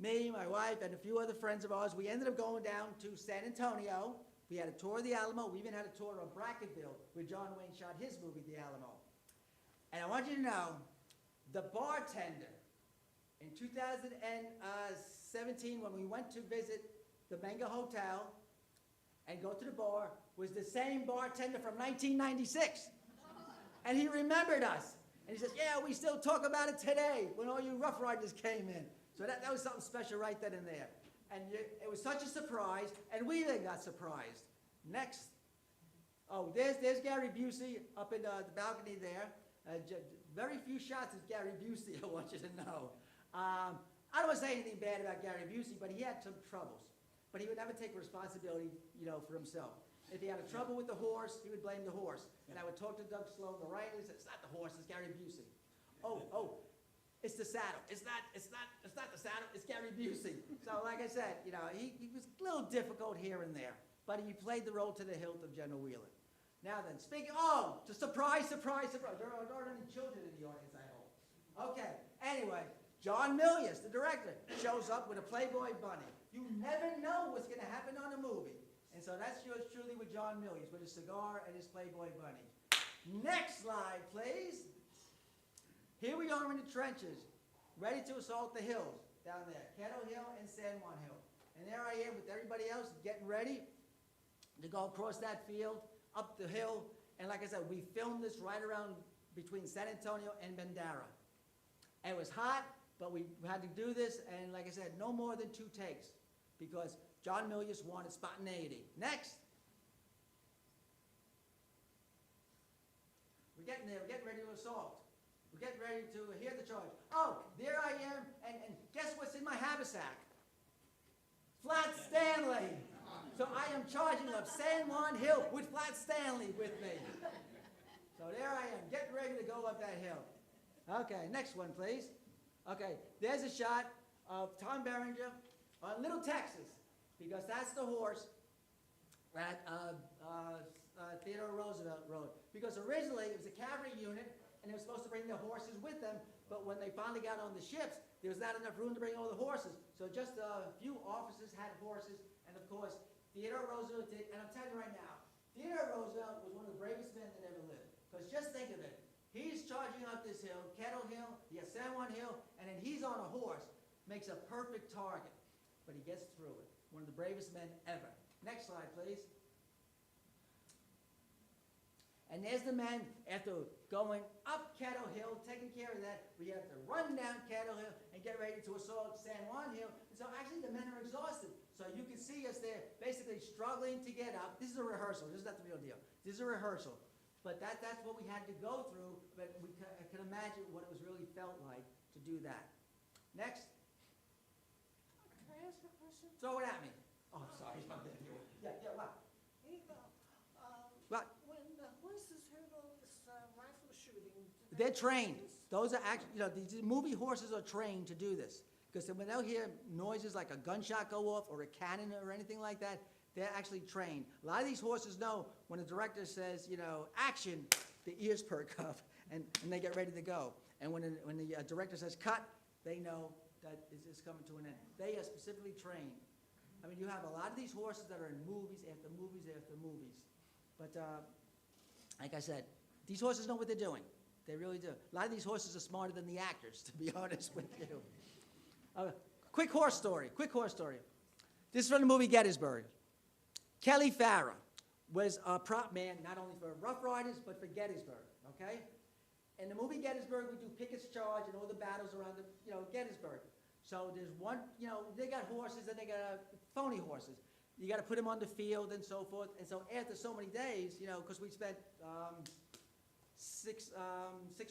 [SPEAKER 8] me, my wife, and a few other friends of ours, we ended up going down to San Antonio. We had a tour of the Alamo. We even had a tour of Brackenville, where John Wayne shot his movie, The Alamo. And I want you to know, the bartender, in 2017, when we went to visit the Menga Hotel and go to the bar, was the same bartender from 1996. And he remembered us. And he says, yeah, we still talk about it today when all you Rough Riders came in. So that was something special right then and there. And it was such a surprise, and we then got surprised. Next. Oh, there's Gary Busey up in the balcony there. Very few shots of Gary Busey, I want you to know. I don't want to say anything bad about Gary Busey, but he had some troubles. But he would never take responsibility, for himself. If he had a trouble with the horse, he would blame the horse. And I would talk to Doug Sloan, the writer, and he said, it's not the horse, it's Gary Busey. Oh, it's the saddle. It's not the saddle, it's Gary Busey. So like I said, he was a little difficult here and there, but he played the role to the hilt of General Wheeler. Now then, just surprise. There aren't any children in the audience, I hope. Okay, anyway, John Milius, the director, shows up with a Playboy bunny. You never know what's going to happen on a movie. And so that's yours truly with John Milius, with his cigar and his Playboy bunny. Next slide, please. Here we are in the trenches, ready to assault the hills down there, Kettle Hill and San Juan Hill. And there I am with everybody else getting ready to go across that field, up the hill. And like I said, we filmed this right around between San Antonio and Bandera. And it was hot, but we had to do this, and like I said, no more than 2 takes, because John Milius wanted spontaneity. Next. We're getting there, we're getting ready to assault. We're getting ready to hear the charge. Oh, there I am, and guess what's in my haversack? Flat Stanley. So I am charging up San Juan Hill with Flat Stanley with me. So there I am, getting ready to go up that hill. Okay, next one, please. Okay, there's a shot of Tom Berenger on Little Texas, because that's the horse that Theodore Roosevelt rode. Because originally it was a cavalry unit, and they were supposed to bring the horses with them, but when they finally got on the ships, there was not enough room to bring all the horses. So just a few officers had horses, and of course, Theodore Roosevelt did, and I'm telling you right now, Theodore Roosevelt was one of the bravest men that ever lived. Because just think of it, he's charging up this hill, Kettle Hill, he has San Juan Hill, and then he's on a horse, makes a perfect target. But he gets through it. One of the bravest men ever. Next slide, please. And there's the men, after going up Kettle Hill, taking care of that, we have to run down Kettle Hill and get ready to assault San Juan Hill. And so actually the men are exhausted. So you can see us there basically struggling to get up. This is a rehearsal. This is not the real deal. This is a rehearsal. But that's what we had to go through, but I can imagine what it was really felt like to do that. Next.
[SPEAKER 7] Can I ask a question?
[SPEAKER 8] Throw it at me. Oh, I'm sorry. Yeah, what?
[SPEAKER 7] Here you go.
[SPEAKER 8] What?
[SPEAKER 7] When the horses heard all this rifle shooting. did
[SPEAKER 8] They're
[SPEAKER 7] they
[SPEAKER 8] trained.
[SPEAKER 7] do this?
[SPEAKER 8] Those are actually, these movie horses are trained to do this. Because when they'll hear noises like a gunshot go off or a cannon or anything like that, they're actually trained. A lot of these horses know when the director says, action, the ears perk up and they get ready to go. And when the director says cut, they know that it's coming to an end. They are specifically trained. I mean, you have a lot of these horses that are in movies after movies after movies. But like I said, these horses know what they're doing. They really do. A lot of these horses are smarter than the actors, to be honest with you. Quick horse story. This is from the movie Gettysburg. Kelly Farrah was a prop man, not only for Rough Riders, but for Gettysburg, okay? In the movie Gettysburg, we do Pickett's Charge and all the battles around Gettysburg. So there's one, they got horses and they got phony horses. You got to put them on the field and so forth. And so after so many days, because we spent 6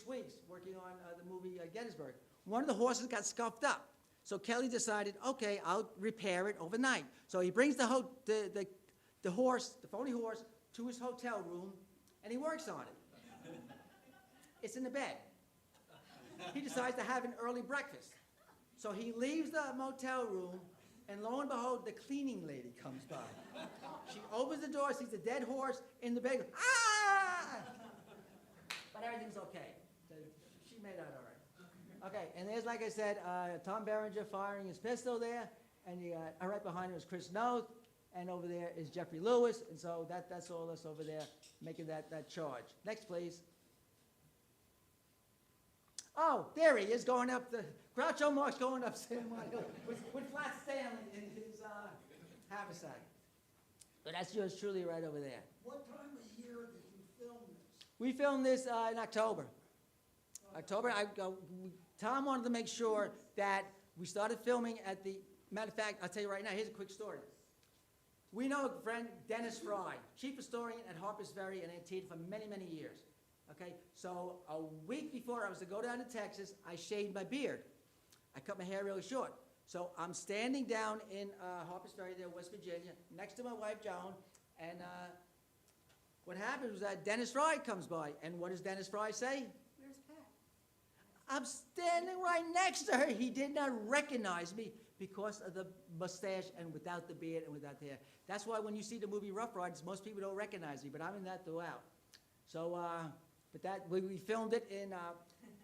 [SPEAKER 8] weeks working on the movie Gettysburg, one of the horses got scuffed up. So Kelly decided, okay, I'll repair it overnight. So he brings the horse, the phony horse, to his hotel room, and he works on it. It's in the bed. He decides to have an early breakfast. So he leaves the motel room, and lo and behold, the cleaning lady comes by. She opens the door, sees the dead horse in the bed, ah! But everything's okay. She made out all right. Okay, and there's, like I said, Tom Berenger firing his pistol there, and you got right behind him is Chris Noth, and over there is Jeffrey Lewis, and so that's all us over there making that charge. Next, please. Oh, there he is going up the, Groucho Marx going up San Juan Hill with Flat Stanley in his haversack. So that's yours truly right over there.
[SPEAKER 7] What time of year did you film this?
[SPEAKER 8] We filmed this in October. Tom wanted to make sure that we started filming at the, matter of fact, I'll tell you right now, here's a quick story. We know a friend, Dennis Fry, chief historian at Harper's Ferry and Antietam for many, many years. Okay, so a week before I was to go down to Texas, I shaved my beard. I cut my hair really short. So I'm standing down in Harper's Ferry there, West Virginia, next to my wife, Joan, and what happened was that Dennis Fry comes by, and what does Dennis Fry say?
[SPEAKER 7] Where's Pat?
[SPEAKER 8] I'm standing right next to her. He did not recognize me because of the mustache and without the beard and without the hair. That's why when you see the movie Rough Riders, most people don't recognize me, but I'm in that throughout. So, we filmed it in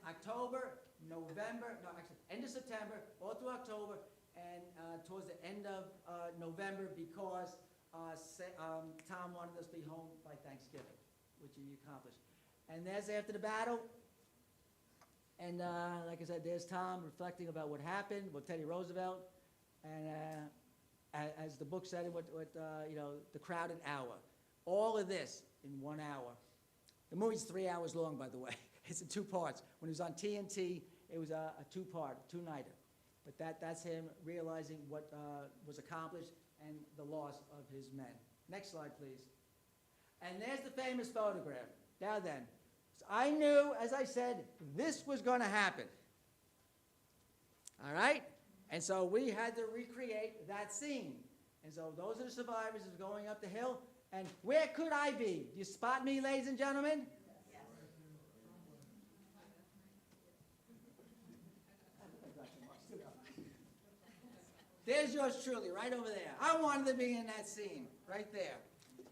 [SPEAKER 8] October, November, no, actually, end of September, all through October, and towards the end of November because Tom wanted us to be home by Thanksgiving, which he accomplished. And there's after the battle. And like I said, there's Tom reflecting about what happened with Teddy Roosevelt, and as the book said, the crowded hour. All of this in 1 hour. The movie's 3 hours long, by the way. It's in 2 parts. When he was on TNT, It was a two-part, two-nighter. But that's him realizing what was accomplished and the loss of his men. Next slide, please. And there's the famous photograph. Now then, so I knew, as I said, this was going to happen. All right? And so we had to recreate that scene. And so those are the survivors of going up the hill. And where could I be? Do you spot me, ladies and gentlemen? There's yours truly, right over there. I wanted to be in that scene, right there.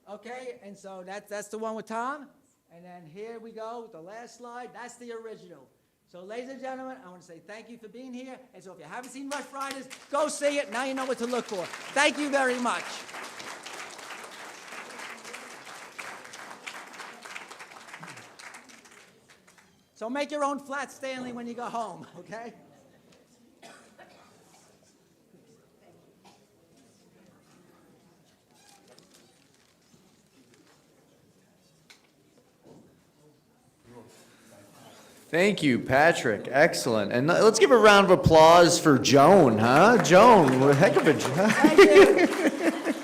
[SPEAKER 8] Okay, and so that's the one with Tom. And then here we go with the last slide. That's the original. So, ladies and gentlemen, I want to say thank you for being here. And so if you haven't seen Rough Riders, go see it. Now you know what to look for. Thank you very much. So make your own flat Stanley when you go home, okay?
[SPEAKER 4] Thank you, Patrick. Excellent. And let's give a round of applause for Joan, huh? Joan, what a heck of a job.
[SPEAKER 8] Thank you.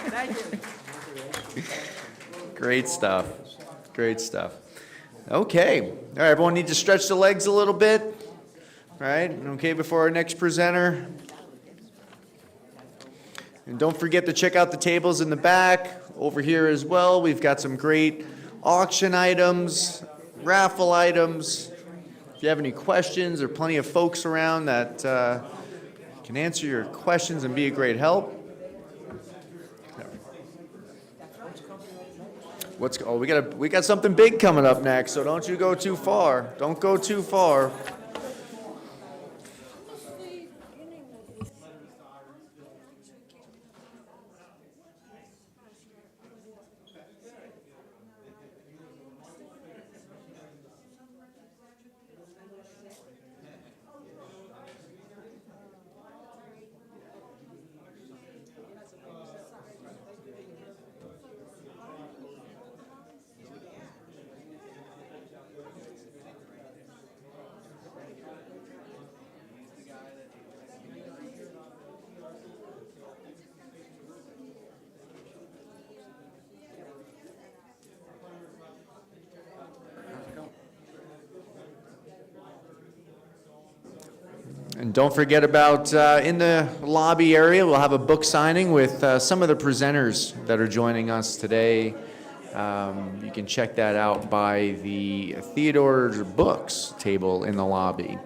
[SPEAKER 8] Thank you.
[SPEAKER 4] Great stuff. Great stuff. Okay. All right, everyone need to stretch the legs a little bit. All right, okay, before our next presenter. And don't forget to check out the tables in the back. Over here as well, we've got some great auction items, raffle items. If you have any questions, there are plenty of folks around that can answer your questions and be a great help. We got something big coming up next, so don't you go too far. Don't go too far. And don't forget about, in the lobby area, we'll have a book signing with some of the presenters that are joining us today. You can check that out by the Theodore Books table in the lobby.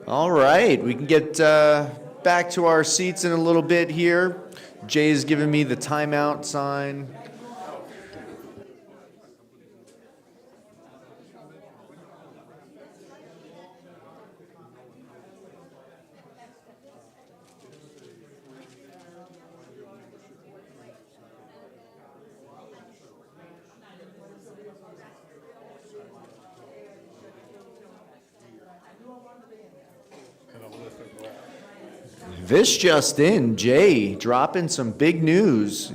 [SPEAKER 4] All right, we can get back to our seats in a little bit here. Jay's giving me the timeout sign. This just in, Jay dropping some big news.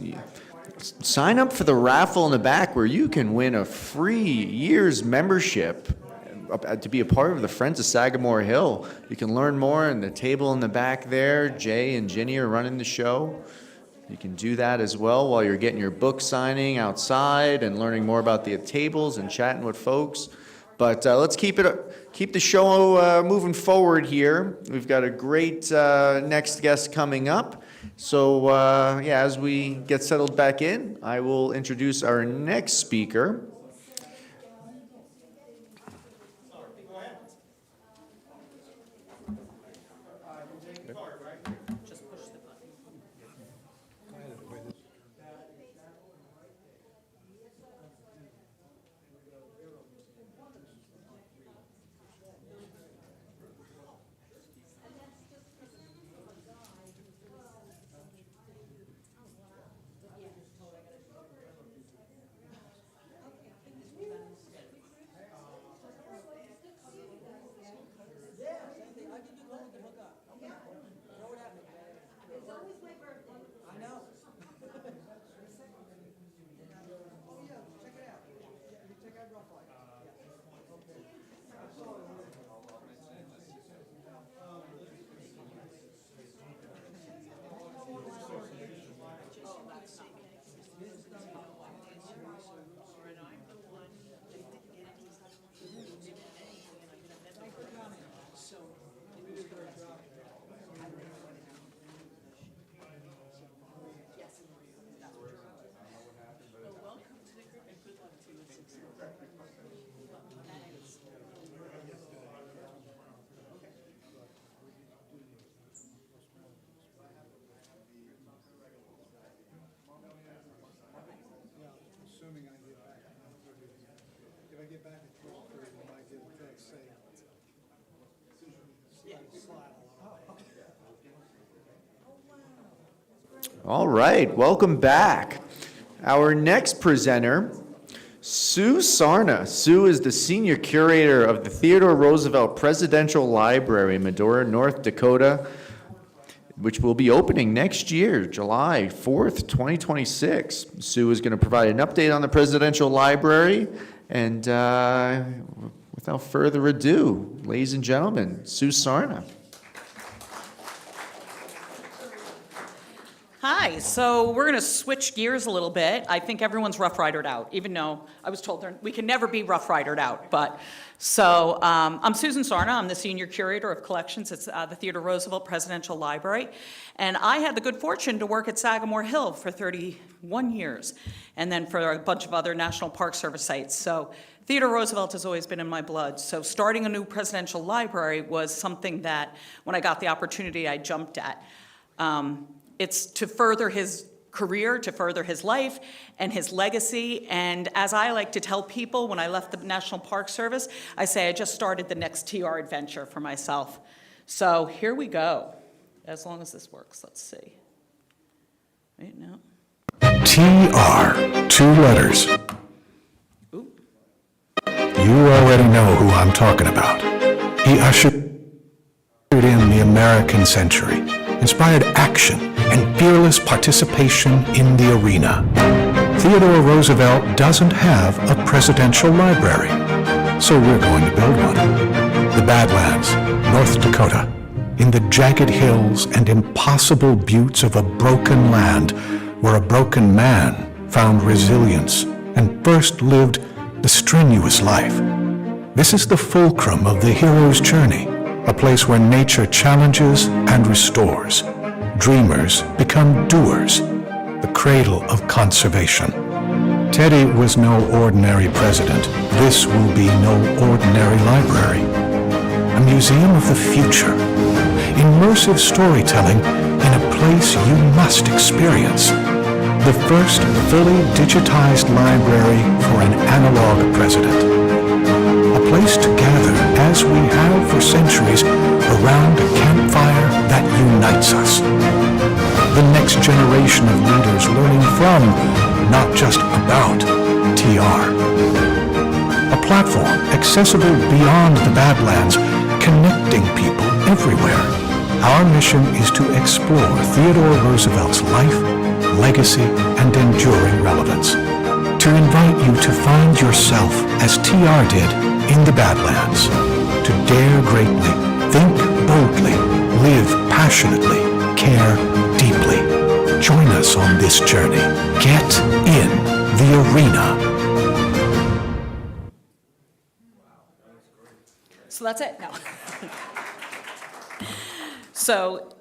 [SPEAKER 4] Sign up for the raffle in the back where you can win a free year's membership to be a part of the Friends of Sagamore Hill. You can learn more in the table in the back there. Jay and Ginny are running the show. You can do that as well while you're getting your book signing outside and learning more about the tables and chatting with folks. But let's keep the show moving forward here. We've got a great next guest coming up. So yeah, as we get settled back in, I will introduce our next speaker. All right, welcome back. Our next presenter, Sue Sarna. Sue is the senior curator of the Theodore Roosevelt Presidential Library in Medora, North Dakota, which will be opening next year, July 4th, 2026. Sue is going to provide an update on the Presidential Library. And without further ado, ladies and gentlemen, Sue Sarna.
[SPEAKER 9] Hi, so we're going to switch gears a little bit. I think everyone's rough ridered out, even though I was told we can never be rough ridered out. But so I'm Susan Sarna. I'm the senior curator of collections at the Theodore Roosevelt Presidential Library. And I had the good fortune to work at Sagamore Hill for 31 years, and then for a bunch of other National Park Service sites. So Theodore Roosevelt has always been in my blood. So starting a new presidential library was something that, when I got the opportunity, I jumped at. It's to further his career, to further his life and his legacy. And as I like to tell people when I left the National Park Service, I say I just started the next TR adventure for myself. So here we go. As long as this works, let's see. Wait, no.
[SPEAKER 10] TR, 2 letters.
[SPEAKER 9] Ooh.
[SPEAKER 10] You already know who I'm talking about. He ushered in the American century, inspired action and fearless participation in the arena. Theodore Roosevelt doesn't have a presidential library, so we're going to build one. The Badlands, North Dakota, in the jagged hills and impossible buttes of a broken land where a broken man found resilience and first lived the strenuous life. This is the fulcrum of the hero's journey, a place where nature challenges and restores. Dreamers become doers, the cradle of conservation. Teddy was no ordinary president. This will be no ordinary library. A museum of the future. Immersive storytelling in a place you must experience. The first fully digitized library for an analog president. A place to gather, as we have for centuries, around a campfire that unites us. The next generation of leaders learning from, not just about, TR. A platform accessible beyond the Badlands, connecting people everywhere. Our mission is to explore Theodore Roosevelt's life, legacy, and enduring relevance. To invite you to find yourself, as TR did, in the Badlands. To dare greatly, think boldly, live passionately, care deeply. Join us on this journey. Get in the arena.
[SPEAKER 9] So that's it? No. So,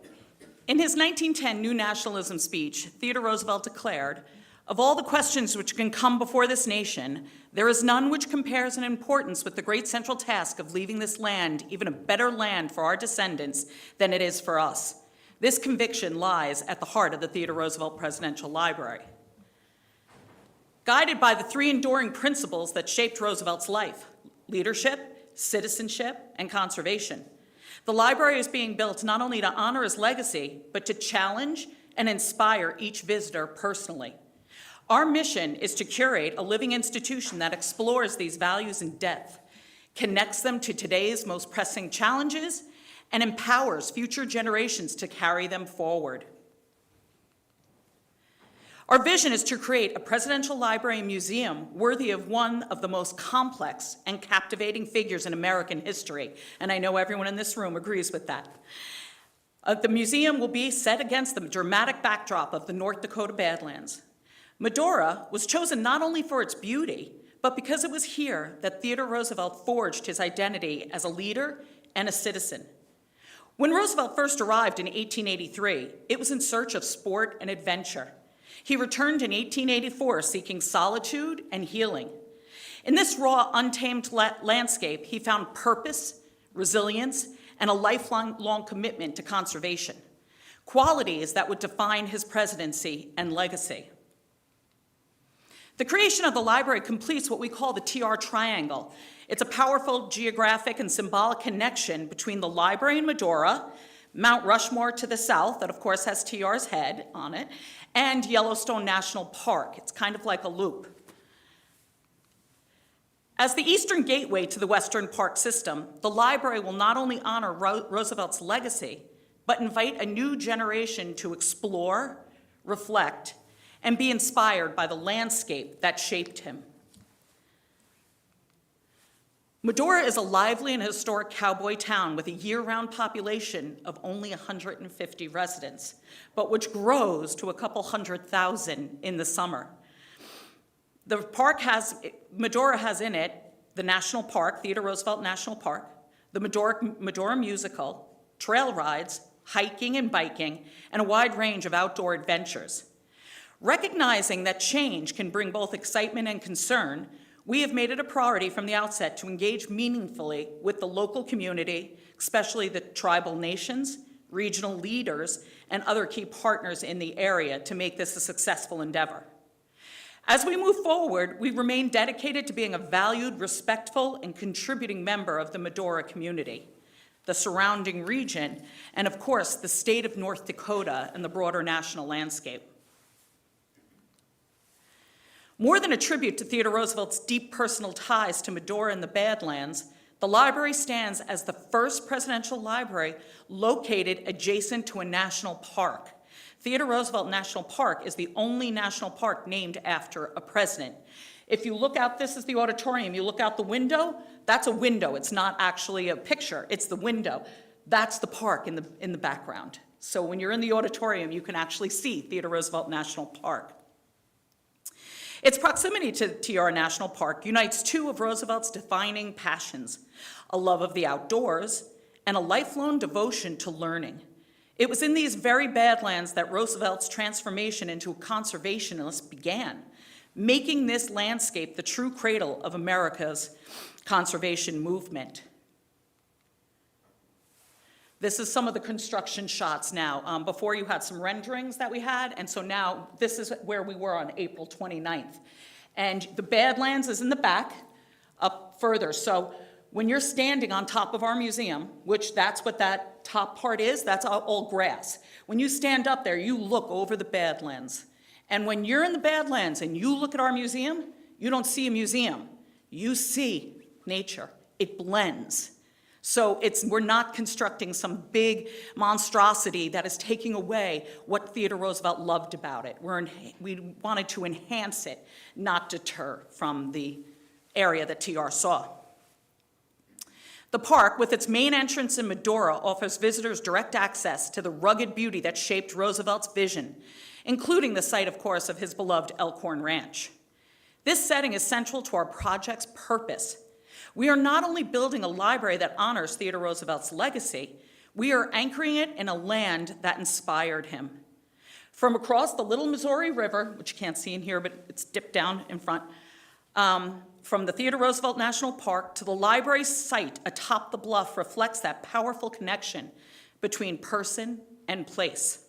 [SPEAKER 9] in his 1910 New Nationalism speech, Theodore Roosevelt declared, "Of all the questions which can come before this nation, there is none which compares in importance with the great central task of leaving this land even a better land for our descendants than it is for us." This conviction lies at the heart of the Theodore Roosevelt Presidential Library. Guided by the three enduring principles that shaped Roosevelt's life: leadership, citizenship, and conservation, the library is being built not only to honor his legacy, but to challenge and inspire each visitor personally. Our mission is to curate a living institution that explores these values in depth, connects them to today's most pressing challenges, and empowers future generations to carry them forward. Our vision is to create a presidential library and museum worthy of one of the most complex and captivating figures in American history, and I know everyone in this room agrees with that. The museum will be set against the dramatic backdrop of the North Dakota Badlands. Medora was chosen not only for its beauty, but because it was here that Theodore Roosevelt forged his identity as a leader and a citizen. When Roosevelt first arrived in 1883, it was in search of sport and adventure. He returned in 1884 seeking solitude and healing. In this raw, untamed landscape, he found purpose, resilience, and a lifelong commitment to conservation, qualities that would define his presidency and legacy. The creation of the library completes what we call the TR Triangle. It's a powerful geographic and symbolic connection between the library in Medora, Mount Rushmore to the south, that of course has TR's head on it, and Yellowstone National Park. It's kind of like a loop. As the eastern gateway to the Western Park system, the library will not only honor Roosevelt's legacy, but invite a new generation to explore, reflect, and be inspired by the landscape that shaped him. Medora is a lively and historic cowboy town with a year-round population of only 150 residents, but which grows to a couple 100,000 in the summer. Medora has in it the National Park, Theodore Roosevelt National Park, the Medora Musical, trail rides, hiking and biking, and a wide range of outdoor adventures. Recognizing that change can bring both excitement and concern, we have made it a priority from the outset to engage meaningfully with the local community, especially the tribal nations, regional leaders, and other key partners in the area to make this a successful endeavor. As we move forward, we remain dedicated to being a valued, respectful, and contributing member of the Medora community, the surrounding region, and of course, the state of North Dakota and the broader national landscape. More than a tribute to Theodore Roosevelt's deep personal ties to Medora and the Badlands, the library stands as the first presidential library located adjacent to a national park. Theodore Roosevelt National Park is the only national park named after a president. If you look out, this is the auditorium, you look out the window, that's a window. It's not actually a picture, it's the window. That's the park in the background. So when you're in the auditorium, you can actually see Theodore Roosevelt National Park. Its proximity to TR National Park unites two of Roosevelt's defining passions, a love of the outdoors and a lifelong devotion to learning. It was in these very Badlands that Roosevelt's transformation into a conservationist began, making this landscape the true cradle of America's conservation movement. This is some of the construction shots now. Before you had some renderings that we had, and so now this is where we were on April 29th. And the Badlands is in the back, up further. So when you're standing on top of our museum, which that's what that top part is, that's all grass. When you stand up there, you look over the Badlands. And when you're in the Badlands and you look at our museum, you don't see a museum. You see nature. It blends. So we're not constructing some big monstrosity that is taking away what Theodore Roosevelt loved about it. We wanted to enhance it, not deter from the area that TR saw. The park, with its main entrance in Medora, offers visitors direct access to the rugged beauty that shaped Roosevelt's vision, including the site, of course, of his beloved Elkhorn Ranch. This setting is central to our project's purpose. We are not only building a library that honors Theodore Roosevelt's legacy, we are anchoring it in a land that inspired him. From across the Little Missouri River, which you can't see in here, but it's dipped down in front, from the Theodore Roosevelt National Park to the library site atop the bluff reflects that powerful connection between person and place.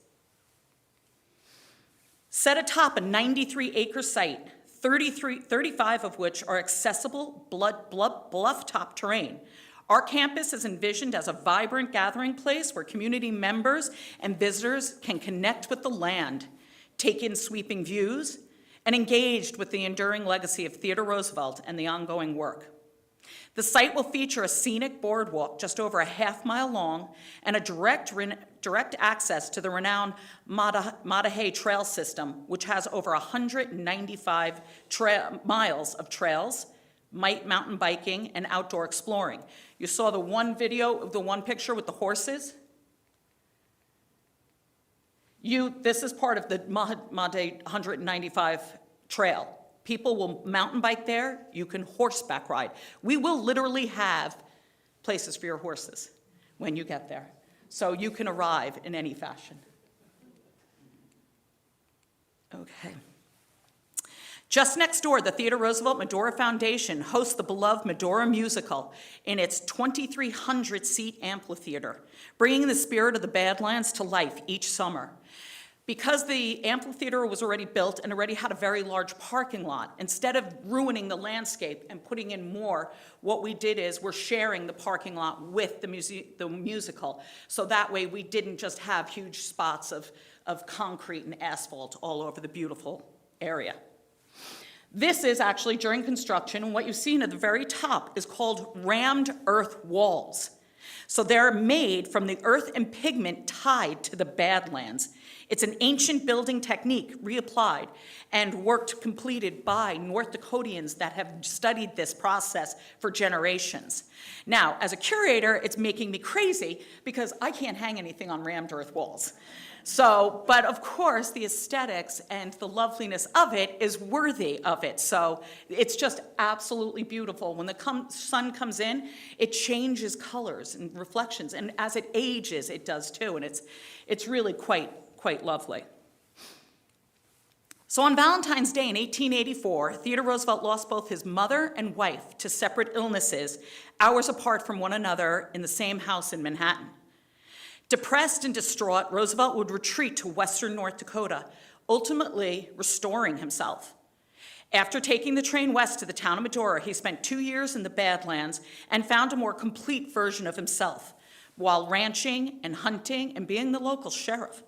[SPEAKER 9] Set atop a 93-acre site, 35 of which are accessible bluff-top terrain, our campus is envisioned as a vibrant gathering place where community members and visitors can connect with the land, take in sweeping views, and engaged with the enduring legacy of Theodore Roosevelt and the ongoing work. The site will feature a scenic boardwalk just over a half-mile long and a direct access to the renowned Mattahay Trail System, which has over 195 miles of trails, mountain biking, and outdoor exploring. You saw the one video, the one picture with the horses. This is part of the Mattahay 195 trail. People will mountain bike there. You can horseback ride. We will literally have places for your horses when you get there, so you can arrive in any fashion. Okay. Just next door, the Theodore Roosevelt Medora Foundation hosts the beloved Medora Musical in its 2,300-seat amphitheater, bringing the spirit of the Badlands to life each summer. Because the amphitheater was already built and already had a very large parking lot, instead of ruining the landscape and putting in more, what we did is we're sharing the parking lot with the musical. So that way we didn't just have huge spots of concrete and asphalt all over the beautiful area. This is actually during construction, and what you've seen at the very top is called rammed earth walls. So they're made from the earth and pigment tied to the Badlands. It's an ancient building technique reapplied and completed by North Dakotians that have studied this process for generations. Now, as a curator, it's making me crazy because I can't hang anything on rammed earth walls. So, but of course, the aesthetics and the loveliness of it is worthy of it. So it's just absolutely beautiful. When the sun comes in, it changes colors and reflections. And as it ages, it does too. And it's really quite lovely. So on Valentine's Day in 1884, Theodore Roosevelt lost both his mother and wife to separate illnesses, hours apart from one another in the same house in Manhattan. Depressed and distraught, Roosevelt would retreat to western North Dakota, ultimately restoring himself. After taking the train west to the town of Medora, he spent 2 years in the Badlands and found a more complete version of himself, while ranching and hunting and being the local sheriff,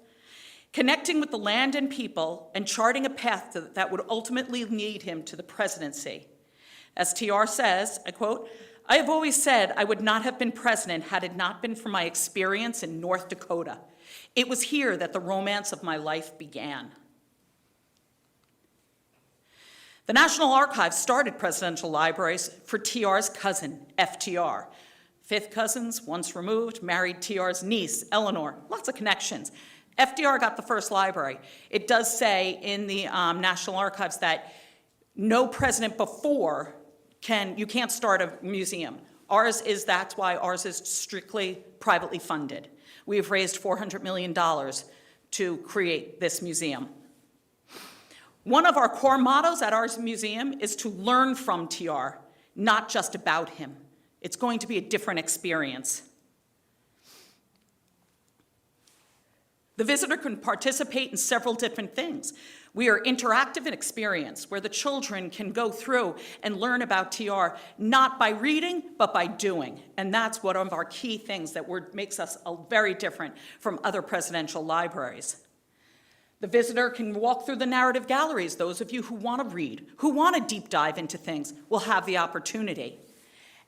[SPEAKER 9] connecting with the land and people and charting a path that would ultimately lead him to the presidency. As TR says, I quote, "I have always said I would not have been president had it not been for my experience in North Dakota. It was here that the romance of my life began." The National Archives started presidential libraries for TR's cousin, FTR. 5th cousins, once removed, married TR's niece, Eleanor. Lots of connections. FDR got the first library. It does say in the National Archives that no president before you can't start a museum. That's why ours is strictly privately funded. We have raised $400 million to create this museum. One of our core mottos at our museum is to learn from TR, not just about him. It's going to be a different experience. The visitor can participate in several different things. We are interactive and experience, where the children can go through and learn about TR, not by reading, but by doing. And that's one of our key things that makes us very different from other presidential libraries. The visitor can walk through the narrative galleries. Those of you who want to read, who want to deep dive into things, will have the opportunity.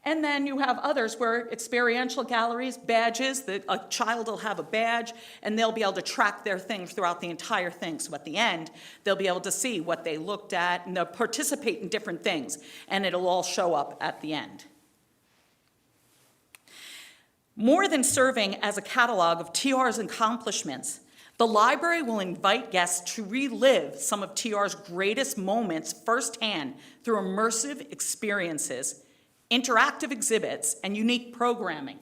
[SPEAKER 9] And then you have others where experiential galleries, badges, that a child will have a badge and they'll be able to track their things throughout the entire thing. So at the end, they'll be able to see what they looked at and they'll participate in different things and it'll all show up at the end. More than serving as a catalog of TR's accomplishments, the library will invite guests to relive some of TR's greatest moments firsthand through immersive experiences, interactive exhibits, and unique programming.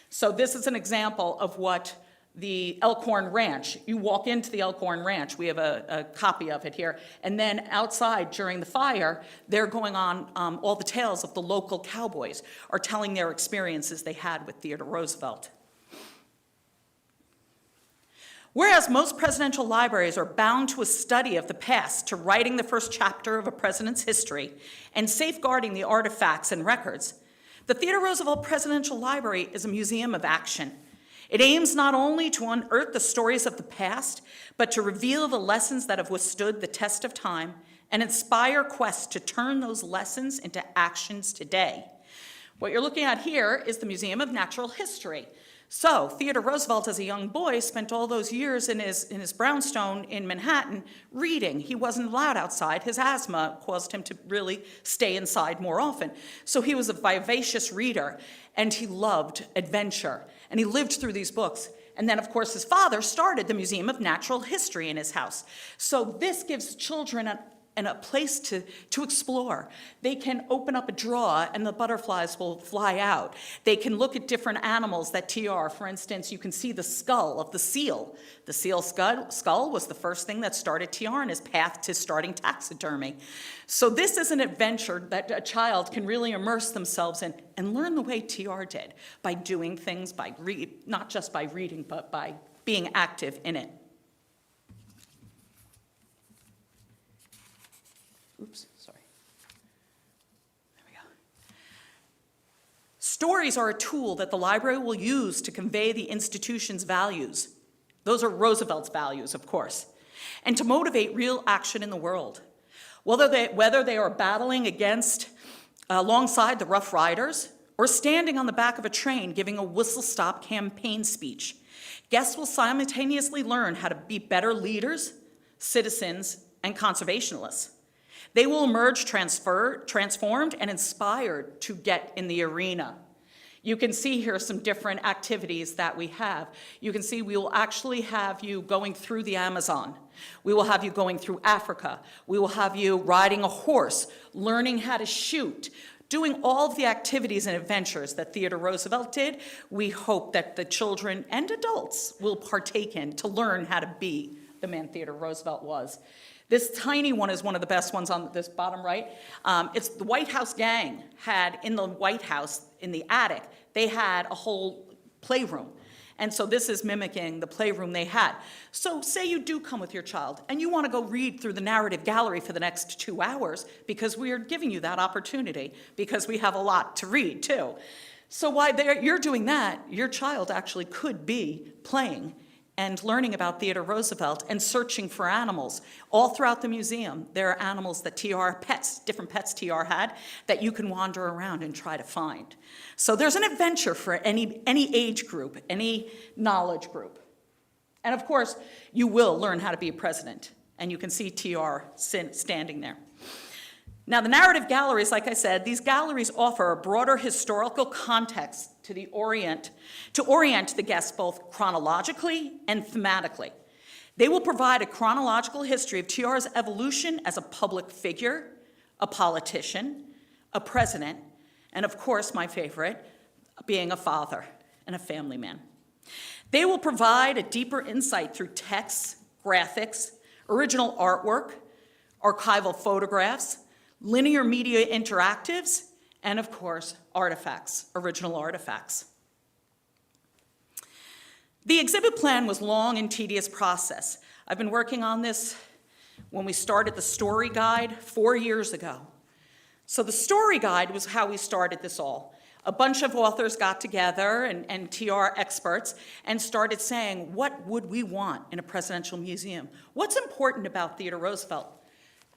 [SPEAKER 9] So this is an example of what the Elkhorn Ranch, you walk into the Elkhorn Ranch, we have a copy of it here, and then outside during the fire, they're going on all the tales of the local cowboys, are telling their experiences they had with Theodore Roosevelt. Whereas most presidential libraries are bound to a study of the past, to writing the first chapter of a president's history and safeguarding the artifacts and records, the Theodore Roosevelt Presidential Library is a museum of action. It aims not only to unearth the stories of the past, but to reveal the lessons that have withstood the test of time and inspire quests to turn those lessons into actions today. What you're looking at here is the Museum of Natural History. So Theodore Roosevelt, as a young boy, spent all those years in his brownstone in Manhattan reading. He wasn't allowed outside. His asthma caused him to really stay inside more often. So he was a vivacious reader, and he loved adventure, and he lived through these books. And then, of course, his father started the Museum of Natural History in his house. So this gives children a place to explore. They can open up a drawer and the butterflies will fly out. They can look at different animals that TR, for instance, you can see the skull of the seal. The seal skull was the first thing that started TR in his path to starting taxidermy. So this is an adventure that a child can really immerse themselves in and learn the way TR did, by doing things, not just by reading, but by being active in it. Oops, sorry. There we go. Stories are a tool that the library will use to convey the institution's values. Those are Roosevelt's values, of course, and to motivate real action in the world. Whether they are battling alongside the Rough Riders or standing on the back of a train giving a whistle-stop campaign speech, guests will simultaneously learn how to be better leaders, citizens, and conservationists. They will emerge transformed and inspired to get in the arena. You can see here some different activities that we have. You can see we will actually have you going through the Amazon. We will have you going through Africa. We will have you riding a horse, learning how to shoot, doing all of the activities and adventures that Theodore Roosevelt did. We hope that the children and adults will partake in to learn how to be the man Theodore Roosevelt was. This tiny one is one of the best ones on this bottom right. It's the White House gang had in the White House, in the attic, they had a whole playroom. And so this is mimicking the playroom they had. So say you do come with your child and you want to go read through the narrative gallery for the next 2 hours, because we are giving you that opportunity, because we have a lot to read too. So while you're doing that, your child actually could be playing and learning about Theodore Roosevelt and searching for animals. All throughout the museum, there are animals that different pets TR had, that you can wander around and try to find. So there's an adventure for any age group, any knowledge group. And of course, you will learn how to be a president, and you can see TR standing there. Now, the narrative galleries, like I said, these galleries offer a broader historical context to orient the guests both chronologically and thematically. They will provide a chronological history of TR's evolution as a public figure, a politician, a president, and of course, my favorite, being a father and a family man. They will provide a deeper insight through texts, graphics, original artwork, archival photographs, linear media interactives, and of course, artifacts, original artifacts. The exhibit plan was a long and tedious process. I've been working on this when we started the story guide 4 years ago. So the story guide was how we started this all. A bunch of authors got together and TR experts and started saying, what would we want in a presidential museum? What's important about Theodore Roosevelt?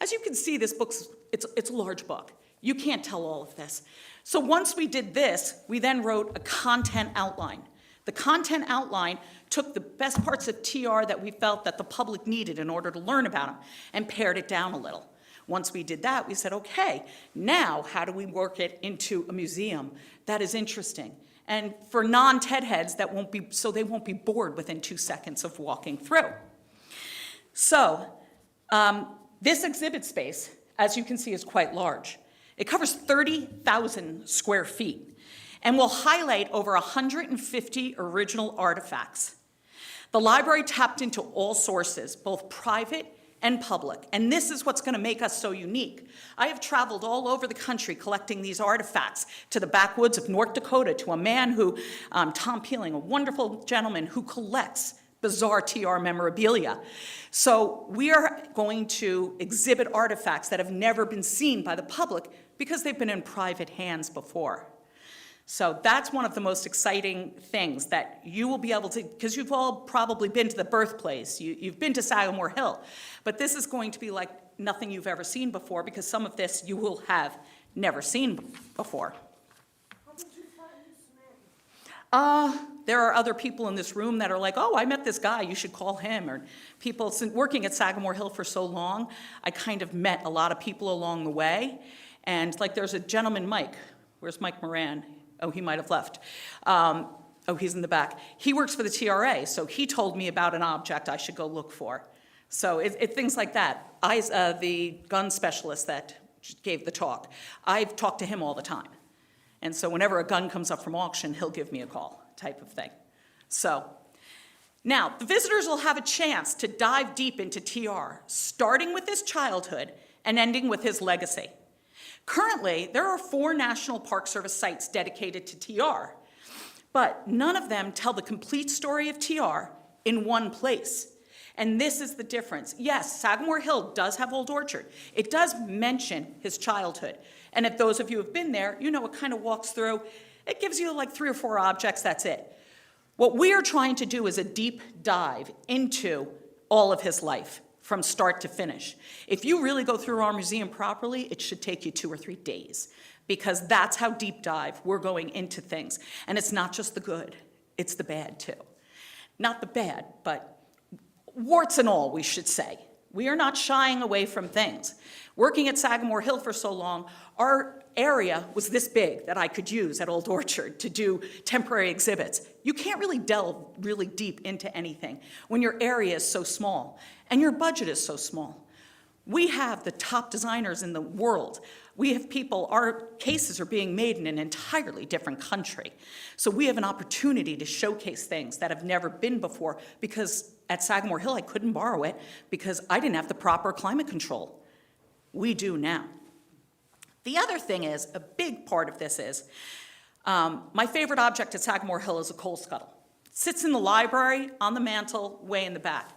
[SPEAKER 9] As you can see, this book's it's a large book. You can't tell all of this. So once we did this, we then wrote a content outline. The content outline took the best parts of TR that we felt that the public needed in order to learn about them and pared it down a little. Once we did that, we said, okay, now how do we work it into a museum that is interesting? And for non-TED heads, so they won't be bored within 2 seconds of walking through. So this exhibit space, as you can see, is quite large. It covers 30,000 square feet and will highlight over 150 original artifacts. The library tapped into all sources, both private and public, and this is what's going to make us so unique. I have traveled all over the country collecting these artifacts, to the backwoods of North Dakota, to a man who, Tom Peeling, a wonderful gentleman who collects bizarre TR memorabilia. So we are going to exhibit artifacts that have never been seen by the public because they've been in private hands before. So that's one of the most exciting things that you will be able to, because you've all probably been to the birthplace, you've been to Sagamore Hill, but this is going to be like nothing you've ever seen before, because some of this you will have never seen before.
[SPEAKER 7] How did you find this man?
[SPEAKER 9] There are other people in this room that are like, oh, I met this guy, you should call him. Or people, since working at Sagamore Hill for so long, I kind of met a lot of people along the way. And like there's a gentleman, Mike. Where's Mike Moran? Oh, he might have left. Oh, he's in the back. He works for the TRA, so he told me about an object I should go look for. So things like that. The gun specialist that gave the talk, I've talked to him all the time. And so whenever a gun comes up from auction, he'll give me a call, type of thing. So now, the visitors will have a chance to dive deep into TR, starting with his childhood and ending with his legacy. Currently, there are 4 National Park Service sites dedicated to TR, but none of them tell the complete story of TR in one place. And this is the difference. Yes, Sagamore Hill does have Old Orchard. It does mention his childhood. And if those of you have been there, you know it kind of walks through. It gives you like 3 or 4 objects, that's it. What we are trying to do is a deep dive into all of his life, from start to finish. If you really go through our museum properly, it should take you 2 or 3 days, because that's how deep dive we're going into things. And it's not just the good, it's the bad too. Not the bad, but warts and all, we should say. We are not shying away from things. Working at Sagamore Hill for so long, our area was this big that I could use at Old Orchard to do temporary exhibits. You can't really delve really deep into anything when your area is so small and your budget is so small. We have the top designers in the world. We have people, our cases are being made in an entirely different country. So we have an opportunity to showcase things that have never been before, because at Sagamore Hill I couldn't borrow it because I didn't have the proper climate control. We do now. The other thing is, a big part of this is, my favorite object at Sagamore Hill is a coal scuttle. It sits in the library, on the mantle, way in the back.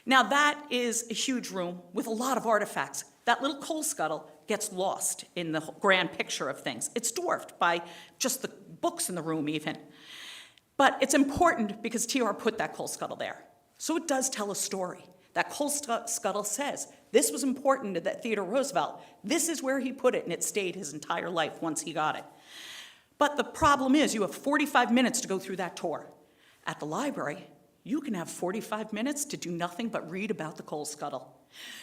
[SPEAKER 9] Now that is a huge room with a lot of artifacts. That little coal scuttle gets lost in the grand picture of things. It's dwarfed by just the books in the room even. But it's important because TR put that coal scuttle there. So it does tell a story. That coal scuttle says, this was important to that Theodore Roosevelt. This is where he put it, and it stayed his entire life once he got it. But the problem is, you have 45 minutes to go through that tour. At the library, you can have 45 minutes to do nothing but read about the coal scuttle.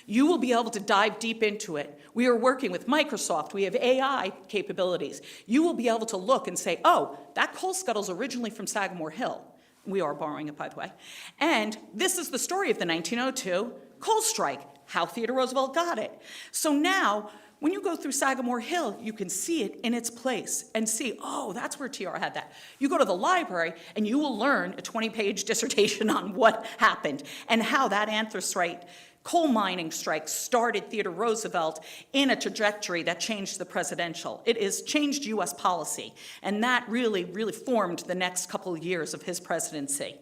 [SPEAKER 9] You will be able to dive deep into it. We are working with Microsoft. We have AI capabilities. You will be able to look and say, oh, that coal scuttle's originally from Sagamore Hill. We are borrowing it, by the way. And this is the story of the 1902 coal strike, how Theodore Roosevelt got it. So now, when you go through Sagamore Hill, you can see it in its place and see, oh, that's where TR had that. You go to the library, and you will learn a 20-page dissertation on what happened and how that anthracite coal mining strike started Theodore Roosevelt in a trajectory that changed the presidential. It has changed U.S. policy, and that really, really formed the next couple of years of his presidency.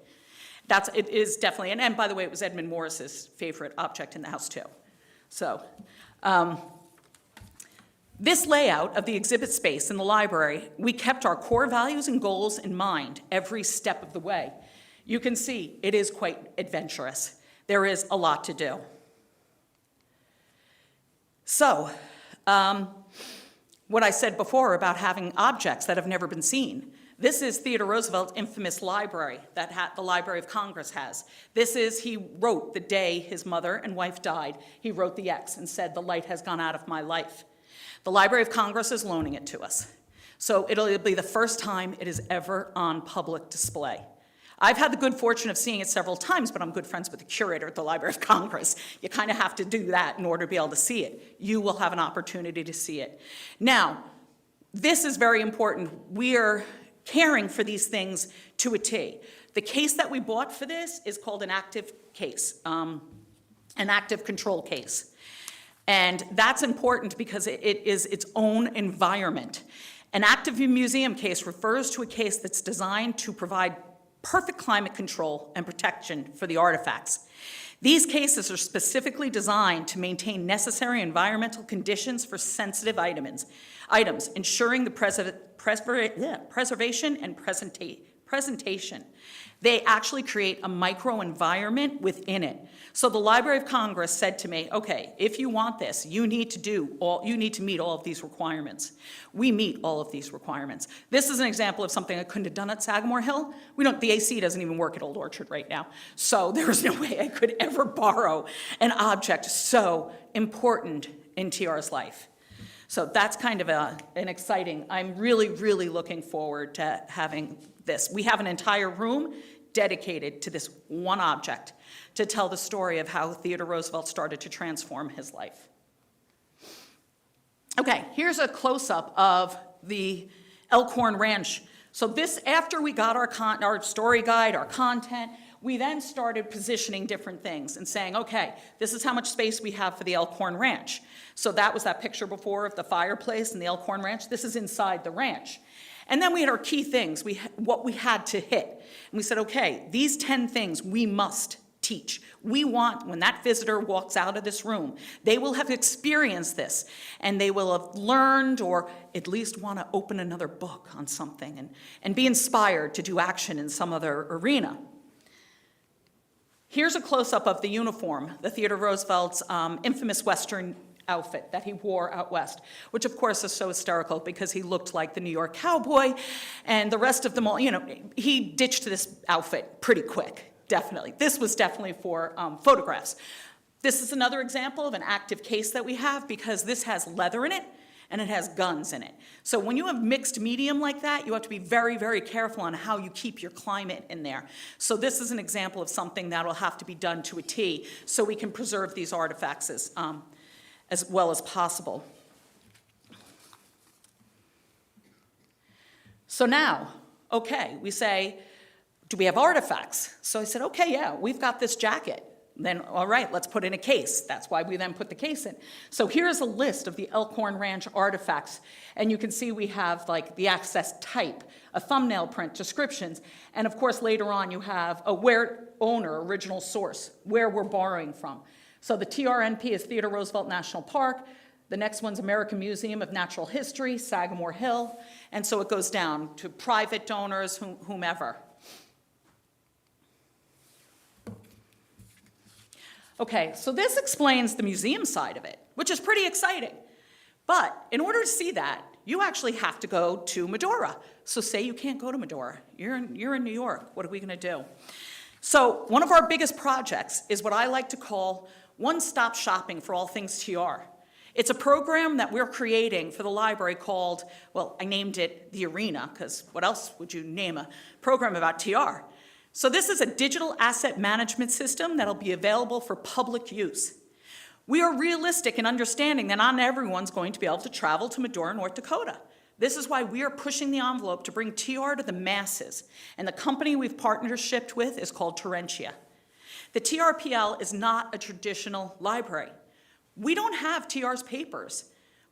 [SPEAKER 9] It is definitely, and by the way, it was Edmund Morris's favorite object in the house too. So, this layout of the exhibit space in the library, we kept our core values and goals in mind every step of the way. You can see it is quite adventurous. There is a lot to do. So, what I said before about having objects that have never been seen. This is Theodore Roosevelt's infamous library that the Library of Congress has. This is, he wrote the day his mother and wife died. He wrote the X and said, "The light has gone out of my life." The Library of Congress is loaning it to us. So it'll be the first time it is ever on public display. I've had the good fortune of seeing it several times, but I'm good friends with the curator at the Library of Congress. You kind of have to do that in order to be able to see it. You will have an opportunity to see it. Now, this is very important. We are caring for these things to a T. The case that we bought for this is called an active case, an active control case. And that's important because it is its own environment. An active museum case refers to a case that's designed to provide perfect climate control and protection for the artifacts. These cases are specifically designed to maintain necessary environmental conditions for sensitive items, ensuring the preservation and presentation. They actually create a microenvironment within it. So the Library of Congress said to me, okay, if you want this, you need to meet all of these requirements. We meet all of these requirements. This is an example of something I couldn't have done at Sagamore Hill. The AC doesn't even work at Old Orchard right now. So there was no way I could ever borrow an object so important in TR's life. So that's kind of an exciting, I'm really, really looking forward to having this. We have an entire room dedicated to this one object to tell the story of how Theodore Roosevelt started to transform his life. Okay, here's a close-up of the Elkhorn Ranch. So this, after we got our story guide, our content, we then started positioning different things and saying, okay, this is how much space we have for the Elkhorn Ranch. So that was that picture before of the fireplace and the Elkhorn Ranch. This is inside the ranch. And then we had our key things, what we had to hit. And we said, okay, these 10 things we must teach. We want, when that visitor walks out of this room, they will have experienced this, and they will have learned or at least want to open another book on something and be inspired to do action in some other arena. Here's a close-up of the uniform, the Theodore Roosevelt's infamous Western outfit that he wore out west, which of course is so hysterical because he looked like the New York cowboy, and the rest of them all, he ditched this outfit pretty quick, definitely. This was definitely for photographs. This is another example of an active case that we have because this has leather in it and it has guns in it. So when you have mixed medium like that, you have to be very, very careful on how you keep your climate in there. So this is an example of something that will have to be done to a T so we can preserve these artifacts as well as possible. So now, okay, we say, do we have artifacts? So I said, okay, yeah, we've got this jacket. Then, all right, let's put in a case. That's why we then put the case in. So here's a list of the Elkhorn Ranch artifacts. And you can see we have like the access type, a thumbnail print, descriptions, and of course later on you have a where owner, original source, where we're borrowing from. So the TRNP is Theodore Roosevelt National Park. The next one's American Museum of Natural History, Sagamore Hill. And so it goes down to private donors, whomever. Okay, so this explains the museum side of it, which is pretty exciting. But in order to see that, you actually have to go to Medora. So say you can't go to Medora. You're in New York. What are we going to do? So one of our biggest projects is what I like to call one-stop shopping for all things TR. It's a program that we're creating for the library called, well, I named it The Arena, because what else would you name a program about TR? So this is a digital asset management system that'll be available for public use. We are realistic in understanding that not everyone's going to be able to travel to Medora, North Dakota. This is why we are pushing the envelope to bring TR to the masses. And the company we've partnershiped with is called Terentia. The TRPL is not a traditional library. We don't have TR's papers.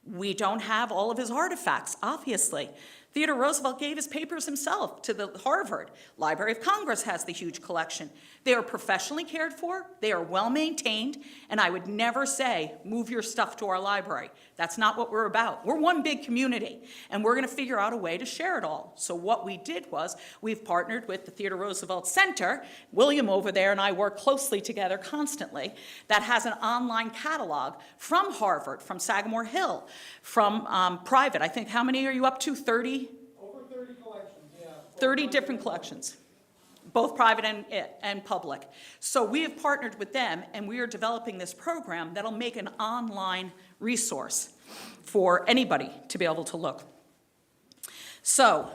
[SPEAKER 9] We don't have all of his artifacts, obviously. Theodore Roosevelt gave his papers himself to the Harvard. Library of Congress has the huge collection. They are professionally cared for, they are well-maintained, and I would never say, move your stuff to our library. That's not what we're about. We're one big community, and we're going to figure out a way to share it all. So what we did was, we've partnered with the Theodore Roosevelt Center. William over there and I work closely together constantly, that has an online catalog from Harvard, from Sagamore Hill, from private. I think, how many are you up to? 30?
[SPEAKER 5] Over 30 collections, yeah.
[SPEAKER 9] 30 different collections, both private and public. So we have partnered with them, and we are developing this program that'll make an online resource for anybody to be able to look. So,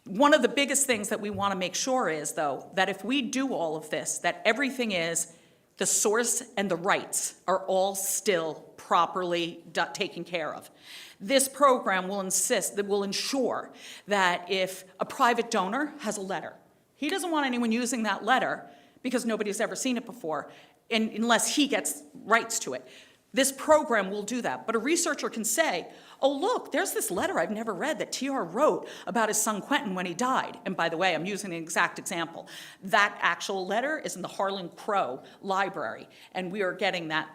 [SPEAKER 9] one of the biggest things that we want to make sure is, though, that if we do all of this, that everything is, the source and the rights are all still properly taken care of. This program will ensure that if a private donor has a letter, he doesn't want anyone using that letter because nobody's ever seen it before, unless he gets rights to it. This program will do that. But a researcher can say, oh, look, there's this letter I've never read that TR wrote about his son Quentin when he died. And by the way, I'm using an exact example. That actual letter is in the Harlan Crow Library, and we are getting that,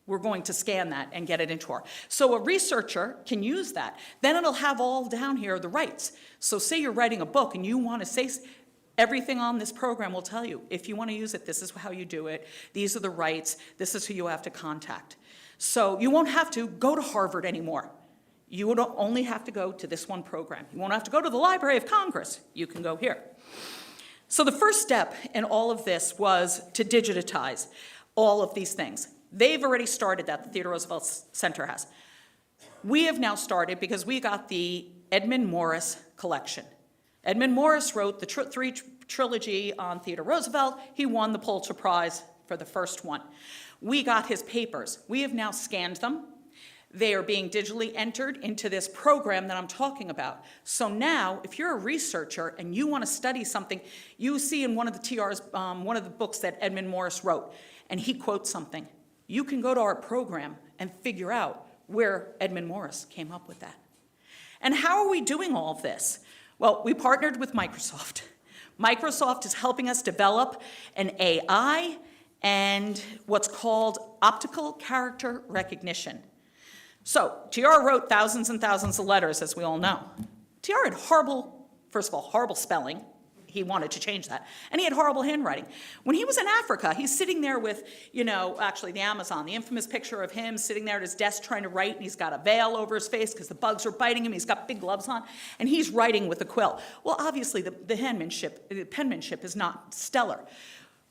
[SPEAKER 9] we're going to scan that and get it into our. So a researcher can use that. Then it'll have all down here the rights. So say you're writing a book and you want to say, everything on this program will tell you, if you want to use it, this is how you do it, these are the rights, this is who you have to contact. So you won't have to go to Harvard anymore. You would only have to go to this one program. You won't have to go to the Library of Congress. You can go here. So the first step in all of this was to digitize all of these things. They've already started that, the Theodore Roosevelt Center has. We have now started because we got the Edmund Morris collection. Edmund Morris wrote the trilogy on Theodore Roosevelt. He won the Pulitzer Prize for the first one. We got his papers. We have now scanned them. They are being digitally entered into this program that I'm talking about. So now, if you're a researcher and you want to study something, you see in one of the TR's, one of the books that Edmund Morris wrote, and he quotes something, you can go to our program and figure out where Edmund Morris came up with that. And how are we doing all of this? Well, we partnered with Microsoft. Microsoft is helping us develop an AI and what's called optical character recognition. So, TR wrote thousands and thousands of letters, as we all know. TR had horrible, first of all, horrible spelling. He wanted to change that. And he had horrible handwriting. When he was in Africa, he's sitting there with, actually the Amazon, the infamous picture of him sitting there at his desk trying to write, and he's got a veil over his face because the bugs are biting him. He's got big gloves on, and he's writing with a quill. Well, obviously, the penmanship is not stellar.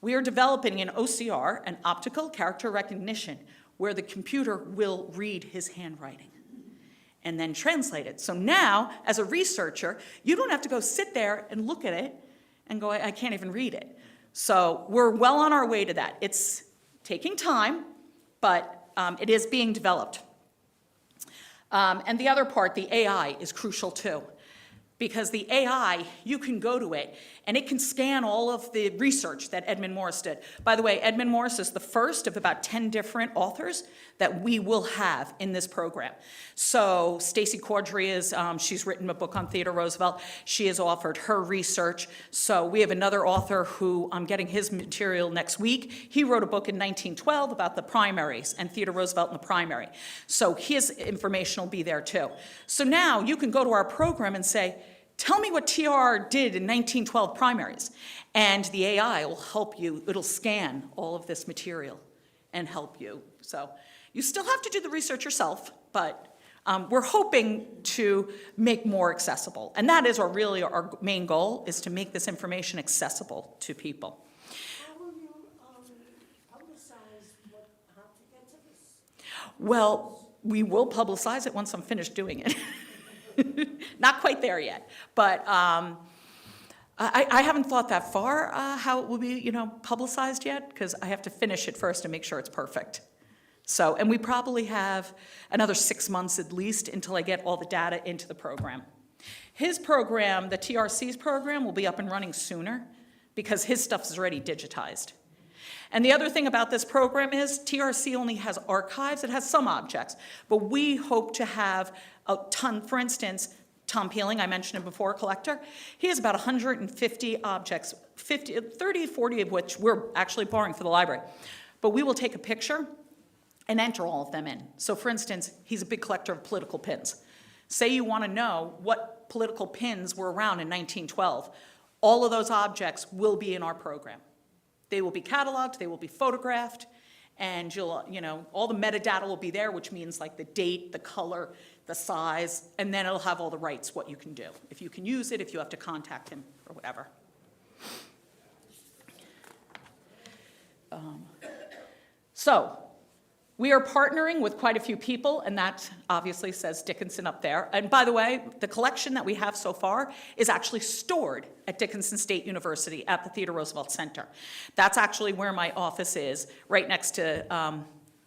[SPEAKER 9] We are developing an OCR, an optical character recognition, where the computer will read his handwriting and then translate it. So now, as a researcher, you don't have to go sit there and look at it and go, I can't even read it. So we're well on our way to that. It's taking time, but it is being developed. And the other part, the AI, is crucial too. Because the AI, you can go to it, and it can scan all of the research that Edmund Morris did. By the way, Edmund Morris is the first of about 10 different authors that we will have in this program. So Stacy Caudry is, she's written a book on Theodore Roosevelt. She has offered her research. So we have another author who I'm getting his material next week. He wrote a book in 1912 about the primaries and Theodore Roosevelt in the primary. So his information will be there too. So now you can go to our program and say, tell me what TR did in 1912 primaries. And the AI will help you. It'll scan all of this material and help you. So you still have to do the research yourself, but we're hoping to make more accessible. And that is really our main goal, is to make this information accessible to people.
[SPEAKER 7] How will you publicize how to get to this?
[SPEAKER 9] Well, we will publicize it once I'm finished doing it. Not quite there yet, but I haven't thought that far how it will be, publicized yet, because I have to finish it first and make sure it's perfect. So, and we probably have another 6 months at least until I get all the data into the program. His program, the TRC's program, will be up and running sooner because his stuff is already digitized. And the other thing about this program is TRC only has archives, it has some objects, but we hope to have a ton. For instance, Tom Peeling, I mentioned him before, collector, he has about 150 objects, 30, 40 of which we're actually borrowing for the library. But we will take a picture and enter all of them in. So for instance, he's a big collector of political pins. Say you want to know what political pins were around in 1912. All of those objects will be in our program. They will be cataloged, they will be photographed, and all the metadata will be there, which means like the date, the color, the size, and then it'll have all the rights, what you can do. If you can use it, if you have to contact him, or whatever. So, we are partnering with quite a few people, and that obviously says Dickinson up there. And by the way, the collection that we have so far is actually stored at Dickinson State University at the Theodore Roosevelt Center. That's actually where my office is, right next to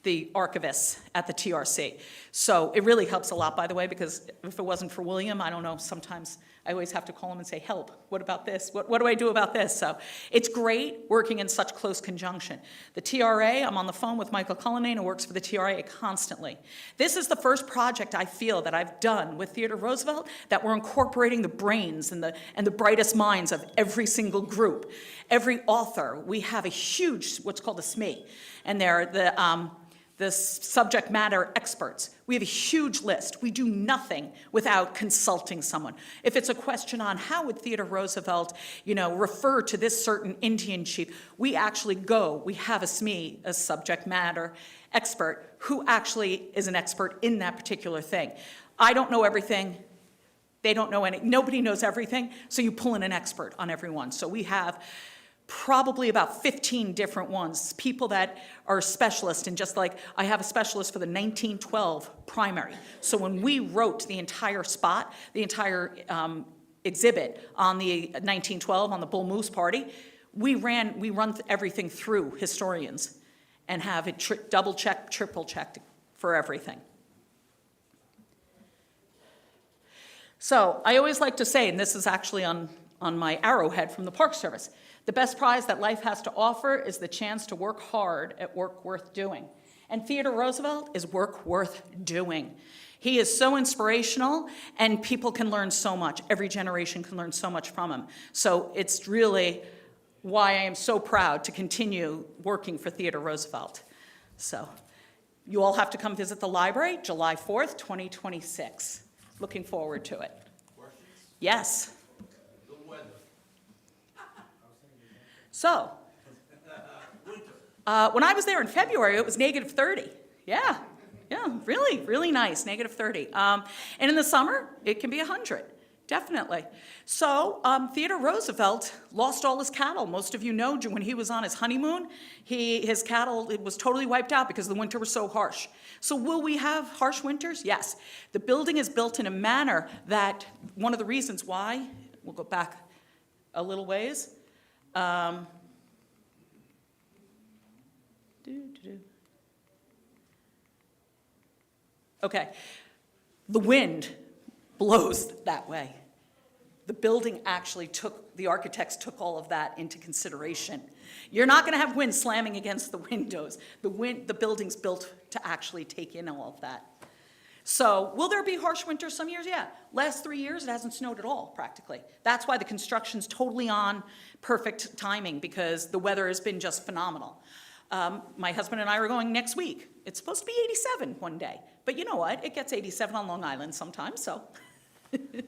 [SPEAKER 9] the archivists at the TRC. So it really helps a lot, by the way, because if it wasn't for William, I don't know, sometimes I always have to call him and say, help, what about this? What do I do about this? So it's great working in such close conjunction. The TRA, I'm on the phone with Michael Cullinane, who works for the TRA constantly. This is the first project I feel that I've done with Theodore Roosevelt that we're incorporating the brains and the brightest minds of every single group. Every author, we have a huge, what's called a SME, and they're the subject matter experts. We have a huge list. We do nothing without consulting someone. If it's a question on how would Theodore Roosevelt, refer to this certain Indian chief, we actually go, we have a SME, a subject matter expert, who actually is an expert in that particular thing. I don't know everything. They don't know nobody knows everything, so you pull in an expert on everyone. So we have probably about 15 different ones, people that are specialists, and just like I have a specialist for the 1912 primary. So when we wrote the entire spot, the entire exhibit on the 1912, on the Bull Moose Party, we run everything through historians and have it double-checked, triple-checked for everything. So I always like to say, and this is actually on my arrowhead from the Park Service, the best prize that life has to offer is the chance to work hard at work worth doing. And Theodore Roosevelt is work worth doing. He is so inspirational, and people can learn so much. Every generation can learn so much from him. So it's really why I am so proud to continue working for Theodore Roosevelt. So you all have to come visit the library, July 4th, 2026. Looking forward to it. Questions? Yes. So, when I was there in February, it was -30. Yeah, really, really nice, -30. And in the summer, it can be 100, definitely. So, Theodore Roosevelt lost all his cattle. Most of you know, when he was on his honeymoon, his cattle, it was totally wiped out because the winter was so harsh. So will we have harsh winters? Yes. The building is built in a manner that, one of the reasons why, we'll go back a little ways, Okay, the wind blows that way. The building actually the architects took all of that into consideration. You're not gonna have wind slamming against the windows. The building's built to actually take in all of that. So will there be harsh winters some years? Yeah. Last 3 years, it hasn't snowed at all, practically. That's why the construction's totally on perfect timing, because the weather has been just phenomenal. My husband and I are going next week. It's supposed to be 87 one day. But you know what? It gets 87 on Long Island sometimes, so. What's the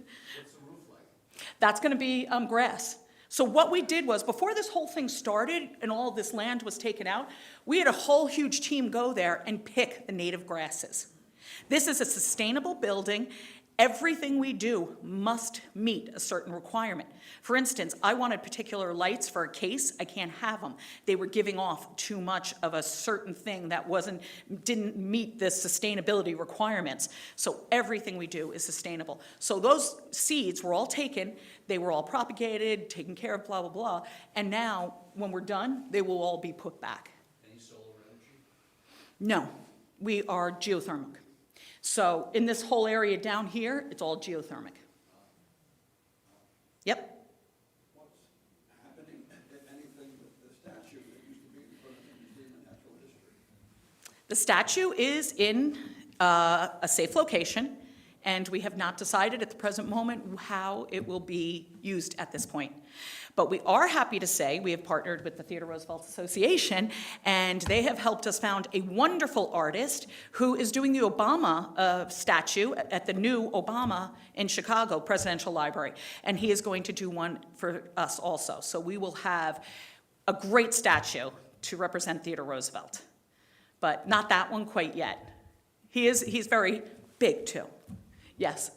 [SPEAKER 9] roof like? That's gonna be grass. So what we did was, before this whole thing started and all this land was taken out, we had a whole huge team go there and pick the native grasses. This is a sustainable building. Everything we do must meet a certain requirement. For instance, I wanted particular lights for a case. I can't have them. They were giving off too much of a certain thing that didn't meet the sustainability requirements. So everything we do is sustainable. So those seeds were all taken, they were all propagated, taken care of, blah, blah, blah. And now, when we're done, they will all be put back.
[SPEAKER 11] Any solar energy?
[SPEAKER 9] No, we are geothermal. So in this whole area down here, it's all geothermic. Yep.
[SPEAKER 11] What's happening, if anything, with the statue that used to be in front of the
[SPEAKER 9] The statue is in a safe location, and we have not decided at the present moment how it will be used at this point. But we are happy to say we have partnered with the Theodore Roosevelt Association, and they have helped us found a wonderful artist who is doing the Obama statue at the new Obama in Chicago Presidential Library. And he is going to do one for us also. So we will have a great statue to represent Theodore Roosevelt. But not that one quite yet. He's very big, too. Yes?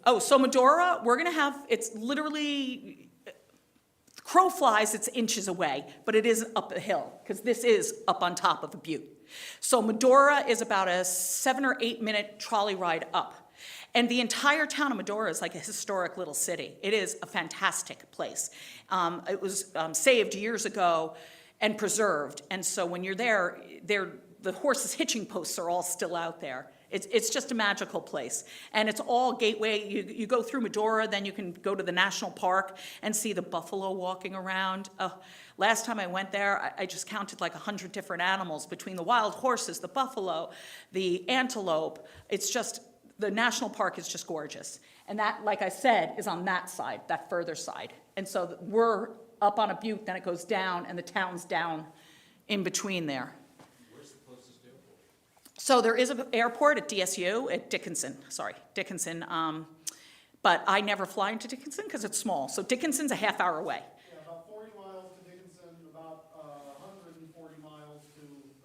[SPEAKER 9] Oh, so Medora, we're gonna have, it's literally, crow flies, it's inches away, but it is up a hill, because this is up on top of a butte. So Medora is about a 7 or 8 minute trolley ride up. And the entire town of Medora is like a historic little city. It is a fantastic place. It was saved years ago and preserved. And so when you're there, the horses' hitching posts are all still out there. It's just a magical place. And it's all gateway. You go through Medora, then you can go to the national park and see the buffalo walking around. Last time I went there, I just counted like 100 different animals between the wild horses, the buffalo, the antelope. It's just, the national park is just gorgeous. And that, like I said, is on that side, that further side. And so we're up on a butte, then it goes down, and the town's down in between there. So there is an airport at DSU, at Dickinson, but I never fly into Dickinson because it's small. So Dickinson's a half hour away.
[SPEAKER 5] Yeah, about 40 miles to Dickinson, about 140 miles to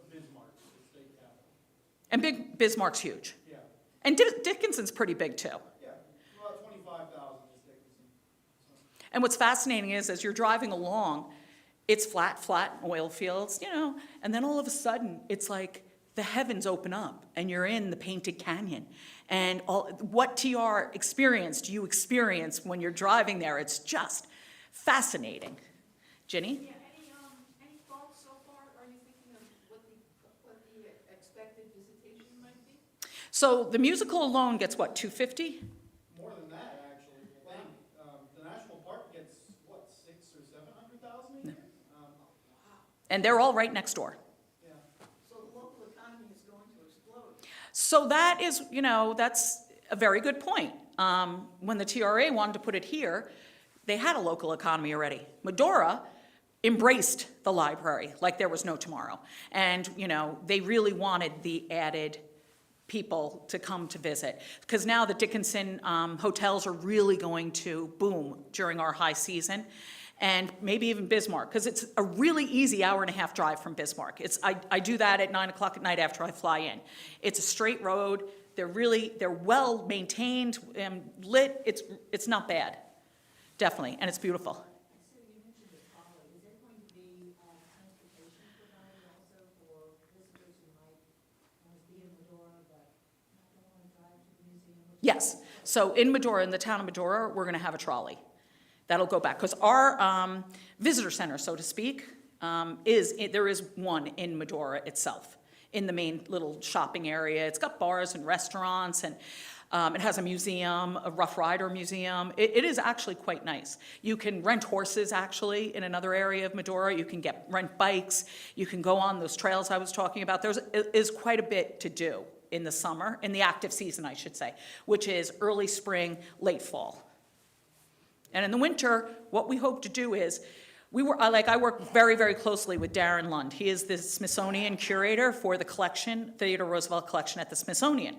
[SPEAKER 5] Bismarck, the state capital.
[SPEAKER 9] And Bismarck's huge.
[SPEAKER 5] Yeah,
[SPEAKER 9] And Dickinson's pretty big too.
[SPEAKER 5] yeah, about 25,000 is Dickinson.
[SPEAKER 9] And what's fascinating is as you're driving along, it's flat oil fields, and then all of a sudden it's like the heavens open up and you're in the Painted Canyon. And what TR experienced, you experience when you're driving there. It's just fascinating. Ginny?
[SPEAKER 7] Yeah, any thoughts so far? Are you thinking of what the expected visitation might be?
[SPEAKER 9] So the musical alone gets what, 250?
[SPEAKER 5] More than that, actually. The national park gets, what, 600,000 or 700,000 a year?
[SPEAKER 9] And they're all right next door.
[SPEAKER 5] Yeah.
[SPEAKER 7] So the local economy is going to explode.
[SPEAKER 9] So that is, that's a very good point. When the TRA wanted to put it here, they had a local economy already. Medora embraced the library like there was no tomorrow. And, they really wanted the added people to come to visit. Because now the Dickinson hotels are really going to boom during our high season. And maybe even Bismarck, because it's a really easy 1.5-hour drive from Bismarck. I do that at 9 o'clock at night after I fly in. It's a straight road. They're well maintained and lit. It's not bad, definitely, and it's beautiful.
[SPEAKER 7] So you mentioned the trolley. Is there going to be transportation provided also for visitors who might want to be in Medora but don't want to drive to the museum?
[SPEAKER 9] Yes. So in Medora, in the town of Medora, we're going to have a trolley. That'll go back, because our visitor center, so to speak, there is one in Medora itself, in the main little shopping area. It's got bars and restaurants, and it has a museum, a Rough Rider museum. It is actually quite nice. You can rent horses, actually, in another area of Medora. You can rent bikes. You can go on those trails I was talking about. There is quite a bit to do in the summer, in the active season, I should say, which is early spring, late fall. And in the winter, what we hope to do is, I work very, very closely with Darren Lund. He is the Smithsonian curator for the collection, Theodore Roosevelt collection at the Smithsonian.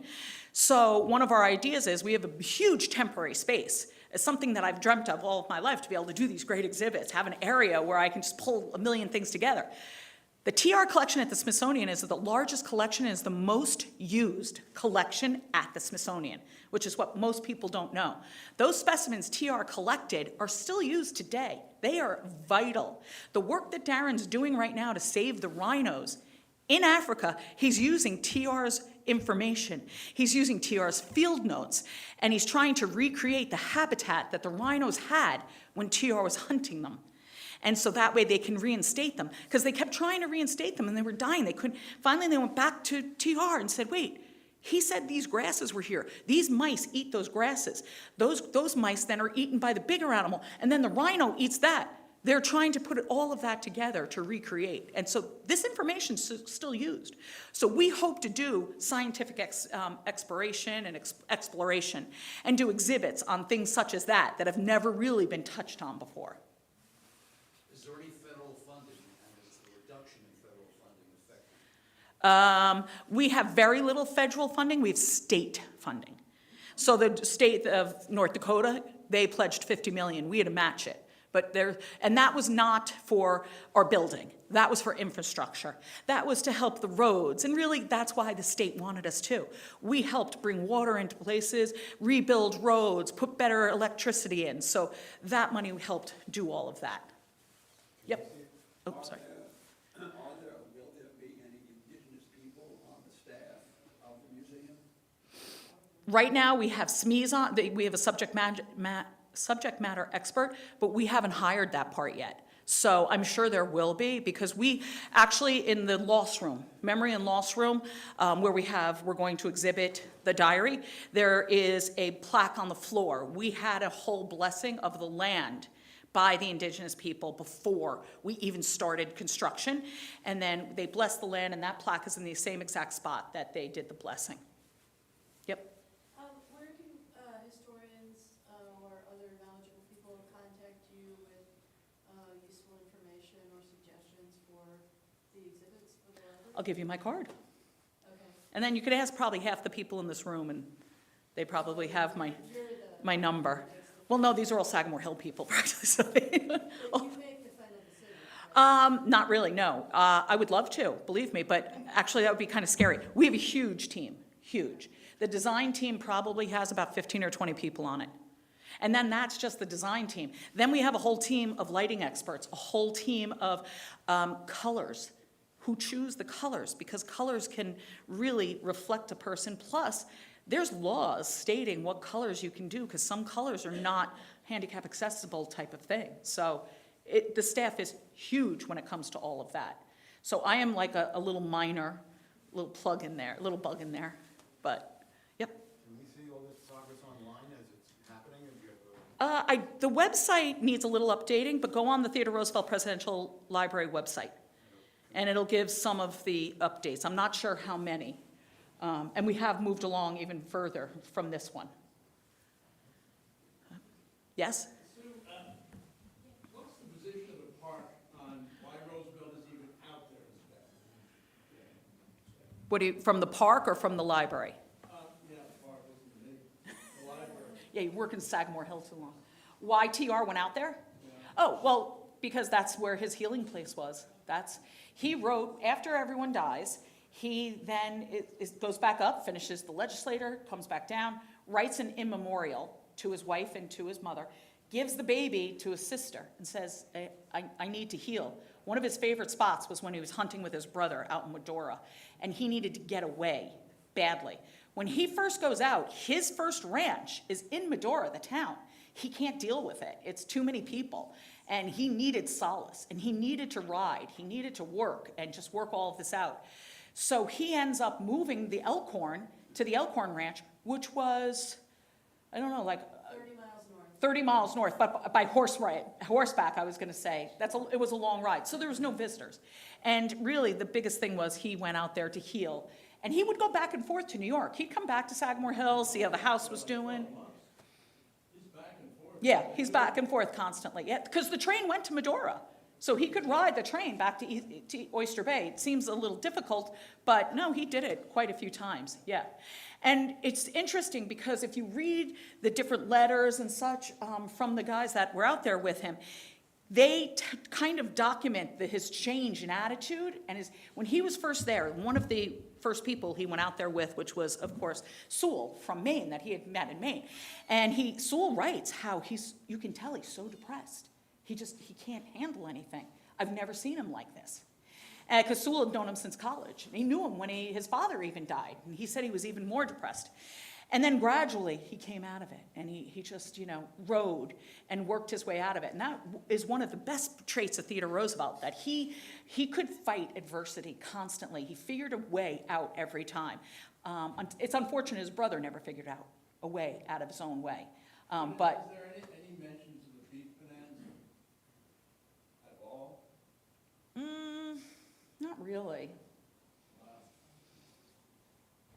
[SPEAKER 9] So one of our ideas is we have a huge temporary space. It's something that I've dreamt of all of my life, to be able to do these great exhibits, have an area where I can just pull a million things together. The TR collection at the Smithsonian is the largest collection and is the most used collection at the Smithsonian, which is what most people don't know. Those specimens TR collected are still used today. They are vital. The work that Darren's doing right now to save the rhinos in Africa, he's using TR's information. He's using TR's field notes, and he's trying to recreate the habitat that the rhinos had when TR was hunting them. And so that way they can reinstate them, because they kept trying to reinstate them and they were dying. They couldn't. Finally, they went back to TR and said, wait, he said these grasses were here. These mice eat those grasses. Those mice then are eaten by the bigger animal, and then the rhino eats that. They're trying to put all of that together to recreate. And so this information is still used. So we hope to do scientific exploration and exploration and do exhibits on things such as that have never really been touched on before.
[SPEAKER 11] Is there any federal funding, and is the reduction in federal funding effective?
[SPEAKER 9] We have very little federal funding. We have state funding. So the state of North Dakota, they pledged $50 million. We had to match it. And that was not for our building. That was for infrastructure. That was to help the roads. And really, that's why the state wanted us too. We helped bring water into places, rebuild roads, put better electricity in. So that money helped do all of that. Yep. Oh, sorry.
[SPEAKER 11] Will there be any indigenous people on the staff of the museum?
[SPEAKER 9] Right now, we have SMEs on, we have a subject matter expert, but we haven't hired that part yet. So I'm sure there will be, because we actually, in the loss room, memory and loss room, where we're going to exhibit the diary, there is a plaque on the floor. We had a whole blessing of the land by the indigenous people before we even started construction. And then they blessed the land, and that plaque is in the same exact spot that they did the blessing. Yep.
[SPEAKER 12] Where can historians or other knowledgeable people contact you with useful information or suggestions for the exhibits for the library?
[SPEAKER 9] I'll give you my card.
[SPEAKER 12] Okay.
[SPEAKER 9] And then you could ask probably half the people in this room, and they probably have my number. Well, no, these are all Sagamore Hill people, practically. So
[SPEAKER 12] But you make the final decision, right?
[SPEAKER 9] not really, no. I would love to, believe me, but actually that would be kind of scary. We have a huge team, huge. The design team probably has about 15 or 20 people on it. And then that's just the design team. Then we have a whole team of lighting experts, a whole team of colors, who choose the colors, because colors can really reflect a person. Plus, there's laws stating what colors you can do, because some colors are not handicap accessible type of thing. So the staff is huge when it comes to all of that. So I am like a little minor, little plug in there, little bug in there, but yep.
[SPEAKER 11] Can we see all this progress online as it's happening? Or do you have
[SPEAKER 9] The website needs a little updating, but go on the Theodore Roosevelt Presidential Library website, and it'll give some of the updates. I'm not sure how many. And we have moved along even further from this one. Yes?
[SPEAKER 11] Sue, what's the position of the park on why Roosevelt is even out there as that?
[SPEAKER 9] What do you, from the park or from the library?
[SPEAKER 11] Yeah, the park, listen to me. The library.
[SPEAKER 9] Yeah, you work in Sagamore Hill too long. Why TR went out there? Oh, well, because that's where his healing place was. He wrote, after everyone dies, he then goes back up, finishes the legislature, comes back down, writes an in memorial to his wife and to his mother, gives the baby to his sister, and says, I need to heal. One of his favorite spots was when he was hunting with his brother out in Medora, and he needed to get away badly. When he first goes out, his first ranch is in Medora, the town. He can't deal with it. It's too many people. And he needed solace, and he needed to ride. He needed to work and just work all of this out. So he ends up moving the Elkhorn to the Elkhorn Ranch, which was, I don't know, like
[SPEAKER 12] 30 miles north.
[SPEAKER 9] 30 miles north, but by horseback, I was going to say. It was a long ride, so there was no visitors. And really, the biggest thing was he went out there to heal. And he would go back and forth to New York. He'd come back to Sagamore Hill, see how the house was doing.
[SPEAKER 11] He's back and forth.
[SPEAKER 9] Yeah, he's back and forth constantly. Yeah, because the train went to Medora. So he could ride the train back to Oyster Bay. It seems a little difficult, but no, he did it quite a few times, yeah. And it's interesting because if you read the different letters and such from the guys that were out there with him, they kind of document his change in attitude. And when he was first there, one of the first people he went out there with, which was, of course, Sewell from Maine, that he had met in Maine. And Sewell writes how you can tell he's so depressed. He can't handle anything. I've never seen him like this. Because Sewell had known him since college. He knew him when his father even died. And he said he was even more depressed. And then gradually he came out of it. And he just, rode and worked his way out of it. And that is one of the best traits of Theodore Roosevelt, that he could fight adversity constantly. He figured a way out every time. It's unfortunate his brother never figured out a way out of his own way. But
[SPEAKER 11] Is there any mentions of the beef bonanza?
[SPEAKER 9] really.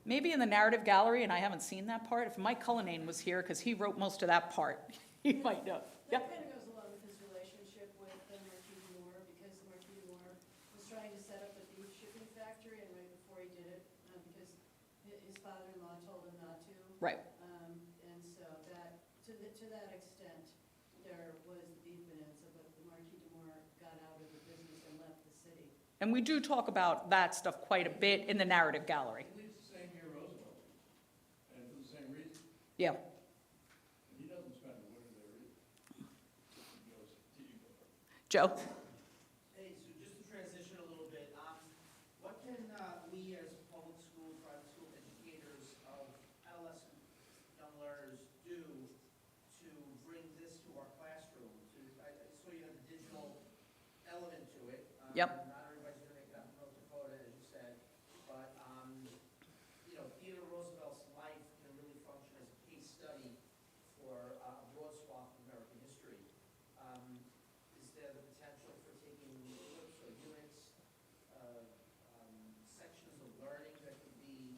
[SPEAKER 9] Maybe in the narrative gallery, and I haven't seen that part. If Mike Cullinane was here, because he wrote most of that part, he might know.
[SPEAKER 12] That
[SPEAKER 9] Yep.
[SPEAKER 12] kind of goes along with his relationship with the Marquis de Moore, because the Marquis de Moore was trying to set up a beef shipping factory, and right before he did it, because his father-in-law told him not to.
[SPEAKER 9] Right.
[SPEAKER 12] And so that, to that extent, there was the beefness of it. The Marquis de Moore got out of the business and left the city.
[SPEAKER 9] And we do talk about that stuff quite a bit in the narrative gallery.
[SPEAKER 11] He leaves the same year Roosevelt, and for the same reason.
[SPEAKER 9] Yeah.
[SPEAKER 11] He doesn't spend a winter there either. He goes to Europe.
[SPEAKER 9] Joe?
[SPEAKER 13] Hey, so just to transition a little bit, what can we as public school, private school educators of adolescent young learners do to bring this to our classroom? I saw you have the digital element to it.
[SPEAKER 9] Yep.
[SPEAKER 13] Not everybody's going to make it out in North Dakota, as you said, but, Theodore Roosevelt's life can really function as a case study for a broad swath of American history. Is there the potential for taking clips or units, sections of learning that could be?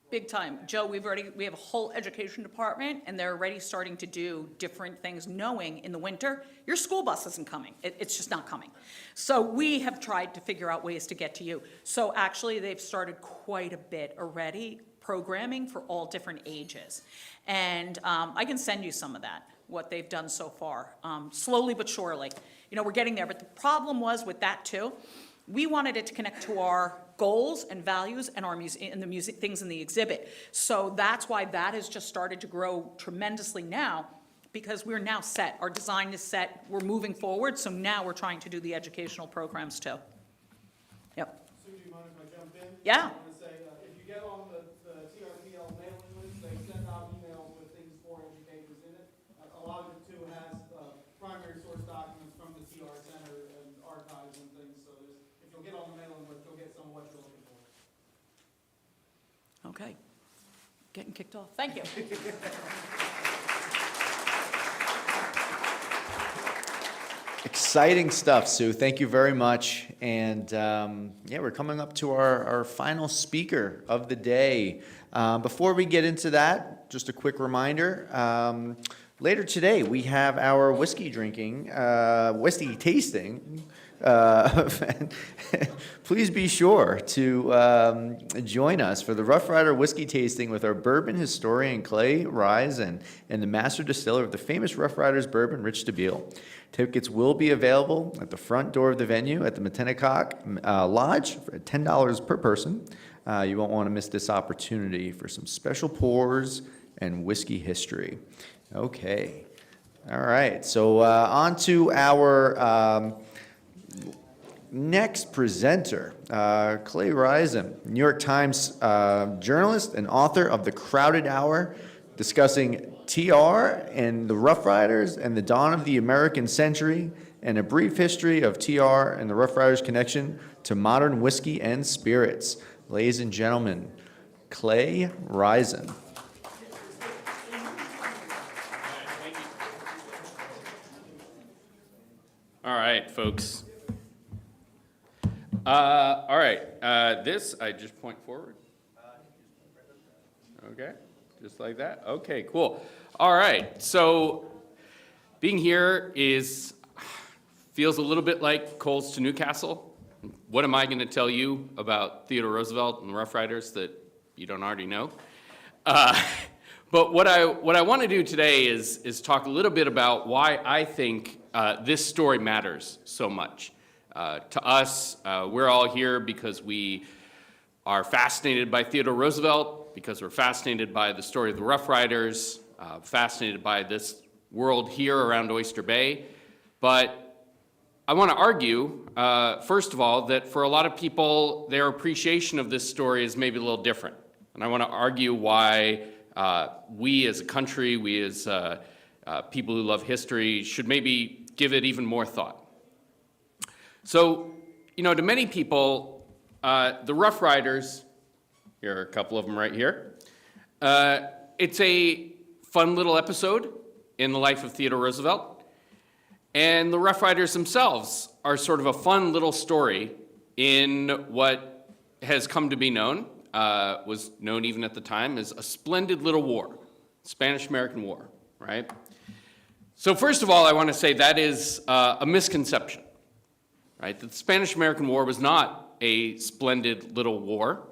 [SPEAKER 9] Big time. Joe, we have a whole education department, and they're already starting to do different things, knowing in the winter, your school bus isn't coming. It's just not coming. So we have tried to figure out ways to get to you. So actually, they've started quite a bit already, programming for all different ages. And I can send you some of that, what they've done so far, slowly but surely. We're getting there. But the problem was with that, too, we wanted it to connect to our goals and values and things in the exhibit. So that's why that has just started to grow tremendously now, because we're now set. Our design is set. We're moving forward. So now we're trying to do the educational programs too. Yep.
[SPEAKER 14] Sue, do you mind if I jump in?
[SPEAKER 9] Yeah.
[SPEAKER 14] I want to say, if you get on the TRPL mailing list, they send out emails with things for educators in it. A lot of it too has primary source documents from the TR Center and archives and things. So if you'll get on the mailing list, you'll get some of what you're looking for.
[SPEAKER 9] Okay. Getting kicked off. Thank you.
[SPEAKER 4] Exciting stuff, Sue. Thank you very much. And yeah, we're coming up to our final speaker of the day. Before we get into that, just a quick reminder. Later today, we have our whiskey tasting. Please be sure to join us for the Rough Rider whiskey tasting with our bourbon historian Clay Risen and the master distiller of the famous Rough Riders bourbon, Rich DeBeal. Tickets will be available at the front door of the venue at the Matinacock Lodge for $10 per person. You won't want to miss this opportunity for some special pours and whiskey history. Okay. All right. So on to our next presenter, Clay Risen, New York Times journalist and author of The Crowded Hour, discussing TR and the Rough Riders and the dawn of the American century, and a brief history of TR and the Rough Riders' connection to modern whiskey and spirits. Ladies and gentlemen, Clay Risen.
[SPEAKER 15] All right, folks. All right, this, I just point forward. Okay, just like that. Okay, cool. All right, so being here feels a little bit like Coles to Newcastle. What am I going to tell you about Theodore Roosevelt and the Rough Riders that you don't already know? But what I want to do today is talk a little bit about why I think this story matters so much. To us, we're all here because we are fascinated by Theodore Roosevelt, because we're fascinated by the story of the Rough Riders, fascinated by this world here around Oyster Bay. But I want to argue, first of all, that for a lot of people, their appreciation of this story is maybe a little different. And I want to argue why we as a country, we as people who love history, should maybe give it even more thought. So, to many people, the Rough Riders, here are a couple of them right here, it's a fun little episode in the life of Theodore Roosevelt. And the Rough Riders themselves are sort of a fun little story in what has come to be known, was known even at the time as a splendid little war, Spanish-American War, right? So first of all, I want to say that is a misconception, right? That the Spanish-American War was not a splendid little war.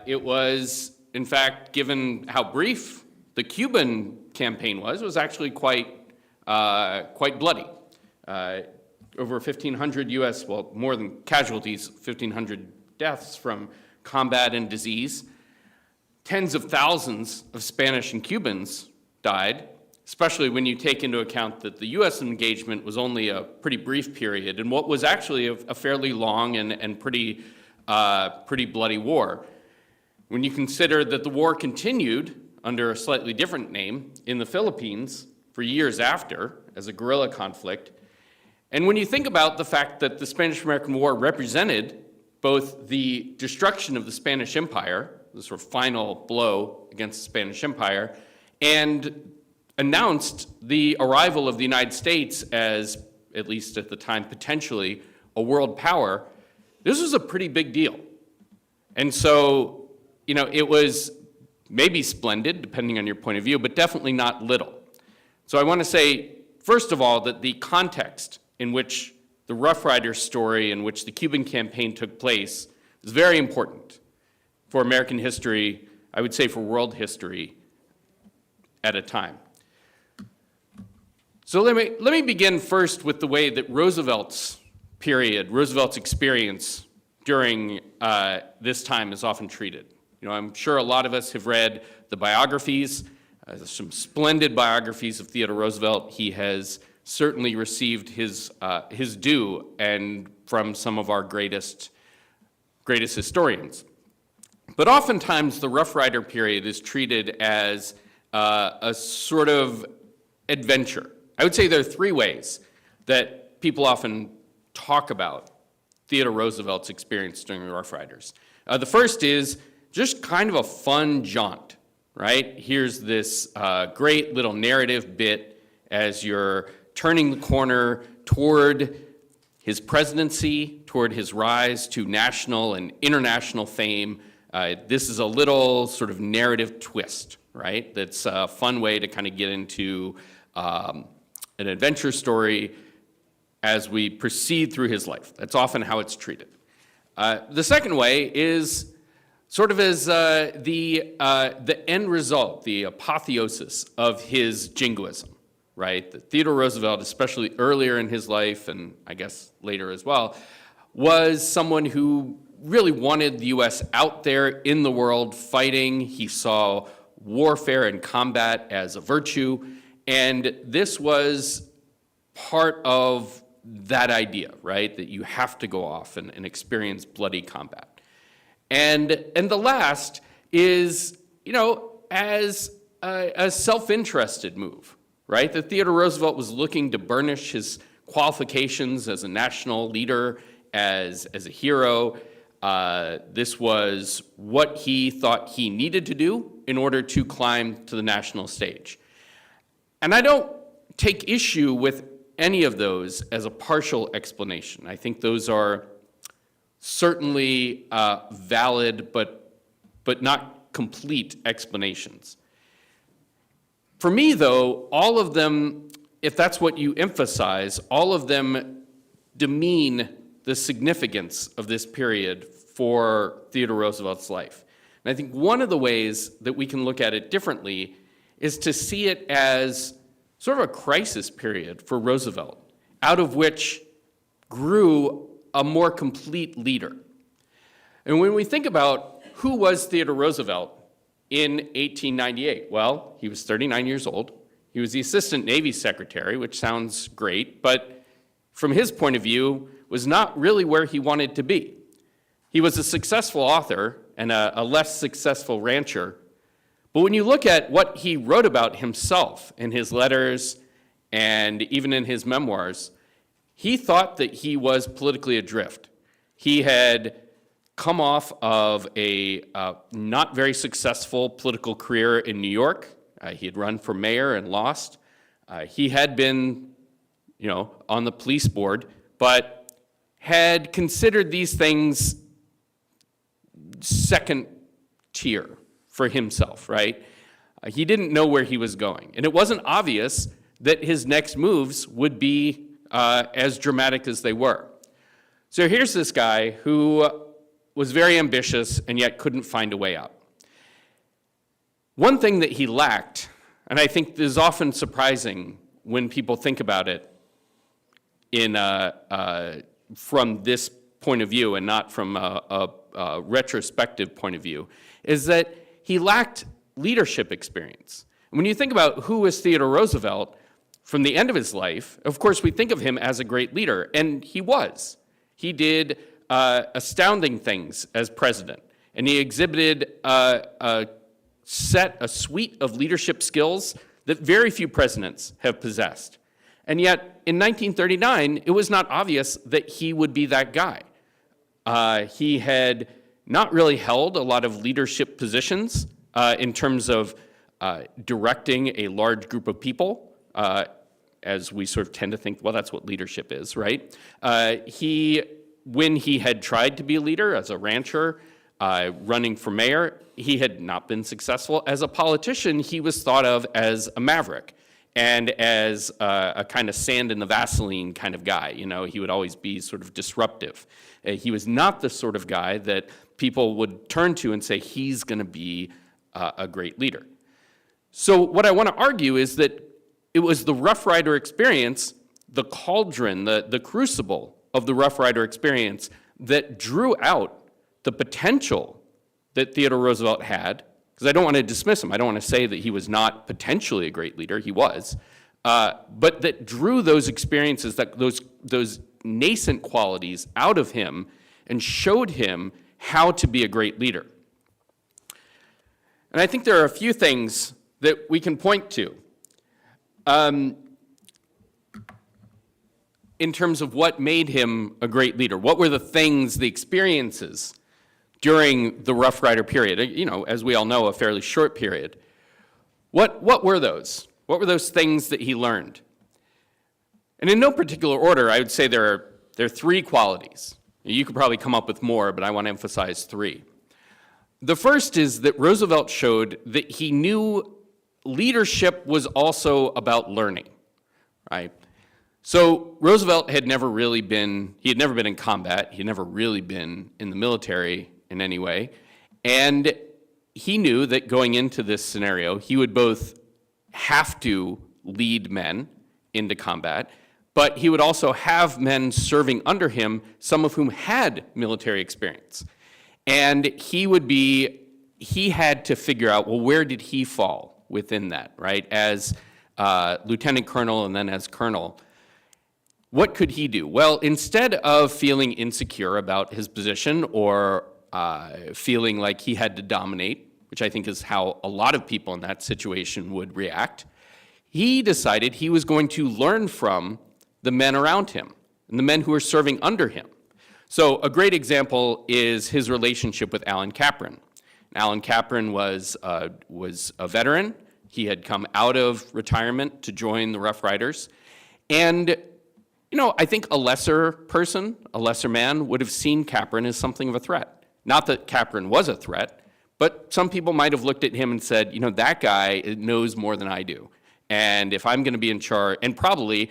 [SPEAKER 15] It was, in fact, given how brief the Cuban campaign was actually quite bloody. Over 1,500 U.S., well, more than casualties, 1,500 deaths from combat and disease. Tens of thousands of Spanish and Cubans died, especially when you take into account that the U.S. engagement was only a pretty brief period in what was actually a fairly long and pretty bloody war. When you consider that the war continued under a slightly different name in the Philippines for years after as a guerrilla conflict, and when you think about the fact that the Spanish-American War represented both the destruction of the Spanish Empire, the sort of final blow against the Spanish Empire, and announced the arrival of the United States as, at least at the time, potentially a world power, this was a pretty big deal. And so, you know, it was maybe splendid, depending on your point of view, but definitely not little. So I want to say, first of all, that the context in which the Rough Riders story in which the Cuban campaign took place is very important for American history, I would say for world history at a time. So let me begin first with the way that Roosevelt's experience during this time is often treated. You know, I'm sure a lot of us have read the biographies, some splendid biographies of Theodore Roosevelt. He has certainly received his due, and from some of our greatest historians. But oftentimes the Rough Rider period is treated as a sort of adventure. I would say there are three ways that people often talk about Theodore Roosevelt's experience during the Rough Riders. The first is just kind of a fun jaunt, right? Here's this great little narrative bit as you're turning the corner toward his presidency, toward his rise to national and international fame. This is a little sort of narrative twist, right? That's a fun way to kind of get into an adventure story as we proceed through his life. That's often how it's treated. The second way is sort of as the end result, the apotheosis of his jingoism, right? That Theodore Roosevelt, especially earlier in his life, and I guess later as well, was someone who really wanted the U.S. out there in the world fighting. He saw warfare and combat as a virtue, and this was part of that idea, right? That you have to go off and experience bloody combat. And the last is, you know, as a self-interested move, right? That Theodore Roosevelt was looking to burnish his qualifications as a national leader, as a hero. This was what he thought he needed to do in order to climb to the national stage. And I don't take issue with any of those as a partial explanation. I think those are certainly valid, but not complete explanations. For me, though, all of them, if that's what you emphasize, all of them demean the significance of this period for Theodore Roosevelt's life. And I think one of the ways that we can look at it differently is to see it as sort of a crisis period for Roosevelt, out of which grew a more complete leader. And when we think about who was Theodore Roosevelt in 1898, well, he was 39 years old. He was the Assistant Navy Secretary, which sounds great, but from his point of view, was not really where he wanted to be. He was a successful author and a less successful rancher. But when you look at what he wrote about himself in his letters and even in his memoirs, he thought that he was politically adrift. He had come off of a not very successful political career in New York. He had run for mayor and lost. He had been, on the police board, but had considered these things second tier for himself, right? He didn't know where he was going. And it wasn't obvious that his next moves would be as dramatic as they were. So here's this guy who was very ambitious and yet couldn't find a way out. One thing that he lacked, and I think is often surprising when people think about it from this point of view and not from a retrospective point of view, is that he lacked leadership experience. And when you think about who was Theodore Roosevelt from the end of his life, of course we think of him as a great leader, and he was. He did astounding things as president, and he exhibited a suite of leadership skills that very few presidents have possessed. And yet, in 1939, it was not obvious that he would be that guy. He had not really held a lot of leadership positions in terms of directing a large group of people, as we sort of tend to think, well, that's what leadership is, right? When he had tried to be a leader as a rancher, running for mayor, he had not been successful. As a politician, he was thought of as a maverick and as a kind of sand in the Vaseline kind of guy. You know, he would always be sort of disruptive. He was not the sort of guy that people would turn to and say, he's going to be a great leader. So what I want to argue is that it was the Rough Rider experience, the cauldron, the crucible of the Rough Rider experience that drew out the potential that Theodore Roosevelt had, because I don't want to dismiss him. I don't want to say that he was not potentially a great leader. He was. But that drew those experiences, those nascent qualities out of him and showed him how to be a great leader. And I think there are a few things that we can point to in terms of what made him a great leader. What were the things, the experiences during the Rough Rider period? You know, as we all know, a fairly short period. What were those? What were those things that he learned? And in no particular order, I would say there are three qualities. You could probably come up with more, but I want to emphasize three. The first is that Roosevelt showed that he knew leadership was also about learning, right? So Roosevelt had never been in combat. He had never really been in the military in any way. And he knew that going into this scenario, he would both have to lead men into combat, but he would also have men serving under him, some of whom had military experience. And he had to figure out, well, where did he fall within that, right? As lieutenant colonel and then as colonel, what could he do? Well, instead of feeling insecure about his position or feeling like he had to dominate, which I think is how a lot of people in that situation would react, he decided he was going to learn from the men around him and the men who were serving under him. So a great example is his relationship with Alan Capron. Alan Capron was a veteran. He had come out of retirement to join the Rough Riders. And, you know, I think a lesser person, a lesser man, would have seen Capron as something of a threat. Not that Capron was a threat, but some people might have looked at him and said, you know, that guy knows more than I do. And if I'm going to be in charge, and probably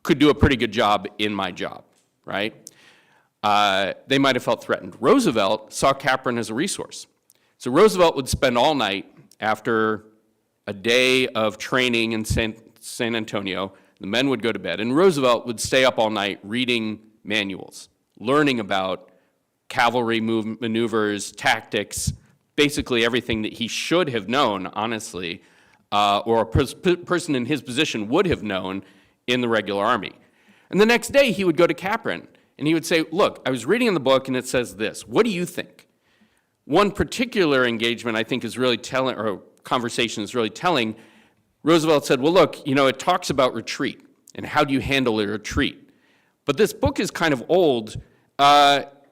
[SPEAKER 15] could do a pretty good job in my job, right? They might have felt threatened. Roosevelt saw Capron as a resource. So Roosevelt would spend all night after a day of training in San Antonio. The men would go to bed, and Roosevelt would stay up all night reading manuals, learning about cavalry maneuvers, tactics, basically everything that he should have known, honestly, or a person in his position would have known in the regular army. And the next day, he would go to Capron, and he would say, look, I was reading in the book, and it says this. What do you think? One particular engagement, I think, is really telling, or conversation is really telling. Roosevelt said, well, look, you know, it talks about retreat, and how do you handle a retreat? But this book is kind of old.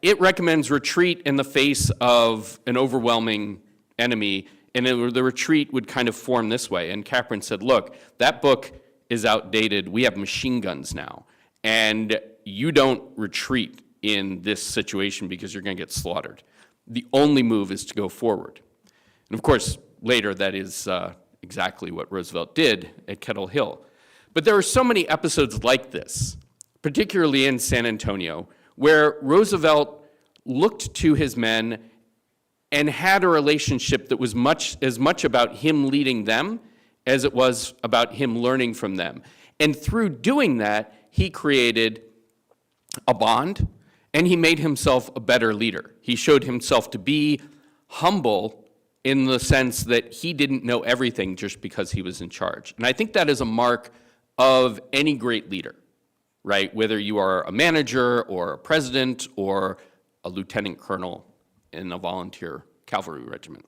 [SPEAKER 15] It recommends retreat in the face of an overwhelming enemy, and the retreat would kind of form this way. And Capron said, look, that book is outdated. We have machine guns now, and you don't retreat in this situation because you're going to get slaughtered. The only move is to go forward. And of course, later that is exactly what Roosevelt did at Kettle Hill. But there are so many episodes like this, particularly in San Antonio, where Roosevelt looked to his men and had a relationship that was as much about him leading them as it was about him learning from them. And through doing that, he created a bond, and he made himself a better leader. He showed himself to be humble in the sense that he didn't know everything just because he was in charge. And I think that is a mark of any great leader, right? Whether you are a manager or a president or a lieutenant colonel in a volunteer cavalry regiment.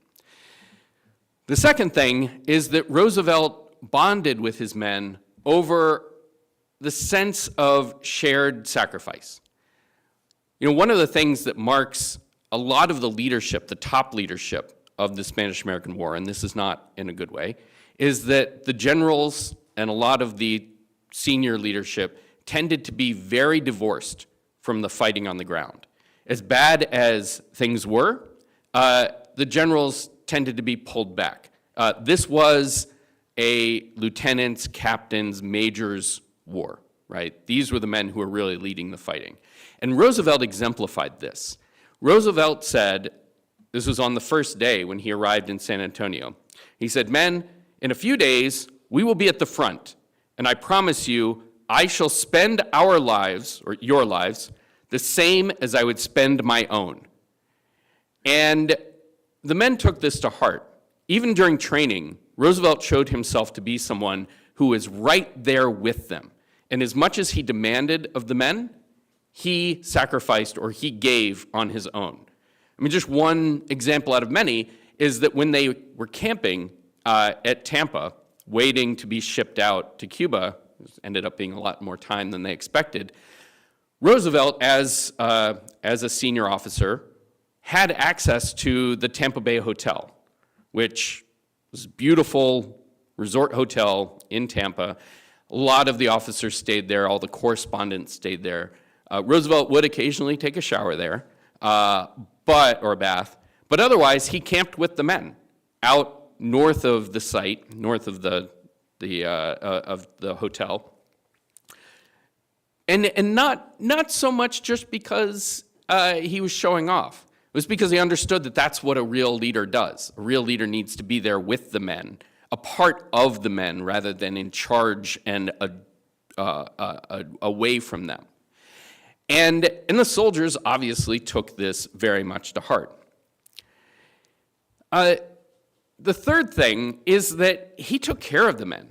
[SPEAKER 15] The second thing is that Roosevelt bonded with his men over the sense of shared sacrifice. You know, one of the things that marks a lot of the leadership, the top leadership of the Spanish-American War, and this is not in a good way, is that the generals and a lot of the senior leadership tended to be very divorced from the fighting on the ground. As bad as things were, the generals tended to be pulled back. This was a lieutenants, captains, majors war, right? These were the men who were really leading the fighting. And Roosevelt exemplified this. Roosevelt said, this was on the first day when he arrived in San Antonio, he said, "Men, in a few days, we will be at the front, and I promise you, I shall spend our lives, or your lives, the same as I would spend my own." And the men took this to heart. Even during training, Roosevelt showed himself to be someone who was right there with them. And as much as he demanded of the men, he sacrificed or he gave on his own. I mean, just one example out of many is that when they were camping at Tampa, waiting to be shipped out to Cuba, ended up being a lot more time than they expected, Roosevelt, as a senior officer, had access to the Tampa Bay Hotel, which was a beautiful resort hotel in Tampa. A lot of the officers stayed there. All the correspondents stayed there. Roosevelt would occasionally take a shower there, or a bath. But otherwise, he camped with the men out north of the site, north of the hotel. And not so much just because he was showing off. It was because he understood that that's what a real leader does. A real leader needs to be there with the men, a part of the men rather than in charge and away from them. And the soldiers obviously took this very much to heart. The third thing is that he took care of the men.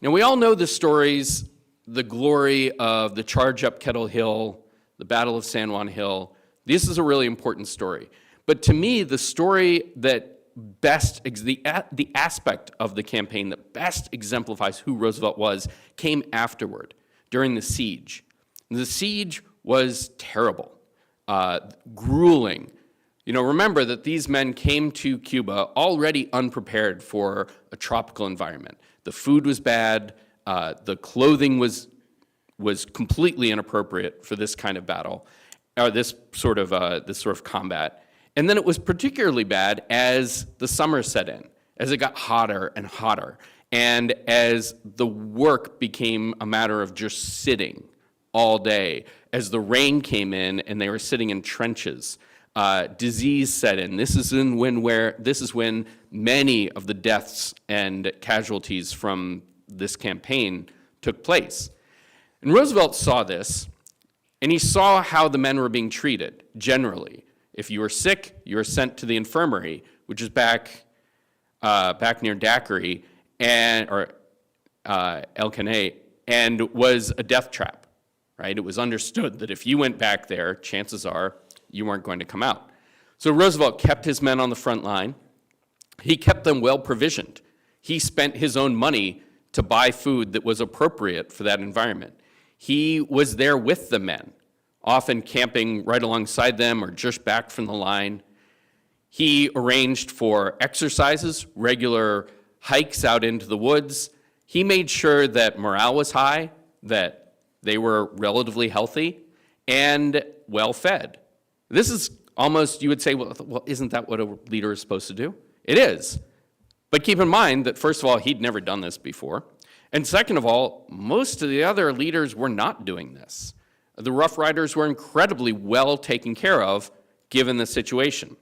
[SPEAKER 15] Now, we all know the stories, the glory of the charge up Kettle Hill, the Battle of San Juan Hill. This is a really important story. But to me, the story that best, the aspect of the campaign that best exemplifies who Roosevelt was came afterward, during the siege. The siege was terrible, grueling. You know, remember that these men came to Cuba already unprepared for a tropical environment. The food was bad, the clothing was completely inappropriate for this kind of battle, or this sort of combat. And then it was particularly bad as the summer set in, as it got hotter and hotter, and as the work became a matter of just sitting all day, as the rain came in and they were sitting in trenches. Disease set in. This is when many of the deaths and casualties from this campaign took place. And Roosevelt saw this, and he saw how the men were being treated generally. If you were sick, you were sent to the infirmary, which is back near Daiquiri or El Caney, and was a death trap. Right? It was understood that if you went back there, chances are you weren't going to come out. So Roosevelt kept his men on the front line. He kept them well provisioned. He spent his own money to buy food that was appropriate for that environment. He was there with the men, often camping right alongside them or just back from the line. He arranged for exercises, regular hikes out into the woods. He made sure that morale was high, that they were relatively healthy, and well-fed. This is almost, you would say, well, isn't that what a leader is supposed to do? It is. But keep in mind that, first of all, he'd never done this before. And second of all, most of the other leaders were not doing this. The Rough Riders were incredibly well taken care of, given the situation.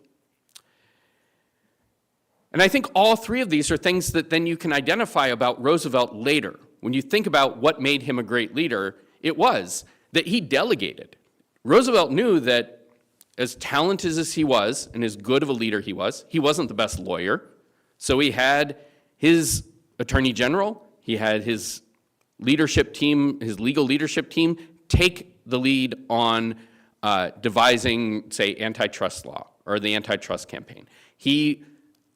[SPEAKER 15] And I think all three of these are things that then you can identify about Roosevelt later. When you think about what made him a great leader, it was that he delegated. Roosevelt knew that as talented as he was and as good of a leader he wasn't the best lawyer. So he had his attorney general, he had his leadership team, his legal leadership team, take the lead on devising, say, antitrust law or the antitrust campaign. He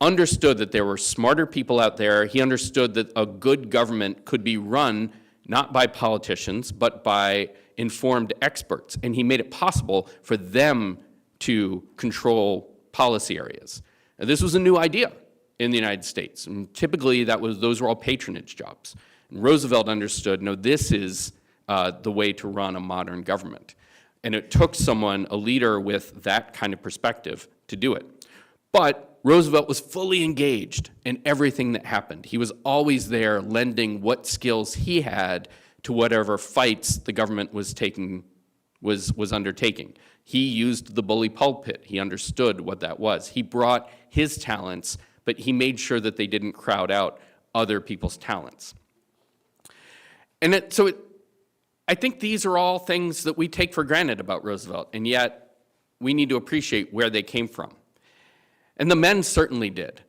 [SPEAKER 15] understood that there were smarter people out there. He understood that a good government could be run not by politicians, but by informed experts. And he made it possible for them to control policy areas. Now, this was a new idea in the United States. And typically, those were all patronage jobs. And Roosevelt understood, no, this is the way to run a modern government. And it took someone, a leader with that kind of perspective, to do it. But Roosevelt was fully engaged in everything that happened. He was always there lending what skills he had to whatever fights the government was undertaking. He used the bully pulpit. He understood what that was. He brought his talents, but he made sure that they didn't crowd out other people's talents. And I think these are all things that we take for granted about Roosevelt, and yet we need to appreciate where they came from. And the men certainly did.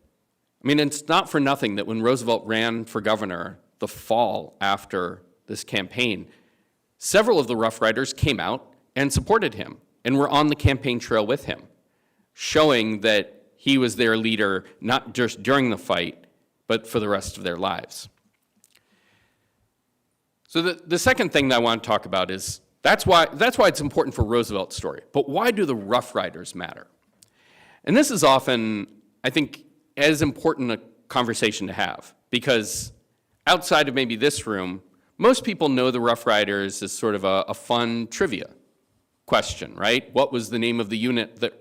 [SPEAKER 15] I mean, it's not for nothing that when Roosevelt ran for governor the fall after this campaign, several of the Rough Riders came out and supported him and were on the campaign trail with him, showing that he was their leader not just during the fight, but for the rest of their lives. So the second thing that I want to talk about is that's why it's important for Roosevelt's story. But why do the Rough Riders matter? And this is often, I think, as important a conversation to have, because outside of maybe this room, most people know the Rough Riders as sort of a fun trivia question, right? What was the name of the unit that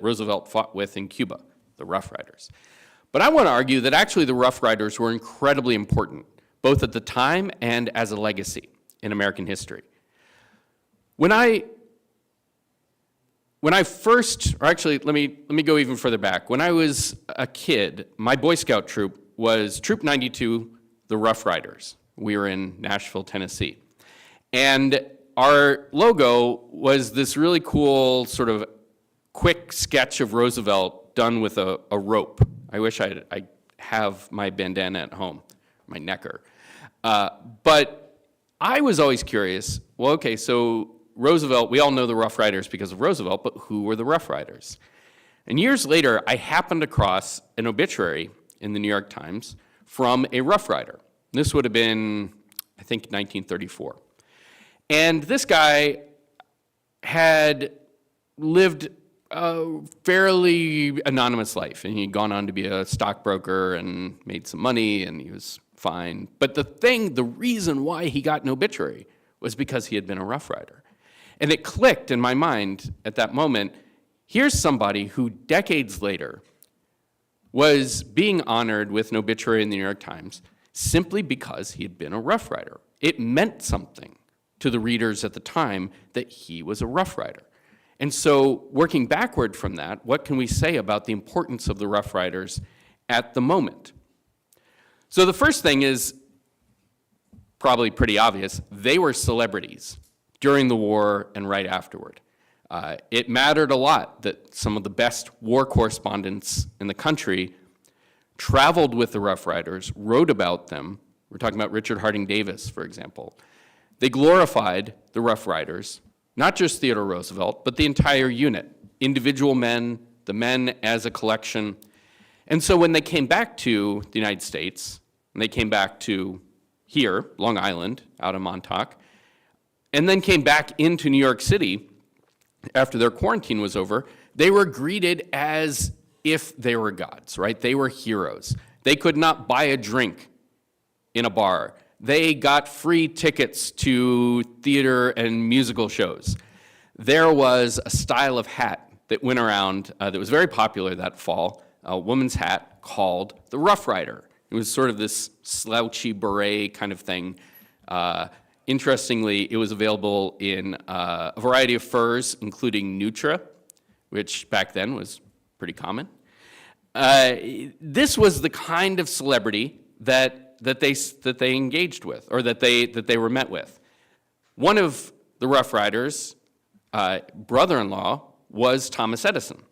[SPEAKER 15] Roosevelt fought with in Cuba? The Rough Riders. But I want to argue that actually the Rough Riders were incredibly important, both at the time and as a legacy in American history. When I first, or actually, let me go even further back. When I was a kid, my Boy Scout troop was Troop 92, the Rough Riders. We were in Nashville, Tennessee. And our logo was this really cool sort of quick sketch of Roosevelt done with a rope. I wish I have my bandana at home, my necker. But I was always curious, well, okay, so Roosevelt, we all know the Rough Riders because of Roosevelt, but who were the Rough Riders? And years later, I happened across an obituary in the New York Times from a Rough Rider. This would have been, I think, 1934. And this guy had lived a fairly anonymous life, and he'd gone on to be a stockbroker and made some money, and he was fine. But the reason why he got an obituary was because he had been a Rough Rider. And it clicked in my mind at that moment, here's somebody who decades later was being honored with an obituary in the New York Times simply because he had been a Rough Rider. It meant something to the readers at the time that he was a Rough Rider. And so working backward from that, what can we say about the importance of the Rough Riders at the moment? So the first thing is probably pretty obvious. They were celebrities during the war and right afterward. It mattered a lot that some of the best war correspondents in the country traveled with the Rough Riders, wrote about them. We're talking about Richard Harding Davis, for example. They glorified the Rough Riders, not just Theodore Roosevelt, but the entire unit, individual men, the men as a collection. And so when they came back to the United States, and they came back to here, Long Island, out of Montauk, and then came back into New York City after their quarantine was over, they were greeted as if they were gods, right? They were heroes. They could not buy a drink in a bar. They got free tickets to theater and musical shows. there was a style of hat that went around that was very popular that fall, a woman's hat called the Rough Rider. It was sort of this slouchy beret kind of thing. Interestingly, it was available in a variety of furs, including Nutra, which back then was pretty common. This was the kind of celebrity that they engaged with, or that they were met with. One of the Rough Riders' brother-in-law was Thomas Edison,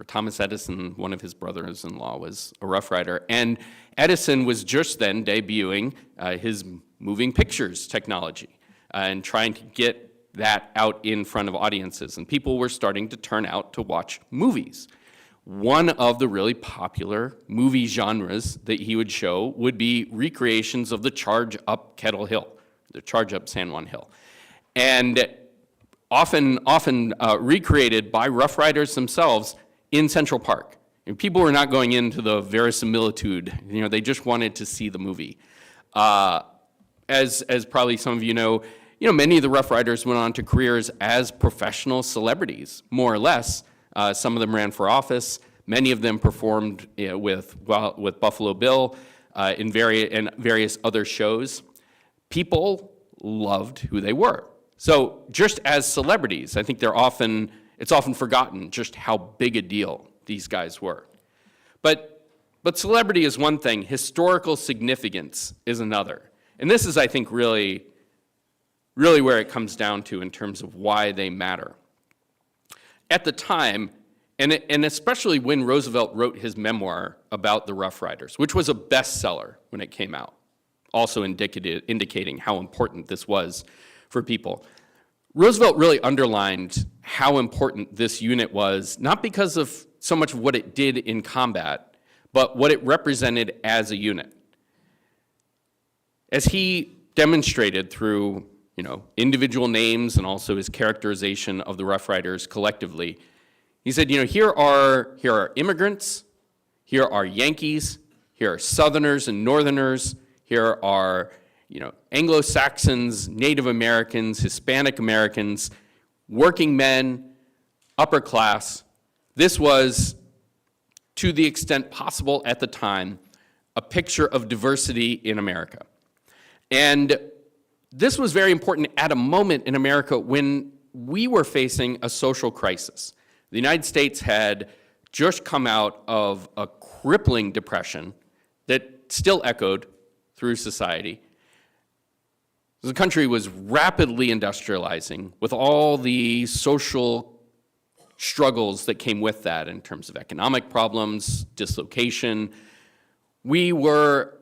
[SPEAKER 15] or Thomas Edison, one of his brothers-in-law, was a Rough Rider, and Edison was just then debuting his moving pictures technology and trying to get that out in front of audiences, and people were starting to turn out to watch movies. One of the really popular movie genres that he would show would be recreations of the Charge Up Kettle Hill, the Charge Up San Juan Hill, and often recreated by Rough Riders themselves in Central Park. And people were not going into the verisimilitude, they just wanted to see the movie. As probably some of you know, many of the Rough Riders went on to careers as professional celebrities, more or less. Some of them ran for office. Many of them performed with Buffalo Bill in various other shows. People loved who they were. So just as celebrities, I think it's often forgotten just how big a deal these guys were. But celebrity is one thing, historical significance is another. And this is, I think, really where it comes down to in terms of why they matter. At the time, and especially when Roosevelt wrote his memoir about the Rough Riders, which was a bestseller when it came out, also indicating how important this was for people, Roosevelt really underlined how important this unit was, not because of so much of what it did in combat, but what it represented as a unit. As he demonstrated through, individual names and also his characterization of the Rough Riders collectively, he said, here are immigrants, here are Yankees, here are Southerners and Northerners, here are, Anglo-Saxons, Native Americans, Hispanic Americans, working men, upper class. This was, to the extent possible at the time, a picture of diversity in America. And this was very important at a moment in America when we were facing a social crisis. The United States had just come out of a crippling depression that still echoed through society. The country was rapidly industrializing with all the social struggles that came with that in terms of economic problems, dislocation. We were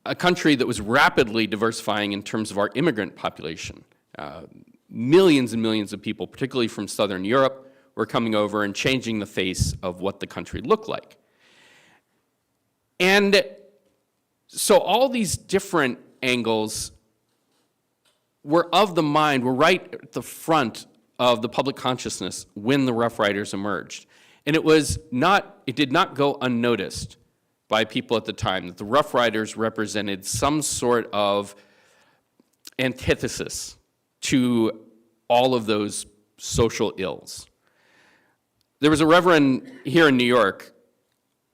[SPEAKER 15] a country that was rapidly diversifying in terms of our immigrant population. Millions and millions of people, particularly from Southern Europe, were coming over and changing the face of what the country looked like. And so all these different angles were of the mind, were right at the front of the public consciousness when the Rough Riders emerged. And it did not go unnoticed by people at the time that the Rough Riders represented some sort of antithesis to all of those social ills. There was a reverend here in New York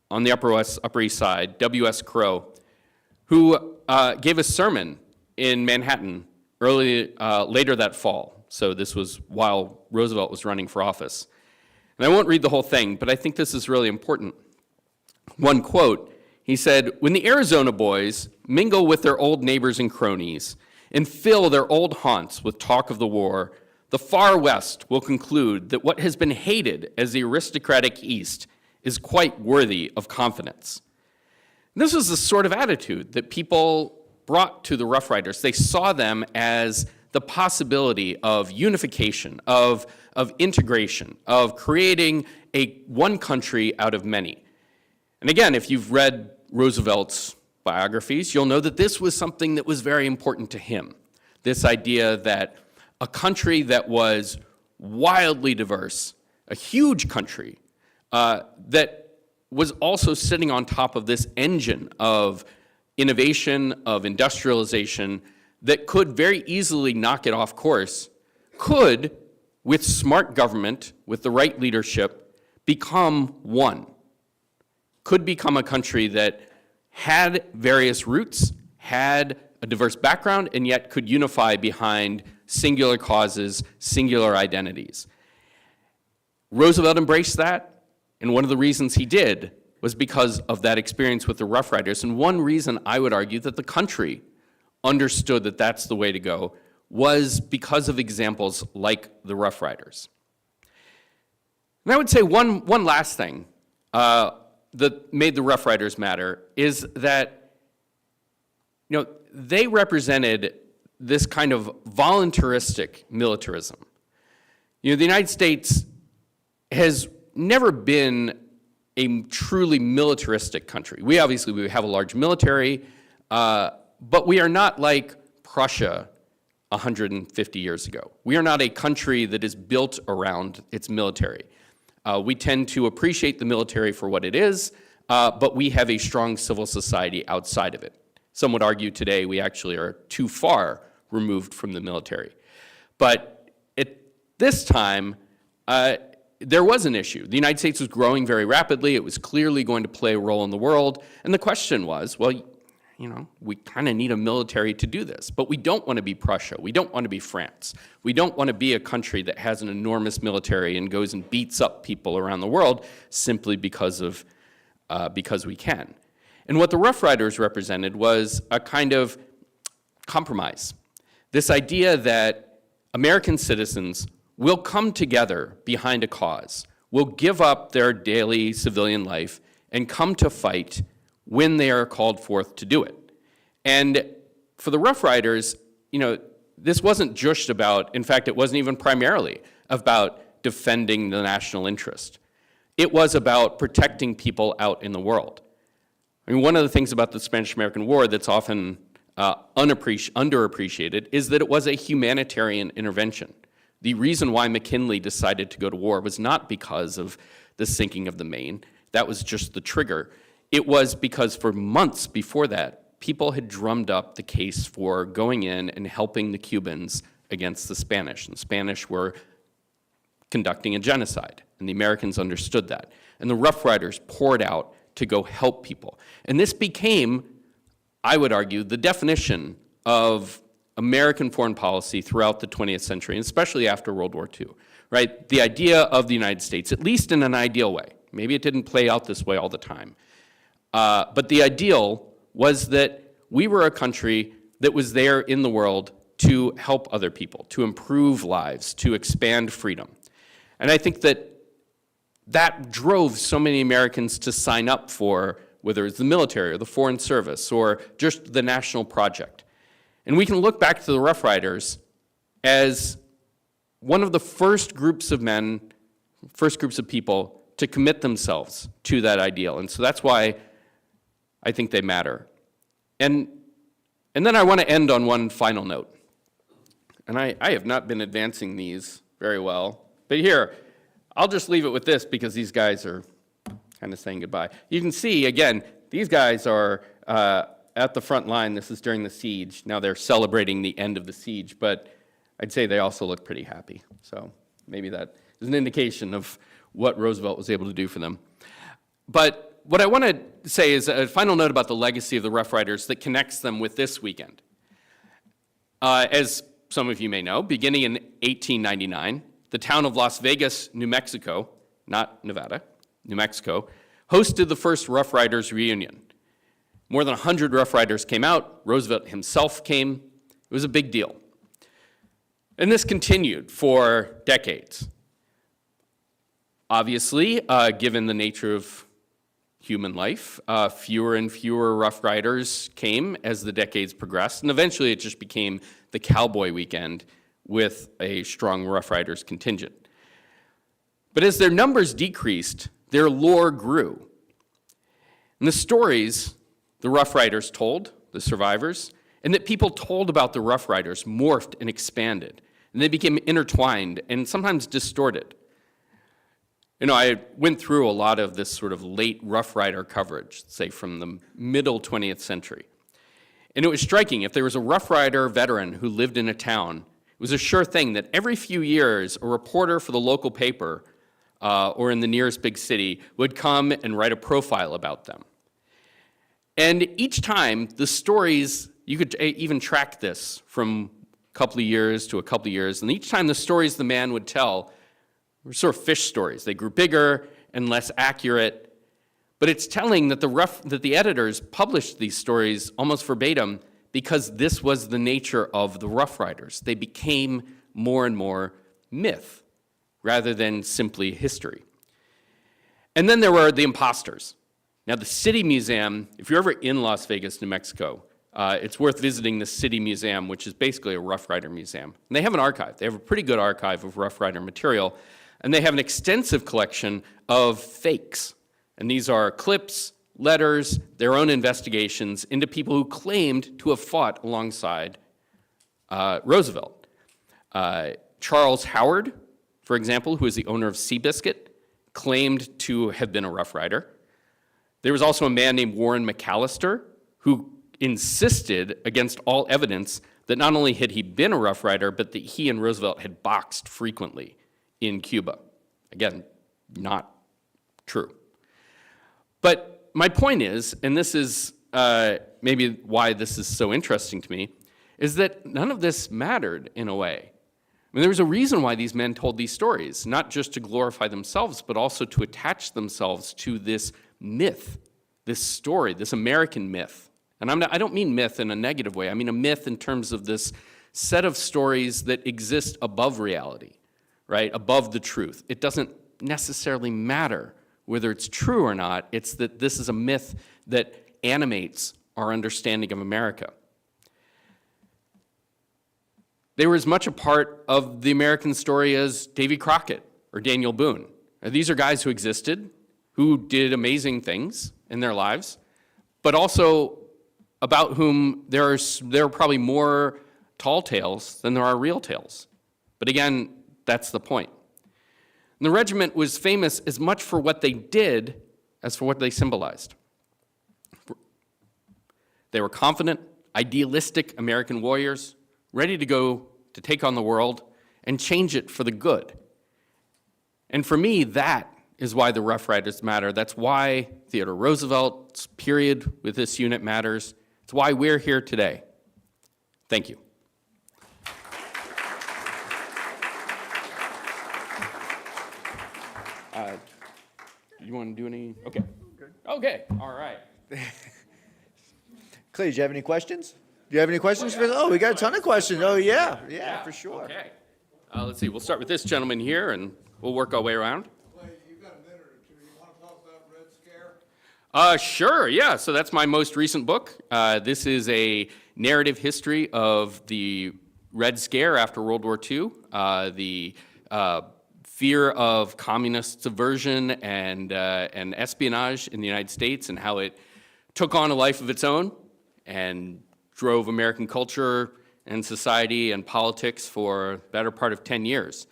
[SPEAKER 15] on the Upper East Side, W.S. Crow, who gave a sermon in Manhattan later that fall. So this was while Roosevelt was running for office. And I won't read the whole thing, but I think this is really important. One quote, he said, "When the Arizona boys mingle with their old neighbors and cronies and fill their old haunts with talk of the war, the far West will conclude that what has been hated as the aristocratic East is quite worthy of confidence." And this was the sort of attitude that people brought to the Rough Riders. They saw them as the possibility of unification, of integration, of creating one country out of many. And again, if you've read Roosevelt's biographies, you'll know that this was something that was very important to him. This idea that a country that was wildly diverse, a huge country, that was also sitting on top of this engine of innovation, of industrialization, that could very easily knock it off course, could with smart government, with the right leadership, become one. Could become a country that had various roots, had a diverse background, and yet could unify behind singular causes, singular identities. Roosevelt embraced that, and one of the reasons he did was because of that experience with the Rough Riders. And one reason I would argue that the country understood that that's the way to go was because of examples like the Rough Riders. And I would say one last thing that made the Rough Riders matter is that, they represented this kind of voluntaristic militarism. The United States has never been a truly militaristic country. We have a large military, but we are not like Prussia 150 years ago. We are not a country that is built around its military. We tend to appreciate the military for what it is, but we have a strong civil society outside of it. Some would argue today we actually are too far removed from the military. But at this time, there was an issue. The United States was growing very rapidly. It was clearly going to play a role in the world. And the question was, well, we kind of need a military to do this. But we don't want to be Prussia. We don't want to be France. We don't want to be a country that has an enormous military and goes and beats up people around the world simply because we can. And what the Rough Riders represented was a kind of compromise. This idea that American citizens will come together behind a cause, will give up their daily civilian life, and come to fight when they are called forth to do it. And for the Rough Riders, this wasn't just about, in fact, it wasn't even primarily about defending the national interest. It was about protecting people out in the world. One of the things about the Spanish-American War that's often underappreciated is that it was a humanitarian intervention. The reason why McKinley decided to go to war was not because of the sinking of the Maine. That was just the trigger. It was because for months before that, people had drummed up the case for going in and helping the Cubans against the Spanish. And the Spanish were conducting a genocide, and the Americans understood that. And the Rough Riders poured out to go help people. And this became, I would argue, the definition of American foreign policy throughout the 20th century, and especially after World War II, right? The idea of the United States, at least in an ideal way. Maybe it didn't play out this way all the time. But the ideal was that we were a country that was there in the world to help other people, to improve lives, to expand freedom. And I think that drove so many Americans to sign up for, whether it's the military or the Foreign Service or just the national project. And we can look back to the Rough Riders as one of the first groups of men, first groups of people to commit themselves to that ideal. And so that's why I think they matter. And then I want to end on one final note. And I have not been advancing these very well, but here, I'll just leave it with this because these guys are kind of saying goodbye. You can see, again, these guys are at the front line. This is during the siege. Now they're celebrating the end of the siege, but I'd say they also look pretty happy. So maybe that is an indication of what Roosevelt was able to do for them. But what I want to say is a final note about the legacy of the Rough Riders that connects them with this weekend. As some of you may know, beginning in 1899, the town of Las Vegas, New Mexico, not Nevada, New Mexico, hosted the first Rough Riders reunion. More than 100 Rough Riders came out. Roosevelt himself came. It was a big deal. And this continued for decades. Obviously, given the nature of human life, fewer and fewer Rough Riders came as the decades progressed, and eventually it just became the cowboy weekend with a strong Rough Riders contingent. But as their numbers decreased, their lore grew. And the stories the Rough Riders told, the survivors, and that people told about the Rough Riders morphed and expanded, and they became intertwined and sometimes distorted. I went through a lot of this sort of late Rough Rider coverage, say from the middle 20th century. And it was striking. If there was a Rough Rider veteran who lived in a town, it was a sure thing that every few years, a reporter for the local paper or in the nearest big city would come and write a profile about them. And each time, the stories, you could even track this from a couple of years to a couple of years, and each time the stories the man would tell were sort of fish stories. They grew bigger and less accurate, but it's telling that the editors published these stories almost verbatim because this was the nature of the Rough Riders. They became more and more myth rather than simply history. And then there were the imposters. Now, the City Museum, if you're ever in Las Vegas, New Mexico, it's worth visiting the City Museum, which is basically a Rough Rider museum. And they have an archive. They have a pretty good archive of Rough Rider material, and they have an extensive collection of fakes. And these are clips, letters, their own investigations into people who claimed to have fought alongside Roosevelt. Charles Howard, for example, who is the owner of Seabiscuit, claimed to have been a Rough Rider. There was also a man named Warren McAllister who insisted against all evidence that not only had he been a Rough Rider, but that he and Roosevelt had boxed frequently in Cuba. Again, not true. But my point is, and this is maybe why this is so interesting to me, is that none of this mattered in a way. I mean, there was a reason why these men told these stories, not just to glorify themselves, but also to attach themselves to this myth, this story, this American myth. And I don't mean myth in a negative way. I mean a myth in terms of this set of stories that exist above reality, right? Above the truth. It doesn't necessarily matter whether it's true or not. It's that this is a myth that animates our understanding of America. They were as much a part of the American story as Davy Crockett or Daniel Boone. Now, these are guys who existed, who did amazing things in their lives, but also about whom there are probably more tall tales than there are real tales. But again, that's the point. And the regiment was famous as much for what they did as for what they symbolized. They were confident, idealistic American warriors, ready to go to take on the world and change it for the good. And for me, that is why the Rough Riders matter. That's why Theodore Roosevelt's period with this unit matters. It's why we're here today. Thank you. You want to do any? Okay. Okay. All right.
[SPEAKER 4] Clay, do you have any questions? Do you have any questions for us? Oh, we got a ton of questions. Oh, yeah, for sure.
[SPEAKER 15] Okay. Let's see. We'll start with this gentleman here, and we'll work our way around.
[SPEAKER 11] Clay, you've got a minute or two. You want to talk about Red Scare?
[SPEAKER 15] Sure, yeah. So that's my most recent book. This is a narrative history of the Red Scare after World War II, the fear of communist subversion and espionage in the United States, and how it took on a life of its own and drove American culture and society and politics for the better part of 10 years.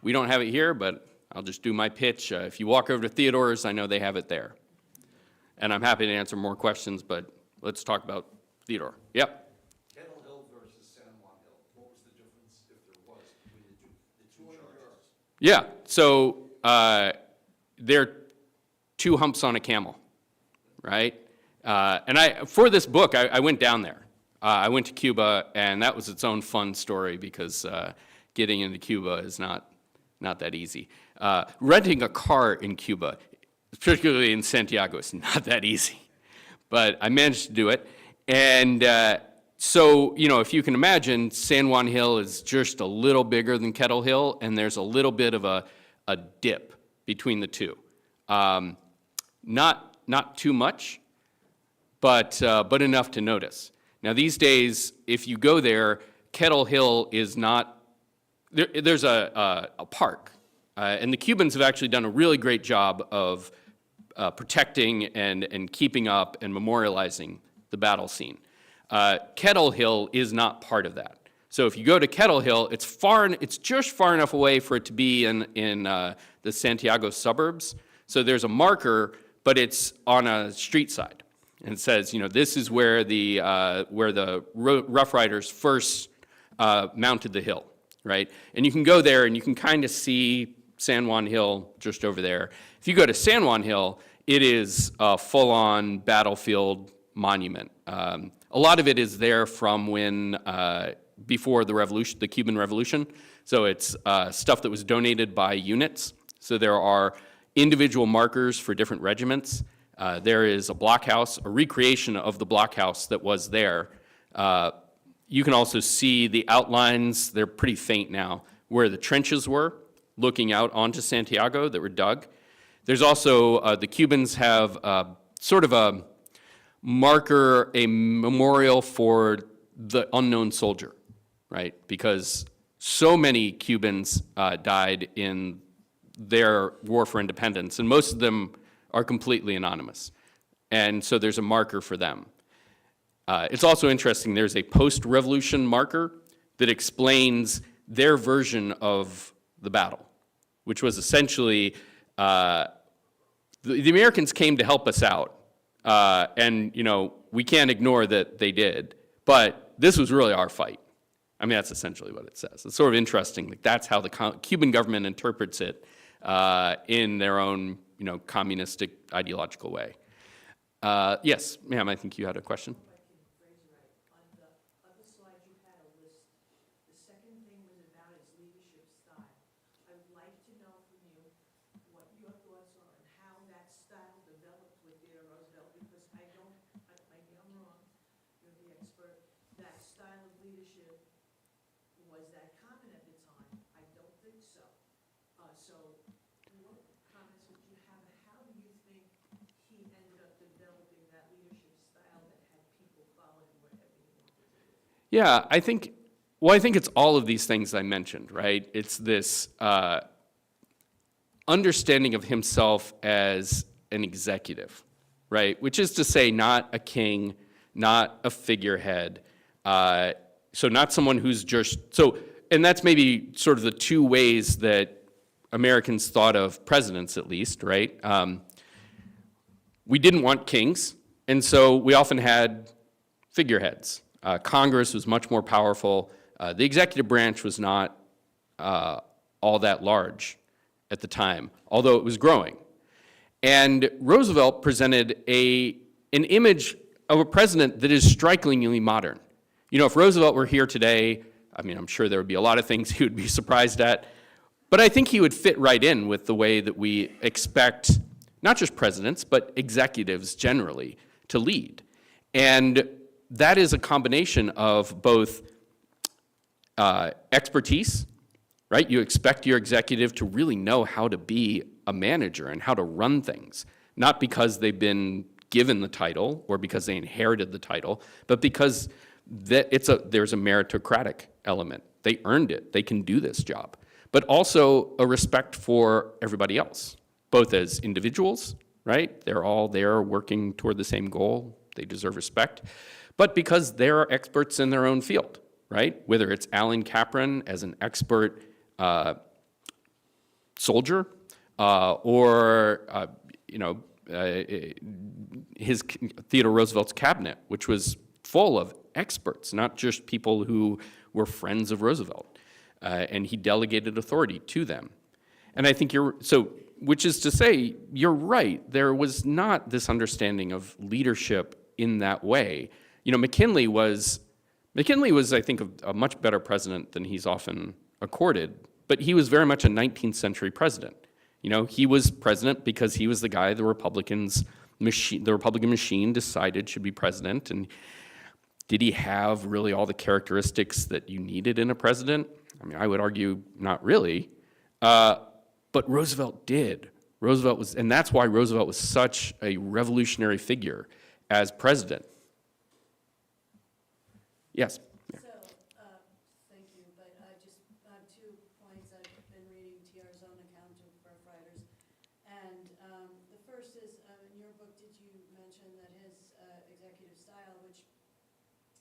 [SPEAKER 15] We don't have it here, but I'll just do my pitch. If you walk over to Theodore's, I know they have it there. And I'm happy to answer more questions, but let's talk about Theodore. Yep.
[SPEAKER 11] Kettle Hill versus San Juan Hill. What was the difference, if there was, between the two charges?
[SPEAKER 15] Yeah, so they're two humps on a camel, right? And for this book, I went down there. I went to Cuba, and that was its own fun story because getting into Cuba is not that easy. Renting a car in Cuba, particularly in Santiago, is not that easy. But I managed to do it. And so, if you can imagine, San Juan Hill is just a little bigger than Kettle Hill, and there's a little bit of a dip between the two. Not too much, but enough to notice. Now, these days, if you go there, Kettle Hill is not, there's a park. And the Cubans have actually done a really great job of protecting and keeping up and memorializing the battle scene. Kettle Hill is not part of that. So if you go to Kettle Hill, it's just far enough away for it to be in the Santiago suburbs. So there's a marker, but it's on a street side. And it says, this is where the Rough Riders first mounted the hill, right? And you can go there and you can kind of see San Juan Hill just over there. If you go to San Juan Hill, it is a full-on battlefield monument. A lot of it is there from when, before the revolution, the Cuban Revolution. So it's stuff that was donated by units. So there are individual markers for different regiments. There is a blockhouse, a recreation of the blockhouse that was there. You can also see the outlines, they're pretty faint now, where the trenches were, looking out onto Santiago that were dug. There's also, the Cubans have sort of a marker, a memorial for the unknown soldier, right? Because so many Cubans died in their war for independence, and most of them are completely anonymous. And so there's a marker for them. It's also interesting, there's a post-revolution marker that explains their version of the battle, which was essentially, the Americans came to help us out. And, you know, we can't ignore that they did, but this was really our fight. I mean, that's essentially what it says. It's sort of interesting. Like, that's how the Cuban government interprets it in their own, you know, communistic ideological way. Yes, ma'am, I think you had a question. Yeah, I think it's all of these things I mentioned, right? It's this understanding of himself as an executive, right? Which is to say, not a king, not a figurehead, so not someone who's just, and that's maybe sort of the two ways that Americans thought of presidents, at least, right? We didn't want kings, and so we often had figureheads. Congress was much more powerful. The executive branch was not all that large at the time, although it was growing. And Roosevelt presented an image of a president that is strikingly modern. You know, if Roosevelt were here today, I mean, I'm sure there would be a lot of things he would be surprised at, but I think he would fit right in with the way that we expect not just presidents, but executives generally to lead. And that is a combination of both expertise, right? You expect your executive to really know how to be a manager and how to run things, not because they've been given the title or because they inherited the title, but because there's a meritocratic element. They earned it. They can do this job. But also a respect for everybody else, both as individuals, right? They're all there working toward the same goal. They deserve respect. But because they're experts in their own field, right? Whether it's Alan Capron as an expert soldier, or his Theodore Roosevelt's cabinet, which was full of experts, not just people who were friends of Roosevelt, and he delegated authority to them. And I think which is to say, you're right. There was not this understanding of leadership in that way. You know, McKinley was, I think, a much better president than he's often accorded, but he was very much a 19th century president. You know, he was president because he was the guy the Republican machine decided should be president. And did he have really all the characteristics that you needed in a president? I mean, I would argue not really, but Roosevelt did. And that's why Roosevelt was such a revolutionary figure as president. Yes. Yeah.
[SPEAKER 12] Thank you, but I just have 2 points. I've been reading TR's own account of Rough Riders, and the first is, in your book, did you mention that his executive style, which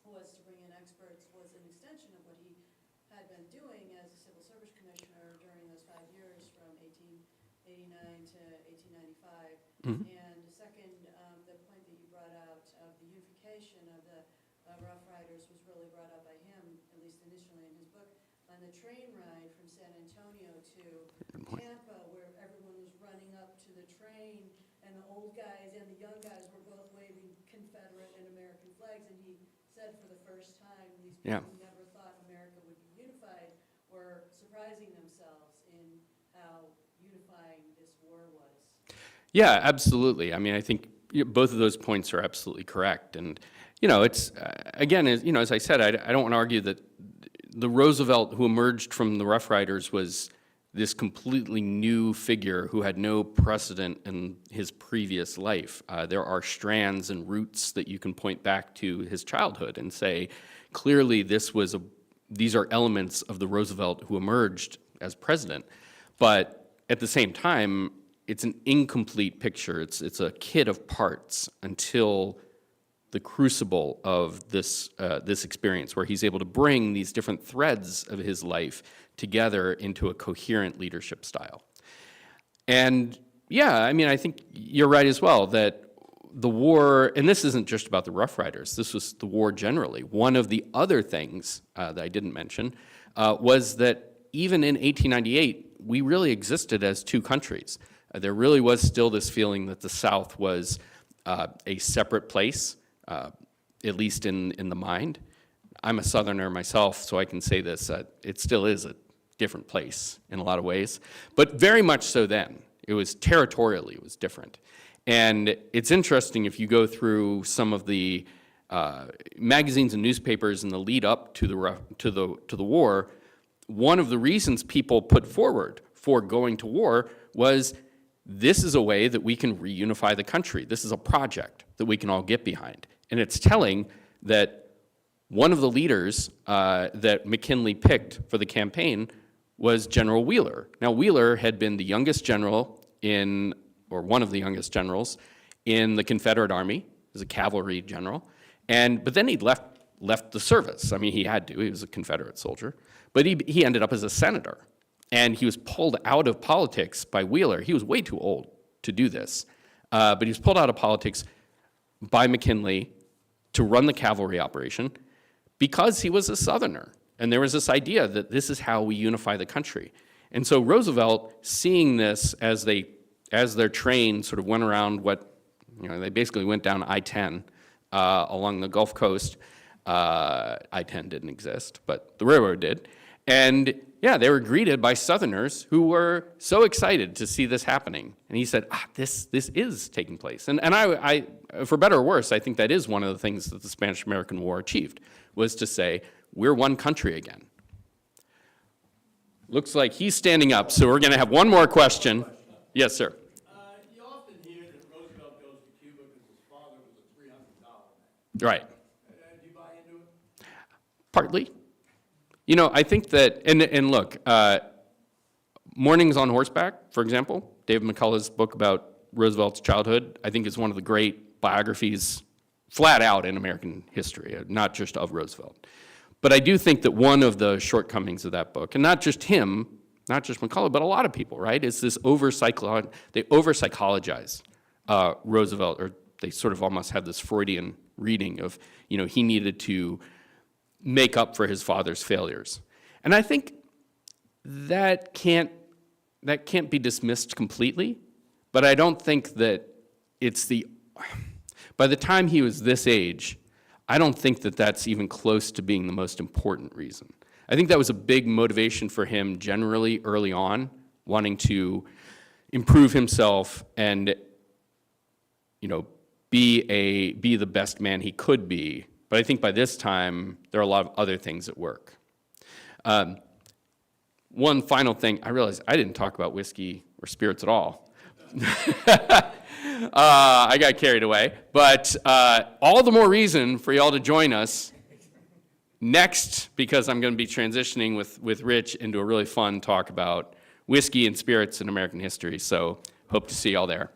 [SPEAKER 12] was to bring in experts, was an extension of what he had been doing as a civil service commissioner during those 5 years from 1889 to 1895.
[SPEAKER 15] Mm-hmm.
[SPEAKER 12] And the second, the point that you brought out of the unification of the Rough Riders was really brought up by him, at least initially in on the train ride from San Antonio to Tampa, where everyone was running up to the train, and the old guys and the young guys were both waving Confederate and American flags, and he said for the first time, these people
[SPEAKER 15] Yeah.
[SPEAKER 12] who never thought America would be unified were surprising themselves in how unifying this war was.
[SPEAKER 15] Yeah, absolutely. I mean, I think both of those points are absolutely correct. And, you know, it's, again, as I said, I don't want to argue that the Roosevelt who emerged from the Rough Riders was this completely new figure who had no precedent in his previous life. There are strands and roots that you can point back to his childhood and say, clearly these are elements of the Roosevelt who emerged as president. But at the same time, it's an incomplete picture. It's a kit of parts until the crucible of this experience, where he's able to bring these different threads of his life together into a coherent leadership style. And yeah, I mean, I think you're right as well, that the war, and this isn't just about the Rough Riders, this was the war generally. One of the other things that I didn't mention was that even in 1898, we really existed as two countries. There really was still this feeling that the South was a separate place, at least in the mind. I'm a Southerner myself, so I can say this, it still is a different place in a lot of ways, but very much so then. It was territorially, it was different. And it's interesting if you go through some of the magazines and newspapers in the lead up to the war, one of the reasons people put forward for going to war was, this is a way that we can reunify the country. This is a project that we can all get behind. And it's telling that one of the leaders that McKinley picked for the campaign was General Wheeler. Now, Wheeler had been the youngest general or one of the youngest generals in the Confederate Army. He was a cavalry general. But then he'd left the service. I mean, he had to. He was a Confederate soldier. But he ended up as a senator. And he was pulled out of politics by Wheeler. He was way too old to do this. But he was pulled out of politics by McKinley to run the cavalry operation because he was a Southerner. And there was this idea that this is how we unify the country. And so Roosevelt, seeing this as their train sort of went around they basically went down I-10 along the Gulf Coast. I-10 didn't exist, but the railroad did. And yeah, they were greeted by Southerners who were so excited to see this happening. And he said, this is taking place. And I, for better or worse, I think that is one of the things that the Spanish-American War achieved, was to say, we're one country again. Looks like he's standing up, so we're going to have one more question. Yes, sir.
[SPEAKER 11] You often hear that Roosevelt goes to Cuba because his father was a $300 man.
[SPEAKER 15] Right.
[SPEAKER 11] Do you buy into it?
[SPEAKER 15] Partly. You know, I think that, and look, Mornings on Horseback, for example, David McCullough's book about Roosevelt's childhood, I think is one of the great biographies flat out in American history, not just of Roosevelt. But I do think that one of the shortcomings of that book, and not just him, not just McCullough, but a lot of people, right, is this they over-psychologize Roosevelt, or they sort of almost have this Freudian reading of, he needed to make up for his father's failures. And I think that can't be dismissed completely, but I don't think that by the time he was this age, I don't think that that's even close to being the most important reason. I think that was a big motivation for him generally early on, wanting to improve himself and, be the best man he could be. But I think by this time, there are a lot of other things at work. One final thing, I realized I didn't talk about whiskey or spirits at all. I got carried away. But all the more reason for y'all to join us next, because I'm going to be transitioning with Rich into a really fun talk about whiskey and spirits in American history. So hope to see y'all there.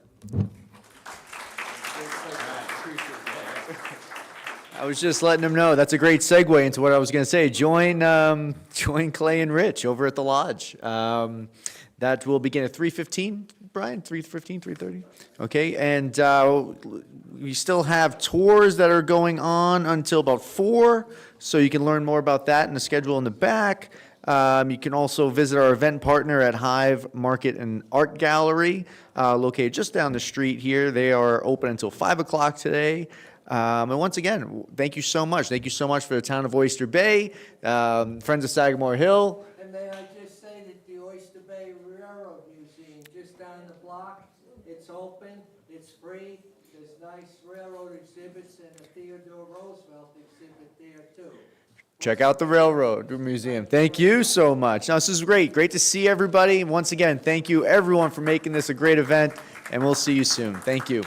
[SPEAKER 4] I was just letting them know. That's a great segue into what I was going to say. Join Clay and Rich over at the Lodge. That will begin at 3:15, Brian? 3:15, 3:30? Okay, and we still have tours that are going on until about 4, so you can learn more about that in the schedule in the back. You can also visit our event partner at Hive Market and Art Gallery, located just down the street here. They are open until 5 o'clock today. And once again, thank you so much. Thank you so much for the town of Oyster Bay, Friends of Sagamore Hill.
[SPEAKER 8] And may I just say that the Oyster Bay Railroad Museum, just down the block, it's open, it's free, there's nice railroad exhibits and a Theodore Roosevelt exhibit there too.
[SPEAKER 4] Check out the Railroad Museum. Thank you so much. Now, this is great. Great to see everybody. Once again, thank you everyone for making this a great event, and we'll see you soon. Thank you.